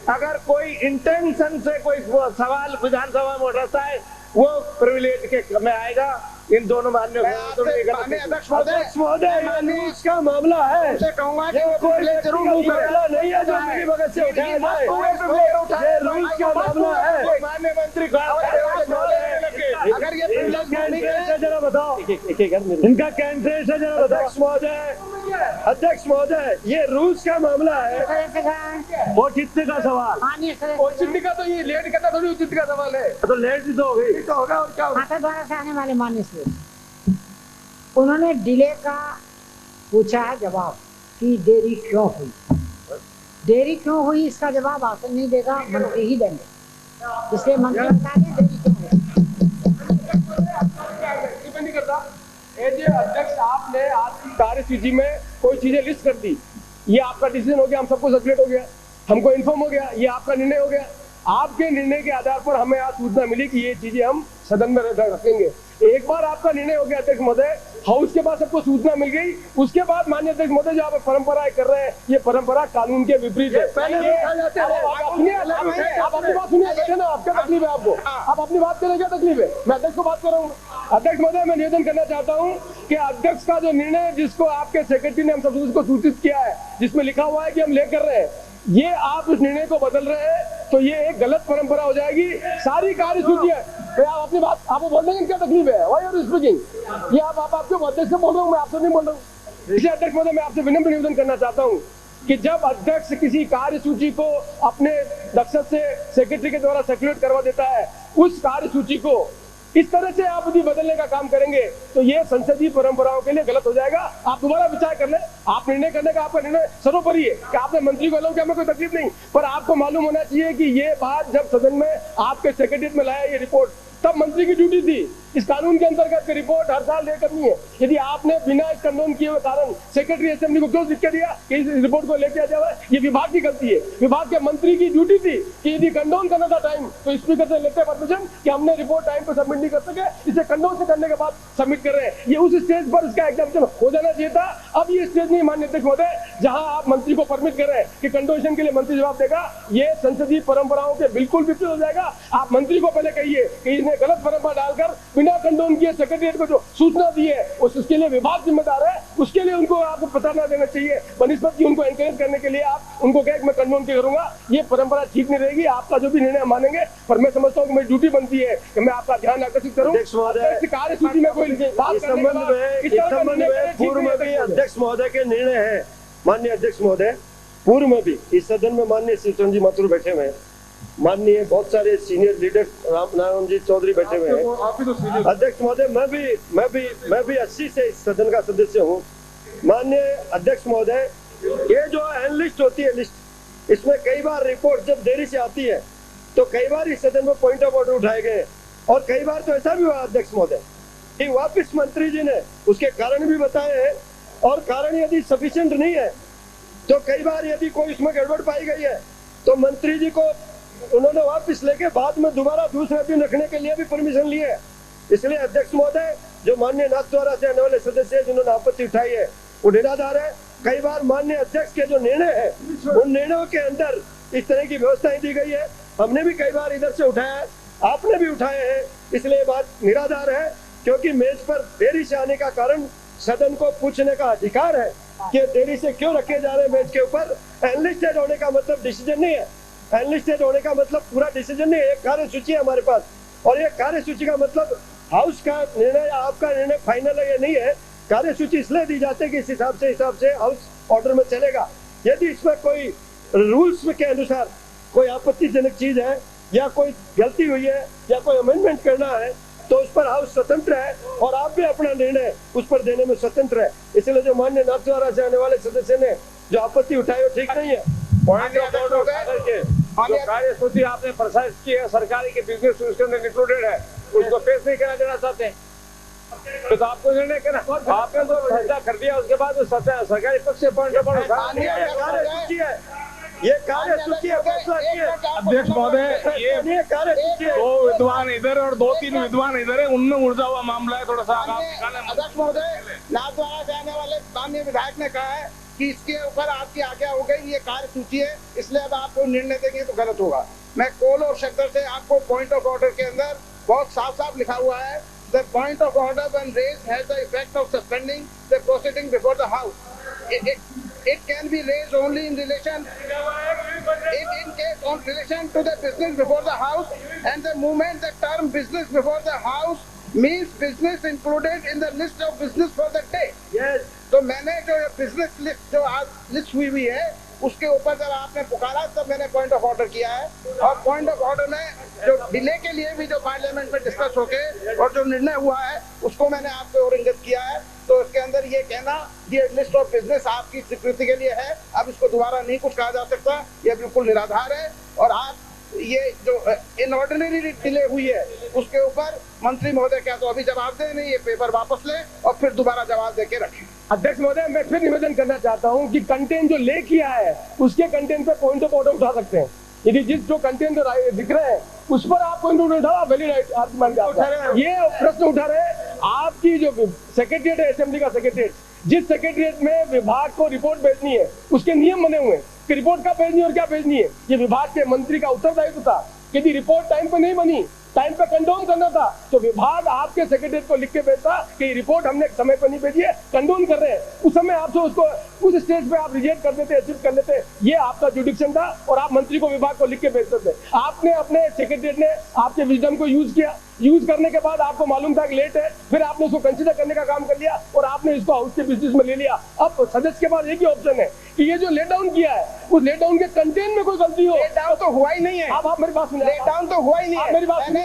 अगर कोई इंटेंशन से कोई सवाल विधानसभा में उठाता है वो प्रिविलेज के में आएगा। इन दोनों माननीय अध्यक्ष महोदय, रूल्स का मामला है, कहूंगा ये कोई मामला नहीं है जो मिली भगत से उठाया जाए। ये रूल्स का मामला है। माननीय मंत्री अगर ये जरा बताओ, इनका कैंडिडेट है, जरा बताओ। अध्यक्ष महोदय, ये रूल्स का मामला है। वो चित्त का सवाल, और चिट्ठी का तो ये लेट करना थोड़ी उचित का सवाल है, तो लेट ही तो हो गई, तो होगा और क्या होगा। सांसद द्वारा से आने वाले माननीय से उन्होंने डिले का पूछा है जवाब कि देरी क्यों हुई। देरी क्यों हुई इसका जवाब आसन नहीं देगा, मंत्री ही देंगे, इसलिए मंत्री बता दें देरी क्यों हुई। डिपेंड नहीं करता। एज अध्यक्ष आपने आज की कार्यसूची में कोई चीजें लिस्ट कर दी, ये आपका डिसीजन हो गया, हम सबको सर्कुलेट हो गया, हमको इन्फॉर्म हो गया, ये आपका निर्णय हो गया। आपके निर्णय के आधार पर हमें आज सूचना मिली कि ये चीजें हम सदन में रखेंगे। एक बार आपका निर्णय हो गया अध्यक्ष महोदय, हाउस के पास सबको सूचना मिल गई, उसके बाद माननीय अध्यक्ष महोदय जो आप परंपराएं कर रहे हैं ये परंपरा कानून के विपरीत है। पहले आप अपनी बात सुनिए, बैठे ना, आपका तकलीफ है आपको, आप अपनी बात करें, क्या तकलीफ है? मैं अध्यक्ष को बात कर रहा हूँ। अध्यक्ष महोदय, मैं निवेदन करना चाहता हूँ कि अध्यक्ष का जो निर्णय जिसको आपके सेक्रेटरी ने हम सब उसको सूचित किया है, जिसमें लिखा हुआ है कि हम ले कर रहे हैं, ये आप उस निर्णय को बदल रहे हैं तो ये एक गलत परंपरा हो जाएगी। सारी कार्यसूची है, आप अपनी बात आपको बोल देंगे, क्या तकलीफ है? Why are you speaking? ये आप आपके अध्यक्ष से बोल रहे हूँ, मैं आपसे नहीं बोल रहा हूँ। इसलिए अध्यक्ष महोदय, मैं आपसे विनम्र निवेदन करना चाहता हूँ कि जब अध्यक्ष किसी कार्यसूची को अपने दक्षत से सेक्रेटरी के द्वारा सर्कुलेट करवा देता है, उस कार्यसूची को इस तरह से आप यदि बदलने का काम करेंगे तो ये संसदीय परंपराओं के लिए गलत हो जाएगा। आप दोबारा विचार कर लें। आप निर्णय करने का आपका निर्णय सर्वोपरि है कि आपने मंत्री को अलाउ किया, हमें कोई तकलीफ नहीं, पर आपको मालूम होना चाहिए कि ये बात जब सदन में आपके सेक्रेटरीट में लाया ये रिपोर्ट, तब मंत्री की ड्यूटी थी इस कानून के अंतर्गत रिपोर्ट हर साल लेकर करनी है। यदि आपने बिना इस कंडोन किए हुए कारण सेक्रेटरी असेंबली को क्यों लिख के दिया कि इस रिपोर्ट को लेके आ जाए, ये विभाग की गलती है। विभाग के मंत्री की ड्यूटी थी कि यदि कंडोन करना था टाइम तो स्पीकर से लेते परमिशन कि हमने रिपोर्ट टाइम पर सबमिट नहीं कर सके, इसे कंडोन से करने के बाद सबमिट कर रहे हैं। ये उस स्टेज पर इसका एग्जामिनेशन हो जाना चाहिए था। अब ये स्टेज नहीं माननीय अध्यक्ष महोदय जहां आप मंत्री को परमिट कर रहे हैं कि कंडोनेशन के लिए मंत्री जवाब देगा, ये संसदीय परंपराओं के बिल्कुल विपरीत हो जाएगा। आप मंत्री को पहले कहिए कि इसने गलत परंपरा डालकर बिना कंडोन किए सेक्रेटरीट को जो सूचना दी है उसके लिए विभाग जिम्मेदार है, उसके लिए उनको आपको पता ना देना चाहिए। बनिस्बत की उनको एनकरेज करने के लिए आप उनको कहे मैं कंडोन किया करूंगा, ये परंपरा ठीक नहीं रहेगी। आपका जो भी निर्णय मानेंगे, पर मैं समझता हूँ कि मेरी ड्यूटी बनती है कि मैं आपका ध्यान आकर्षित करूँ। कार्यसूची में कोई पूर्व में भी अध्यक्ष महोदय के निर्णय है। माननीय अध्यक्ष महोदय, पूर्व में भी इस सदन में माननीय श्री चंद्रजी माथुर बैठे हुए हैं, माननीय बहुत सारे सीनियर लीडर राम जी चौधरी बैठे हुए हैं। अध्यक्ष महोदय, मैं भी 80 से इस सदन का सदस्य हूँ। माननीय अध्यक्ष महोदय, ये जो एनालिस्ट होती है लिस्ट, इसमें कई बार रिपोर्ट जब देरी से आती है तो कई बार इस सदन में पॉइंट ऑफ ऑर्डर उठाए गए, और कई बार तो ऐसा भी हुआ अध्यक्ष महोदय कि वापिस मंत्री जी ने उसके कारण भी बताए हैं, और कारण यदि सफिशिएंट नहीं है तो कई बार यदि कोई इसमें गड़बड़ पाई गई है तो मंत्री जी को उन्होंने वापस लेके बाद में दोबारा दूसरे दिन रखने के लिए भी परमिशन ली है। इसलिए अध्यक्ष महोदय, जो माननीय नाथ द्वारा से आने वाले सदस्य जिन्होंने आपत्ति उठाई है वो निराधार है। कई बार माननीय अध्यक्ष के जो निर्णय है उन निर्णयों के अंदर इस तरह की व्यवस्थाएं दी गई है। हमने भी कई बार इधर से उठाया है, आपने भी उठाए हैं, इसलिए बात निराधार है। क्योंकि मेज पर देरी से आने का कारण सदन को पूछने का अधिकार है कि देरी से क्यों रखे जा रहे हैं मेज के ऊपर। एनलिस्टेड होने का मतलब डिसीजन नहीं है, एनलिस्टेड होने का मतलब पूरा डिसीजन नहीं है। एक कार्य सूची है हमारे पास, और ये कार्य सूची का मतलब हाउस का निर्णय या आपका निर्णय फाइनल है या नहीं है। कार्य सूची इसलिए दी जाती है कि इस हिसाब से हाउस ऑर्डर में चलेगा। यदि इसमें कोई रूल्स के अनुसार कोई आपत्तिजनक चीज है या कोई गलती हुई है या कोई अमेंडमेंट करना है तो उस पर हाउस स्वतंत्र है और आप भी अपना निर्णय उस पर देने में स्वतंत्र है। इसलिए जो माननीय नाथद्वारा से आने वाले सदस्य ने जो आपत्ति उठाई वो ठीक नहीं है। पॉइंट ऑफ ऑर्डर के जो कार्य सूची आपने प्रसारित की है सरकारी के बिजनेस उसके अंदर इंक्लूडेड है, उसको पेश नहीं करना देना चाहते हैं तो आपको निर्णय करना, आपने तो फैसला कर दिया उसके बाद सरकारी पक्ष से पॉइंट ऑफ ऑर्डर ये कार्य सूची है, फैसला किया। अध्यक्ष महोदय ये कार्य सूची है, 2 विद्वान इधर और 2-3 विद्वान इधर है, उनमें उलझा हुआ मामला है थोड़ा सा। अध्यक्ष महोदय नाथद्वारा से आने वाले माननीय विधायक ने कहा है कि इसके ऊपर आपकी आज्ञा हो गई, ये कार्य सूची है, इसलिए अब आपको निर्णय देंगे तो गलत होगा। मैं कोल और शक्कर से आपको पॉइंट ऑफ ऑर्डर के अंदर बहुत साफ साफ लिखा हुआ है, the point of order when raised has the effect of suspending the proceeding before the house. It can be raised only in relation to the business before the house, and the moment the term business before the house means business included in the list of business for the day. Yes. तो मैंने जो business list जो आज list हुई है उसके ऊपर जब आपने पुकारा तब मैंने पॉइंट ऑफ ऑर्डर किया है, और पॉइंट ऑफ ऑर्डर में जो डिले के लिए भी जो पार्लियामेंट में डिस्कस होके और जो निर्णय हुआ है उसको मैंने आपको और इंगित किया है। तो इसके अंदर ये कहना ये लिस्ट ऑफ बिजनेस आपकी स्वीकृति के लिए है, अब इसको दोबारा नहीं कुछ कहा जा सकता, ये बिल्कुल निराधार है। और आप ये जो इनऑर्डिनरी डिले हुई है उसके ऊपर मंत्री महोदय क्या तो अभी जवाब दे नहीं, ये पेपर वापस ले और फिर दोबारा जवाब दे के रखें। अध्यक्ष महोदय मैं फिर निवेदन करना चाहता हूं कि कंटेंट जो ले किया है उसके कंटेंट पे पॉइंट ऑफ ऑर्डर उठा सकते हैं। यदि जिस जो कंटेंट दिख रहे हैं उस पर आप पॉइंट ऑफ ऑर्डर वैलिड ये प्रश्न उठा रहे हैं। आपकी जो सेक्रेटरीट है असेंबली का सेक्रेटरीट, जिस सेक्रेटरीट में विभाग को रिपोर्ट भेजनी है उसके नियम बने हुए हैं कि रिपोर्ट कब भेजनी और क्या भेजनी है। ये विभाग के मंत्री का उत्तरदायित्व था। यदि रिपोर्ट टाइम पे नहीं बनी, टाइम पे कंडोन करना था तो विभाग आपके सेक्रेटरी को लिख के भेजता कि रिपोर्ट हमने समय पर नहीं भेजी है, कंडोन कर रहे हैं। उस समय आपसे उसको उस स्टेज पे आप रिजेक्ट कर देते, एक्सेप्ट कर लेते, ये आपका जुडिक्शन था और आप मंत्री को विभाग को लिख के भेजते थे। आपने अपने सेक्रेटरी ने आपके विजडम को यूज किया, यूज करने के बाद आपको मालूम था कि लेट है, फिर आपने उसको कंसीडर करने का काम कर लिया और आपने इसको हाउस के बिजनेस में ले लिया। अब सदस्य के पास एक ही ऑप्शन है कि ये जो लेट डाउन किया है उस लेट डाउन के कंटेंट में कोई गलती हो। लेट डाउन तो हुआ ही नहीं है। आप मेरी बात सुनिए, लेट डाउन तो हुआ ही नहीं है। मेरी बात सुनिए,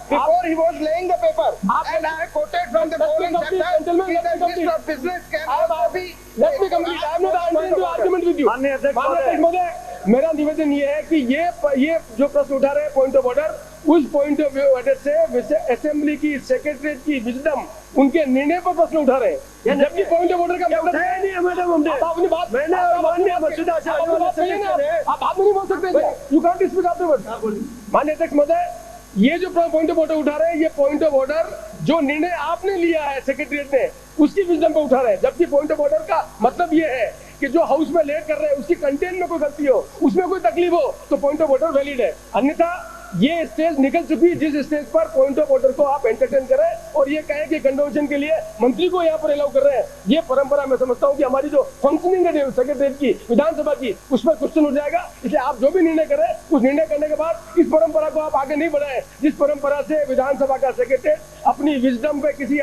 before he was laying the paper and I quoted from the following chapter the list of business can also be let me complete. I am not arguing to argument with you. माननीय अध्यक्ष महोदय मेरा निवेदन ये है कि ये जो प्रश्न उठा रहे हैं पॉइंट ऑफ ऑर्डर, उस पॉइंट ऑफ ऑर्डर से असेंबली की सेक्रेटरी की विजडम उनके निर्णय पर प्रश्न उठा रहे हैं, जबकि पॉइंट ऑफ ऑर्डर का मतलब नहीं है मैडम। हमने अपनी बात मैंने माननीय मसूदा से आप बात नहीं बोल सकते, यू कांट स्पीक आफ्टरवर्ड। माननीय अध्यक्ष महोदय ये जो पॉइंट ऑफ ऑर्डर उठा रहे हैं ये पॉइंट ऑफ ऑर्डर जो निर्णय आपने लिया है सेक्रेटरीट ने उसकी विजडम पे उठा रहे हैं, जबकि पॉइंट ऑफ ऑर्डर का मतलब ये है कि जो हाउस में लेट कर रहे हैं उसकी कंटेंट में कोई गलती हो, उसमें कोई तकलीफ हो तो पॉइंट ऑफ ऑर्डर वैलिड है। अन्यथा ये स्टेज निकल चुकी, जिस स्टेज पर पॉइंट ऑफ ऑर्डर को आप एंटरटेन करें और ये कहें कि कंडोनेशन के लिए मंत्री को यहाँ पर अलाउ कर रहे हैं, ये परंपरा मैं समझता हूँ कि हमारी जो फंक्शनिंग है सेक्रेटरीट की विधानसभा की उसमें क्वेश्चन उठ जाएगा। इसलिए आप जो भी निर्णय करें उस निर्णय करने के बाद इस परंपरा को आप आगे नहीं बढ़ाएं जिस परंपरा से विधानसभा का सेक्रेटरी अपनी विजडम पे किसी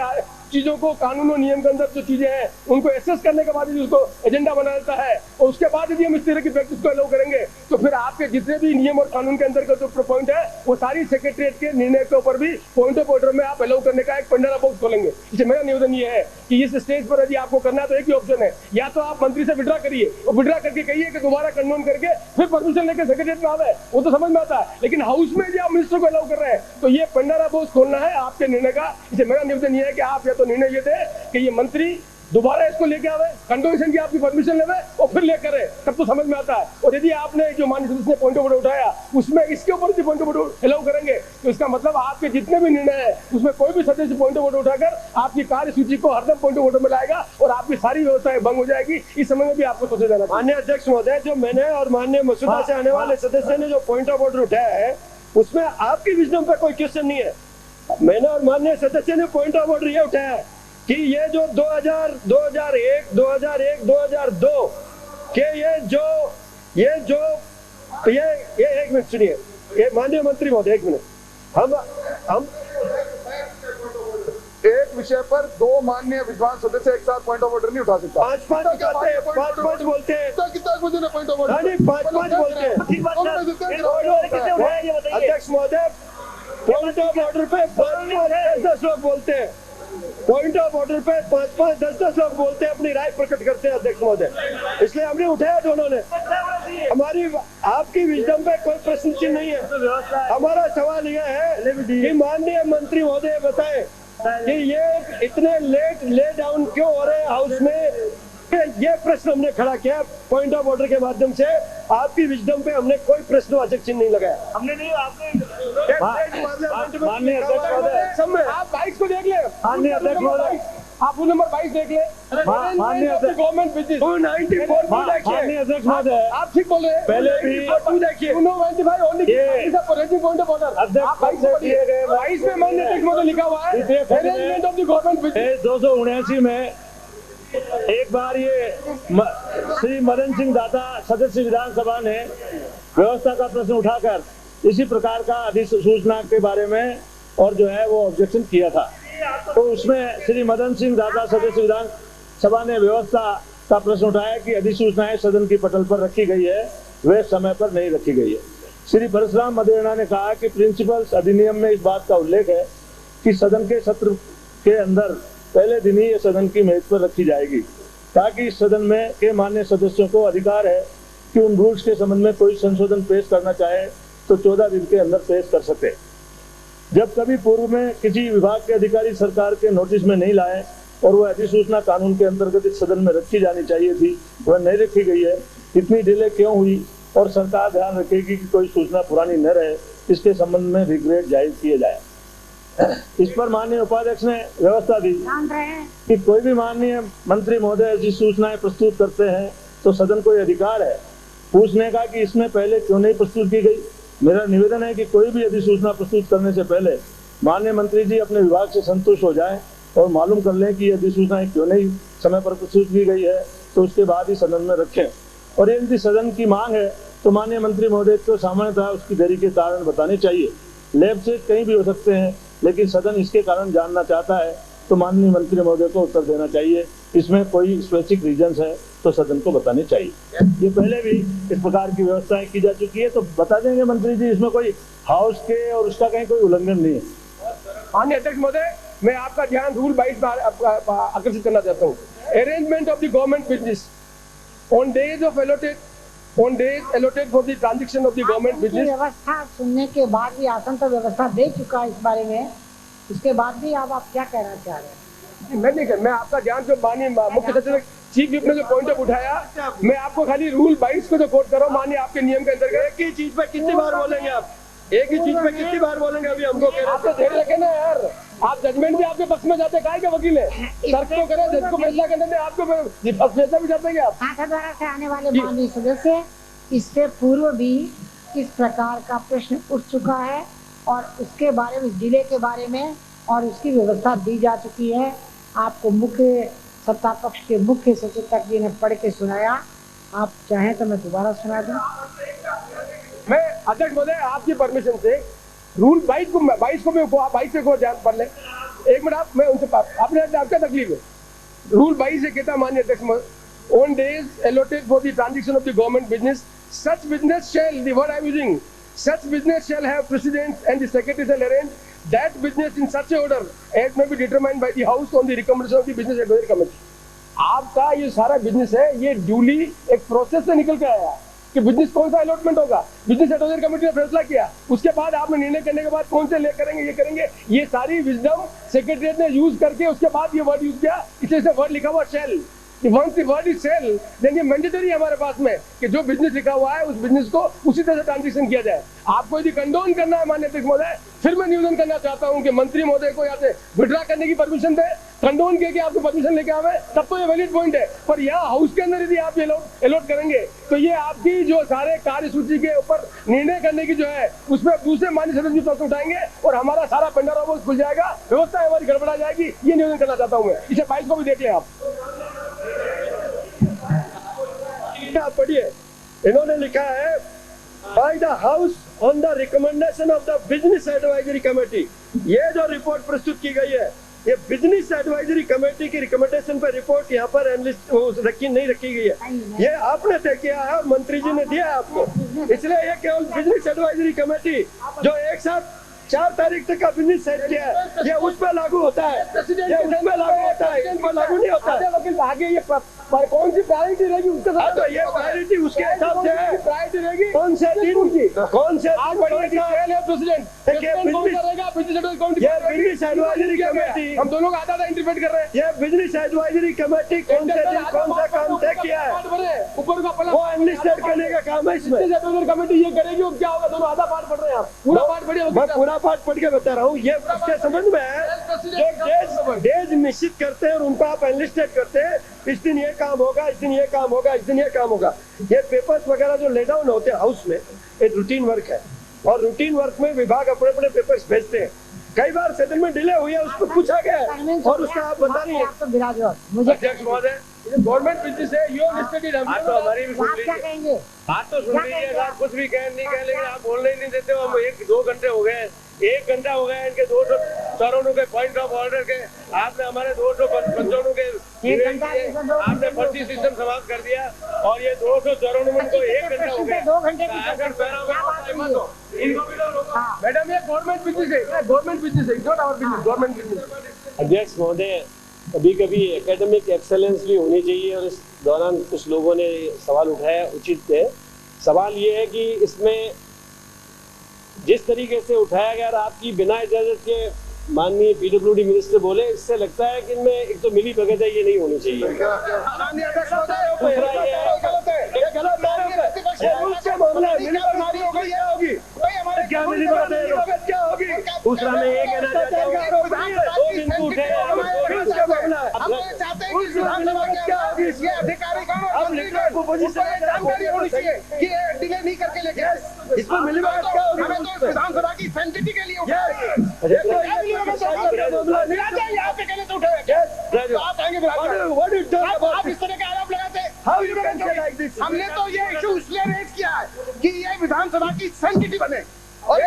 चीजों को कानून और नियम के अंदर जो चीजें हैं उनको एसेस करने के बाद उसको एजेंडा बना देता है और उसके बाद यदि हम इस तरह की प्रैक्टिस को अलाउ करेंगे तो फिर आपके जितने भी नियम और कानून के अंदर का जो पॉइंट है वो सारी सेक्रेटरीट के निर्णय के ऊपर भी पॉइंट ऑफ ऑर्डर में आप अलाउ करने का एक पंडारा बॉक्स खोलेंगे। इसलिए मेरा निवेदन ये है कि इस स्टेज पर यदि आपको करना है तो एक ही ऑप्शन है, या तो आप मंत्री से विड्रा करिए और विड्रा करके कहिए कि दोबारा कंडोन करके फिर परमिशन लेकर सेक्रेटरीट में आवे, वो तो समझ में आता है। लेकिन हाउस में यदि आप मिनिस्टर को अलाउ कर रहे हैं तो ये पंडारा बॉक्स खोलना है आपके निर्णय का। इसलिए मेरा निवेदन ये है कि आप या तो निर्णय ये दे कि ये मंत्री दोबारा इसको लेके आवे, कंडोनेशन की आपकी परमिशन लेवे और फिर लेकर आए, तब तो समझ में आता है। और यदि आपने जो माननीय सदस्य ने पॉइंट ऑफ ऑर्डर उठाया उसमें इसके ऊपर भी पॉइंट ऑफ ऑर्डर अलाउ करेंगे तो इसका मतलब आपके जितने भी निर्णय है उसमें कोई भी सदस्य पॉइंट ऑफ ऑर्डर उठाकर आपकी कार्य सूची को हरदम पॉइंट ऑफ ऑर्डर में लाएगा और आपकी सारी व्यवस्थाएं भंग हो जाएगी। इस समय में भी आपको सोचा जाना। माननीय अध्यक्ष महोदय जो मैंने और माननीय मसूदा से आने वाले सदस्य ने जो पॉइंट ऑफ ऑर्डर उठाया है उसमें आपकी विजडम पर कोई क्वेश्चन नहीं है। मैंने और माननीय सदस्य ने पॉइंट ऑफ ऑर्डर ये उठाया कि ये जो 2001, 2002 के ये एक मिनट सुनिए, ये माननीय मंत्री महोदय, एक मिनट, हम एक विषय पर दो माननीय विद्वान सदस्य एक साथ पॉइंट ऑफ ऑर्डर नहीं उठा सकता। पांच बोलते हैं कितना पॉइंट ऑफ ऑर्डर? पांच बोलते हैं। अध्यक्ष महोदय, पॉइंट ऑफ ऑर्डर पे 5-5-10 लोग बोलते हैं, पॉइंट ऑफ ऑर्डर पे 5-5-10 लोग बोलते हैं, अपनी राय प्रकट करते हैं अध्यक्ष महोदय, इसलिए हमने उठाया दोनों ने। हमारी आपकी विजडम पे कोई प्रश्न चिन्ह नहीं है। हमारा सवाल यह है कि माननीय मंत्री महोदय बताएं कि ये इतने ले डाउन क्यों हो रहे हैं हाउस में, ये प्रश्न हमने खड़ा किया पॉइंट ऑफ ऑर्डर के माध्यम से। आपकी विजडम पे हमने कोई प्रश्नवाचक चिन्ह नहीं लगाया। हमने नहीं, आपने माननीय अध्यक्ष महोदय, आप 22 को देख ले, माननीय अध्यक्ष महोदय, आप रूल नंबर 22 देख ले, माननीय अध्यक्ष गवर्नमेंट बिजनेस 294 माननीय अध्यक्ष महोदय, आप ठीक बोल रहे हैं, पहले भी देखिए 295 ओनली पॉइंट ऑफ ऑर्डर, अध्यक्ष दिए गए 22 में माननीय अध्यक्ष महोदय लिखा हुआ है arrangement of the government business. 279 में एक बार ये श्री मदन सिंह दाता सदस्य विधानसभा ने व्यवस्था का प्रश्न उठाकर इसी प्रकार का अधिसूचना के बारे में और जो है वो ऑब्जेक्शन किया था, तो उसमें श्री मदन सिंह दाता सदस्य विधानसभा ने व्यवस्था का प्रश्न उठाया कि अधिसूचनाएं सदन की पटल पर रखी गई है, वे समय पर नहीं रखी गई है। श्री परशुराम मदेरणा ने कहा कि प्रिंसिपल्स अधिनियम में इस बात का उल्लेख है कि सदन के सत्र के अंदर पहले दिन ही ये सदन की मेज पर रखी जाएगी, ताकि इस सदन में के मान्य सदस्यों को अधिकार है कि उन रूल्स के संबंध में कोई संशोधन पेश करना चाहे तो 14 दिन के अंदर पेश कर सके। जब कभी पूर्व में किसी विभाग के अधिकारी सरकार के नोटिस में नहीं लाए और वह अधिसूचना कानून के अंतर्गत इस सदन में रखी जानी चाहिए थी, वह नहीं रखी गई है, इतनी डिले क्यों हुई और सरकार ध्यान रखेगी कि कोई सूचना पुरानी न रहे, इसके संबंध में रिग्रेट जाहिर किए जाए। इस पर माननीय उपाध्यक्ष ने व्यवस्था दी कि कोई भी माननीय मंत्री महोदय ऐसी सूचनाएं प्रस्तुत करते हैं तो सदन को अधिकार है पूछने का कि इसमें पहले क्यों नहीं प्रस्तुत की गई। मेरा निवेदन है कि कोई भी अधिसूचना प्रस्तुत करने से पहले माननीय मंत्री जी अपने विभाग से संतुष्ट हो जाएं और मालूम कर लें कि ये अधिसूचनाएं क्यों नहीं समय पर प्रस्तुत की गई है, तो उसके बाद ही सदन में रखें। और यदि सदन की मांग है तो माननीय मंत्री महोदय को सामान्यतः उसकी देरी के कारण बताने चाहिए। लैब से कहीं भी हो सकते हैं, लेकिन सदन इसके कारण जानना चाहता है तो माननीय मंत्री महोदय को उत्तर देना चाहिए। इसमें कोई स्पेसिफिक रीजंस है तो सदन को बताने चाहिए। ये पहले भी इस प्रकार की व्यवस्थाएं की जा चुकी है, तो बता देंगे मंत्री जी, इसमें कोई हाउस के और उसका कहीं कोई उल्लंघन नहीं है। माननीय अध्यक्ष महोदय, मैं आपका ध्यान रूल 22 पर आकर्षित करना चाहता हूँ। Arrangement of the government business on days allotted for the transaction of the government business। व्यवस्था सुनने के बाद भी आसन तो व्यवस्था दे चुका है इस बारे में, उसके बाद भी आप क्या कहना चाह रहे हैं? मैं नहीं कर, मैं आपका ध्यान जो माननीय मुख्य सचिव चीफ विप ने जो पॉइंट ऑफ उठाया, मैं आपको खाली रूल 22 को जो कोट कर रहा हूँ, माननीय आपके नियम के अंतर्गत। एक ही चीज पे कितनी बार बोलेंगे आप? एक ही चीज पे कितनी बार बोलेंगे? अभी हमको कह रहे आप तो धैर्य रखे ना यार, आप जजमेंट भी आपके पक्ष में जाते, काहे के वकील है? तर्क तो करें, जज को फैसला करने में आपको फैसला भी जाते हैं आप। द्वारा से आने वाले माननीय सदस्य, इससे पूर्व भी इस प्रकार का प्रश्न उठ चुका है और उसके बारे में, जिले के बारे में, और उसकी व्यवस्था दी जा चुकी है। आपको मुख्य सत्ता पक्ष के मुख्य सचेतक जी ने पढ़ के सुनाया, आप चाहें तो मैं दोबारा सुना दूं। मैं अध्यक्ष महोदय, आपकी परमिशन से रूल 22 को मैं 22 से को ध्यान पढ़ लें। एक मिनट आप, मैं उनसे आपने आपका तकलीफ है। रूल 22 से कहता माननीय अध्यक्ष महोदय, on days allotted for the transaction of the government business, such business shall, the word I am using, such business shall have precedence and the secretary shall arrange that business in such a order as may be determined by the house on the recommendation of the business advisory committee। आपका ये सारा business है, ये duly एक process से निकल के आया कि बिजनेस कौन सा अलॉटमेंट होगा, बिजनेस एडवाइजरी कमेटी ने फैसला किया, उसके बाद आपने निर्णय करने के बाद कौन से ले करेंगे, ये करेंगे, ये सारी विजडम सेक्रेटरीट ने यूज करके उसके बाद ये वर्ड यूज किया, इसलिए वर्ड लिखा हुआ शेल। कि once the word is shall then ये मैंडेटरी है हमारे पास में कि जो बिजनेस लिखा हुआ है उस बिजनेस को उसी तरह से ट्रांजेक्शन किया जाए। आपको यदि कंडोन करना है माननीय अध्यक्ष महोदय, फिर मैं निवेदन करना चाहता हूं कि मंत्री महोदय को यहाँ से विड्रा करने की परमिशन दे, कंडोन के आपको परमिशन लेके आवे, तब तो ये वैलिड पॉइंट है। पर यहाँ हाउस के अंदर यदि आप ये अलॉट करेंगे तो ये आपकी जो सारे कार्यसूची के ऊपर निर्णय करने की जो है उसमें दूसरे माननीय सदस्य भी प्रश्न उठाएंगे और हमारा सारा पंडारा बॉक्स खुल जाएगा, व्यवस्था हमारी गड़बड़ा जाएगी। ये निवेदन करना चाहता हूँ मैं। इसे फाइल को भी देख लें आप पढ़िए, इन्होंने लिखा है by the house on the recommendation of the business advisory committee. ये जो रिपोर्ट प्रस्तुत की गई है ये बिजनेस एडवाइजरी कमेटी की रिकमेंडेशन पर रिपोर्ट यहाँ पर नहीं रखी गई है, ये आपने तय किया है और मंत्री जी ने दिया है आपको। इसलिए ये केवल बिजनेस एडवाइजरी कमेटी जो एक साथ 4 तारीख तक का बिजनेस सेट किया है ये उस पर लागू होता है, ये उसमें लागू होता है, इस पर लागू नहीं होता है। आगे ये पर कौन सी प्रायोरिटी रहेगी उसके साथ? तो ये प्रायोरिटी उसके हिसाब से है। प्रायोरिटी रहेगी कौन से दिन की कौन से बिजनेस एडवाइजरी कमेटी, हम दोनों का आधा इंटरप्रेट कर रहे हैं। ये बिजनेस एडवाइजरी कमेटी कौन से दिन कौन सा काम तय किया है ऊपर का वो एडमिनिस्ट्रेट करने का काम है इसमें। कमेटी ये करेगी, वो क्या होगा? दोनों आधा पार्ट पढ़ रहे हैं आप, पूरा पार्ट पढ़िए। मैं पूरा पार्ट पढ़ के बता रहा हूँ। ये उसके संबंध में है जो डेज निश्चित करते हैं और उनको आप एनलिस्टेड करते हैं, इस दिन ये काम होगा, इस दिन ये काम होगा, इस दिन ये काम होगा। ये पेपर्स वगैरह जो ले डाउन होते हैं हाउस में, एक रूटीन वर्क है और रूटीन वर्क में विभाग अपने अपने पेपर्स भेजते हैं। कई बार सेटलमेंट डिले हुई है, उसको पूछा गया है और उसका आप बता रही है। अध्यक्ष महोदय, गवर्नमेंट बिजनेस है, यो लिस्टेड है। बात तो हमारी भी सुन क्या लीजिए, कहेंगे? बात तो सुन लीजिए। आप कुछ भी कहें नहीं कहें, लेकिन आप बोलने ही नहीं देते हो। हम 1-2 घंटे हो गए, 1 घंटा हो गया इनके 200 चरणों के पॉइंट ऑफ ऑर्डर के। आपने हमारे 255 के आपने फर्जी सिस्टम समाप्त कर दिया और ये 200 चरणों में इनको 1 घंटा हो गया। 2 घंटे इनको भी मैडम ये गवर्नमेंट बिजनेस है, गवर्नमेंट बिजनेस है, not our business, government business. अध्यक्ष महोदय, कभी कभी एकेडमिक एक्सेलेंस भी होनी चाहिए और इस दौरान कुछ लोगों ने सवाल उठाया, उचित है। सवाल ये है कि इसमें जिस तरीके से उठाया गया और आपकी बिना इजाजत के माननीय पीडब्ल्यूडी मिनिस्टर बोले, इससे लगता है कि इनमें एक तो मिली भगत है, ये नहीं होनी चाहिए। क्या मिली भगत है? क्या होगी? दूसरा में ये कहना चाहता हूँ दो बिंदु उठे डिले नहीं करके लेके इसमें मिली भगत क्या होगी? विधानसभा की सैंक्टिटी के लिए आप इस तरह के आरोप लगाते हैं। हमने तो ये इशू इसलिए रेज किया है कि ये विधानसभा की सैंक्टिटी बने और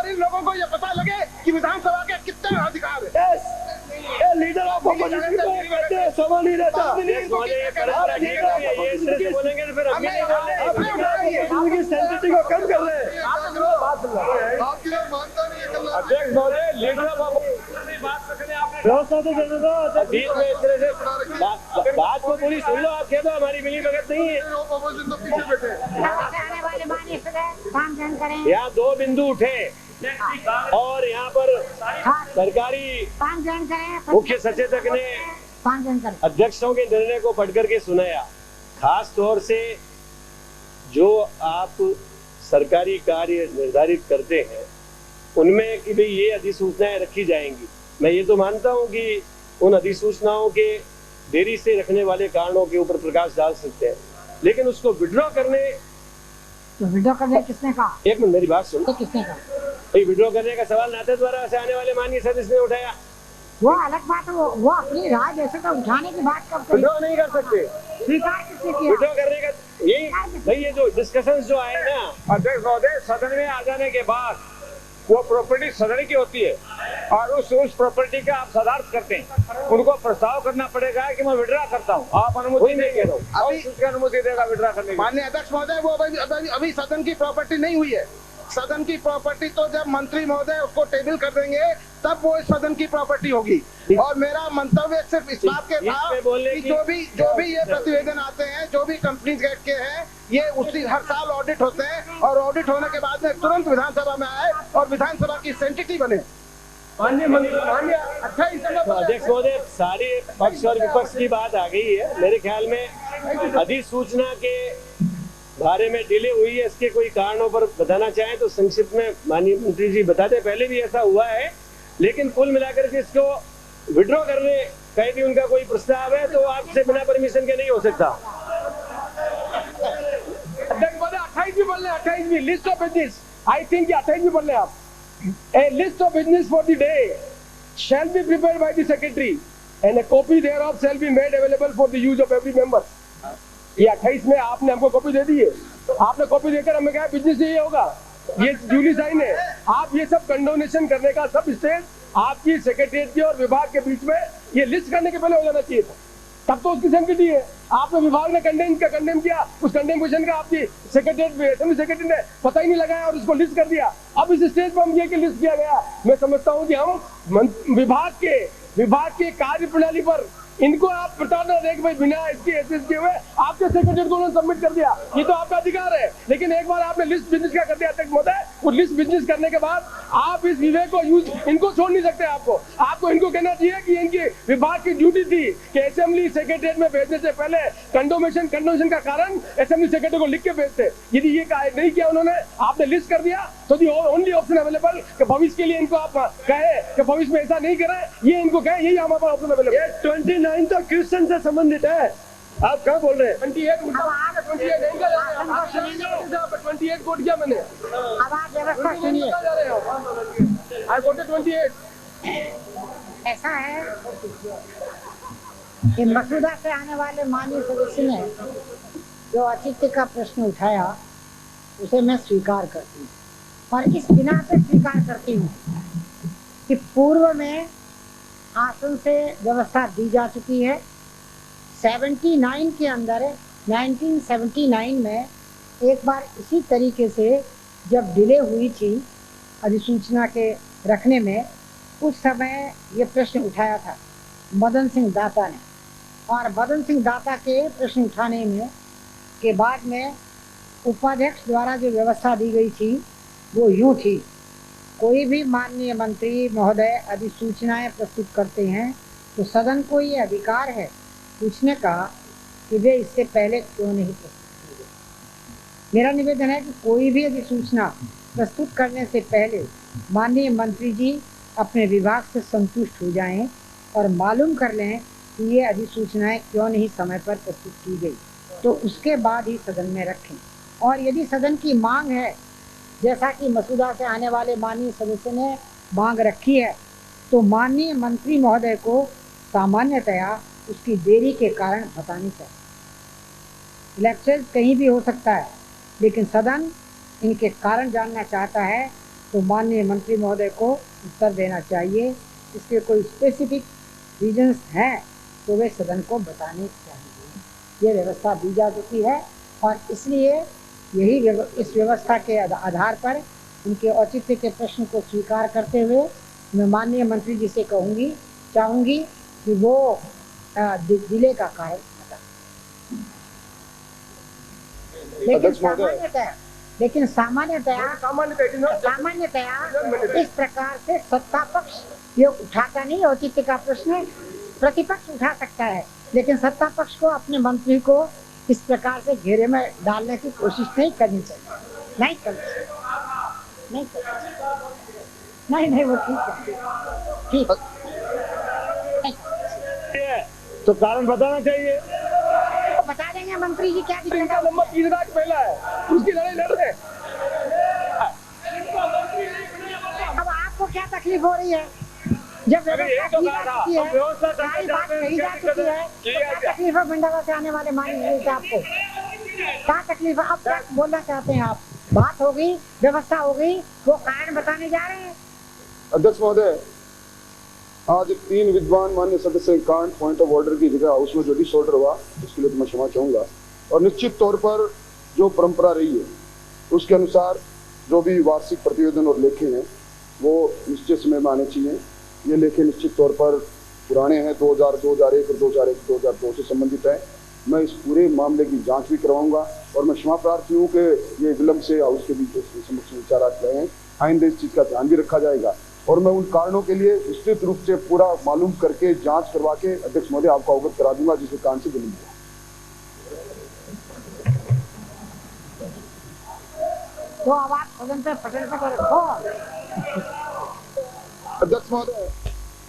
इन लोगों को ये पता लगे कि विधानसभा के कितने अधिकार है। लीडर ऑफ अपोजिशन को कहते हैं सवाल नहीं रहता। बोलेंगे तो फिर हम सेंसिटिव को कम कर रहे हैं। अध्यक्ष महोदय, लीडर ऑफ व्यवस्था तो देने दो। बीच में इस तरह से बात को पूरी सुन लो। आप कह दो हमारी मिली भगत नहीं है। आने वाले माननीय सदस्य काम ग्रहण करें। यहाँ 2 बिंदु उठे और यहाँ पर सरकारी काम ग्रहण करें। मुख्य सचेतक ने काम ग्रहण करें। अध्यक्षों के निर्णय को पढ़ करके सुनाया। खास तौर से जो आप सरकारी कार्य निर्धारित करते हैं उनमें कि भाई ये अधिसूचनाएं रखी जाएंगी। मैं ये तो मानता हूँ कि उन अधिसूचनाओं के देरी से रखने वाले कारणों के ऊपर प्रकाश डाल सकते हैं, लेकिन उसको विड्रॉ करने तो विड्रॉ करने किसने कहा? एक मिनट मेरी बात सुनो। किसने कहा? भाई विड्रॉ करने का सवाल नाते द्वारा से आने वाले माननीय सदस्य ने उठाया। वो अलग बात है, वो अपनी राय जैसे तो उठाने की बात कब करी? विड्रॉ नहीं कर सकते। स्वीकार किसने किया? विड्रॉ करने का यही भाई ये जो डिस्कशन जो आए ना, अध्यक्ष महोदय, सदन में आ जाने के बाद वो प्रॉपर्टी सदन की होती है और उस प्रॉपर्टी का आप सदार्थ करते हैं, उनको प्रस्ताव करना पड़ेगा कि मैं विड्रा करता हूँ। आप अनुमति नहीं दे रहे हो, उसकी अनुमति देगा विड्रा करने की। माननीय अध्यक्ष महोदय, वो अभी सदन की प्रॉपर्टी नहीं हुई है। सदन की प्रॉपर्टी तो जब मंत्री महोदय उसको टेबल कर देंगे तब वो सदन की प्रॉपर्टी होगी। और मेरा मंतव्य सिर्फ इस बात के था कि जो भी ये प्रतिवेदन आते हैं, जो भी कंपनीज गेट के हैं, ये उसी हर साल ऑडिट होते हैं और ऑडिट होने के बाद में तुरंत विधानसभा में आए और विधानसभा की सेंटिटी बने। माननीय 28 अध्यक्ष महोदय, सारी पक्ष और विपक्ष की बात आ गई है। मेरे ख्याल में अधिसूचना के बारे में डिले हुई है, इसके कोई कारणों पर बताना चाहें तो संक्षिप्त में माननीय मंत्री जी बता दें। पहले भी ऐसा हुआ है, लेकिन कुल मिलाकर के इसको विड्रॉ करने का भी उनका कोई प्रस्ताव है तो आपसे बिना परमिशन के नहीं हो सकता। अध्यक्ष महोदय 28 भी बोल रहे हैं, 28 भी list of business, I think 28 भी बोल रहे हैं आप। A list of business for the day shall be prepared by the secretary and a copy thereof shall be made available for the use of every member। ये 28 में आपने हमको copy दे दी है, आपने कॉपी देकर हमें कहा बिजनेस ये होगा, ये ड्यूली साइन है। आप ये सब कंडोनेशन करने का सब स्टेज आपकी सेक्रेटरीट के और विभाग के बीच में ये लिस्ट करने के पहले हो जाना चाहिए था, तब तो उसकी संगति है। आपने विभाग ने कंडेम किया, उस कंडेमेशन का आपकी सेक्रेटरी ने पता ही नहीं लगाया और उसको लिस्ट कर दिया। अब इस स्टेज पर हम ये कि लिस्ट किया गया, मैं समझता हूँ कि हम विभाग के कार्य प्रणाली पर इनको आप प्रताड़ना देख भाई बिना इसके एसेस किए हुए आपके सेक्रेटरी को सबमिट कर दिया, ये तो आपका अधिकार है। लेकिन एक बार आपने लिस्ट बिजनेस का कर दिया अध्यक्ष महोदय, वो लिस्ट बिजनेस करने के बाद आप इस विवेक को यूज इनको छोड़ नहीं सकते। आपको इनको कहना चाहिए कि इनकी विभाग की ड्यूटी थी कि असेंबली सेक्रेटरीट में भेजने से पहले कंडोनेशन का कारण असेंबली सेक्रेटरी को लिख के भेजते। यदि ये नहीं किया उन्होंने, आपने लिस्ट कर दिया तो दी ओनली ऑप्शन अवेलेबल कि भविष्य के लिए इनको आप कहे कि भविष्य में ऐसा नहीं करें, ये इनको कहे, यही हमारे पास ऑप्शन अवेलेबल है। 29 तो क्वेश्चन से संबंधित है, आप क्या बोल रहे हैं? 28 कोट किया मैंने, अब आप व्यवस्था सुनिए। आई वोट 28। ऐसा है कि मसूदा से आने वाले माननीय सदस्य ने जो औचित्य का प्रश्न उठाया उसे मैं स्वीकार करती हूँ, और इस बिना पे स्वीकार करती हूँ कि पूर्व में आसन से व्यवस्था दी जा चुकी है। 79 के अंदर 1979 में एक बार इसी तरीके से जब डिले हुई थी अधिसूचना के रखने में, उस समय ये प्रश्न उठाया था मदन सिंह दाता ने, और मदन सिंह दाता के प्रश्न उठाने में के बाद में उपाध्यक्ष द्वारा जो व्यवस्था दी गई थी वो यूँ थी, कोई भी माननीय मंत्री महोदय अधिसूचनाएं प्रस्तुत करते हैं तो सदन को ये अधिकार है पूछने का कि वे इससे पहले क्यों नहीं प्रस्तुत किए गए। मेरा निवेदन है कि कोई भी अधिसूचना प्रस्तुत करने से पहले माननीय मंत्री जी अपने विभाग से संतुष्ट हो जाएं और मालूम कर लें कि ये अधिसूचनाएं क्यों नहीं समय पर प्रस्तुत की गई, तो उसके बाद ही सदन में रखें। और यदि सदन की मांग है, जैसा कि मसूदा से आने वाले माननीय सदस्य ने मांग रखी है, तो माननीय मंत्री महोदय को सामान्यतया उसकी देरी के कारण बतानी चाहिए। इलेक्शन कहीं भी हो सकता है, लेकिन सदन इनके कारण जानना चाहता है तो माननीय मंत्री महोदय को उत्तर देना चाहिए। इसके कोई स्पेसिफिक रीजंस हैं तो वे सदन को बताने चाहिए। ये व्यवस्था दी जा चुकी है और इसलिए इस व्यवस्था के आधार पर उनके औचित्य के प्रश्न को स्वीकार करते हुए मैं माननीय मंत्री जी से चाहूँगी कि वो डिले का कारण बता। लेकिन सामान्यतया इस प्रकार से सत्ता पक्ष ये उठाता नहीं औचित्य का प्रश्न, प्रतिपक्ष उठा सकता है, लेकिन सत्ता पक्ष को अपने मंत्री को इस प्रकार से घेरे में डालने की कोशिश नहीं करनी चाहिए। नहीं वो ठीक है। तो कारण बताना चाहिए, बता देंगे मंत्री जी। क्या दिक्कत है? नंबर 3 पहला है, उसकी लड़ाई लड़ रहे हैं। अब आपको क्या तकलीफ हो रही है जब व्यवस्था कही जा चुकी है? क्या तकलीफ है मंडला से आने वाले माननीय से आपको? क्या तकलीफ है? अब क्या बोलना चाहते हैं आप? बात हो गई, व्यवस्था हो गई, वो कारण बताने जा रहे हैं। अध्यक्ष महोदय, आज 3 विद्वान मान्य सदस्य कारण पॉइंट ऑफ ऑर्डर की जगह हाउस में जो डिसऑर्डर हुआ उसके लिए तो मैं क्षमा चाहूँगा, और निश्चित तौर पर जो परंपरा रही है उसके अनुसार जो भी वार्षिक प्रतिवेदन और लेखे हैं वो निश्चित समय में आने चाहिए। ये लेखे निश्चित तौर पर पुराने हैं, 2000, 2001 और 2001, 2002 से संबंधित है। मैं इस पूरे मामले की जांच भी करवाऊंगा और मैं क्षमा प्रार्थी हूँ कि ये विलम्ब से हाउस के बीच समक्ष विचार आते हैं। आइंदा इस चीज़ का ध्यान भी रखा जाएगा। और मैं उन कारणों के लिए विस्तृत रूप से पूरा मालूम करके जांच करवा के अध्यक्ष महोदय आपको अवगत करा दूंगा, जिसके कारण से विलंब हुआ। तो अब आप सदन पे पटल पे रखो। अध्यक्ष महोदय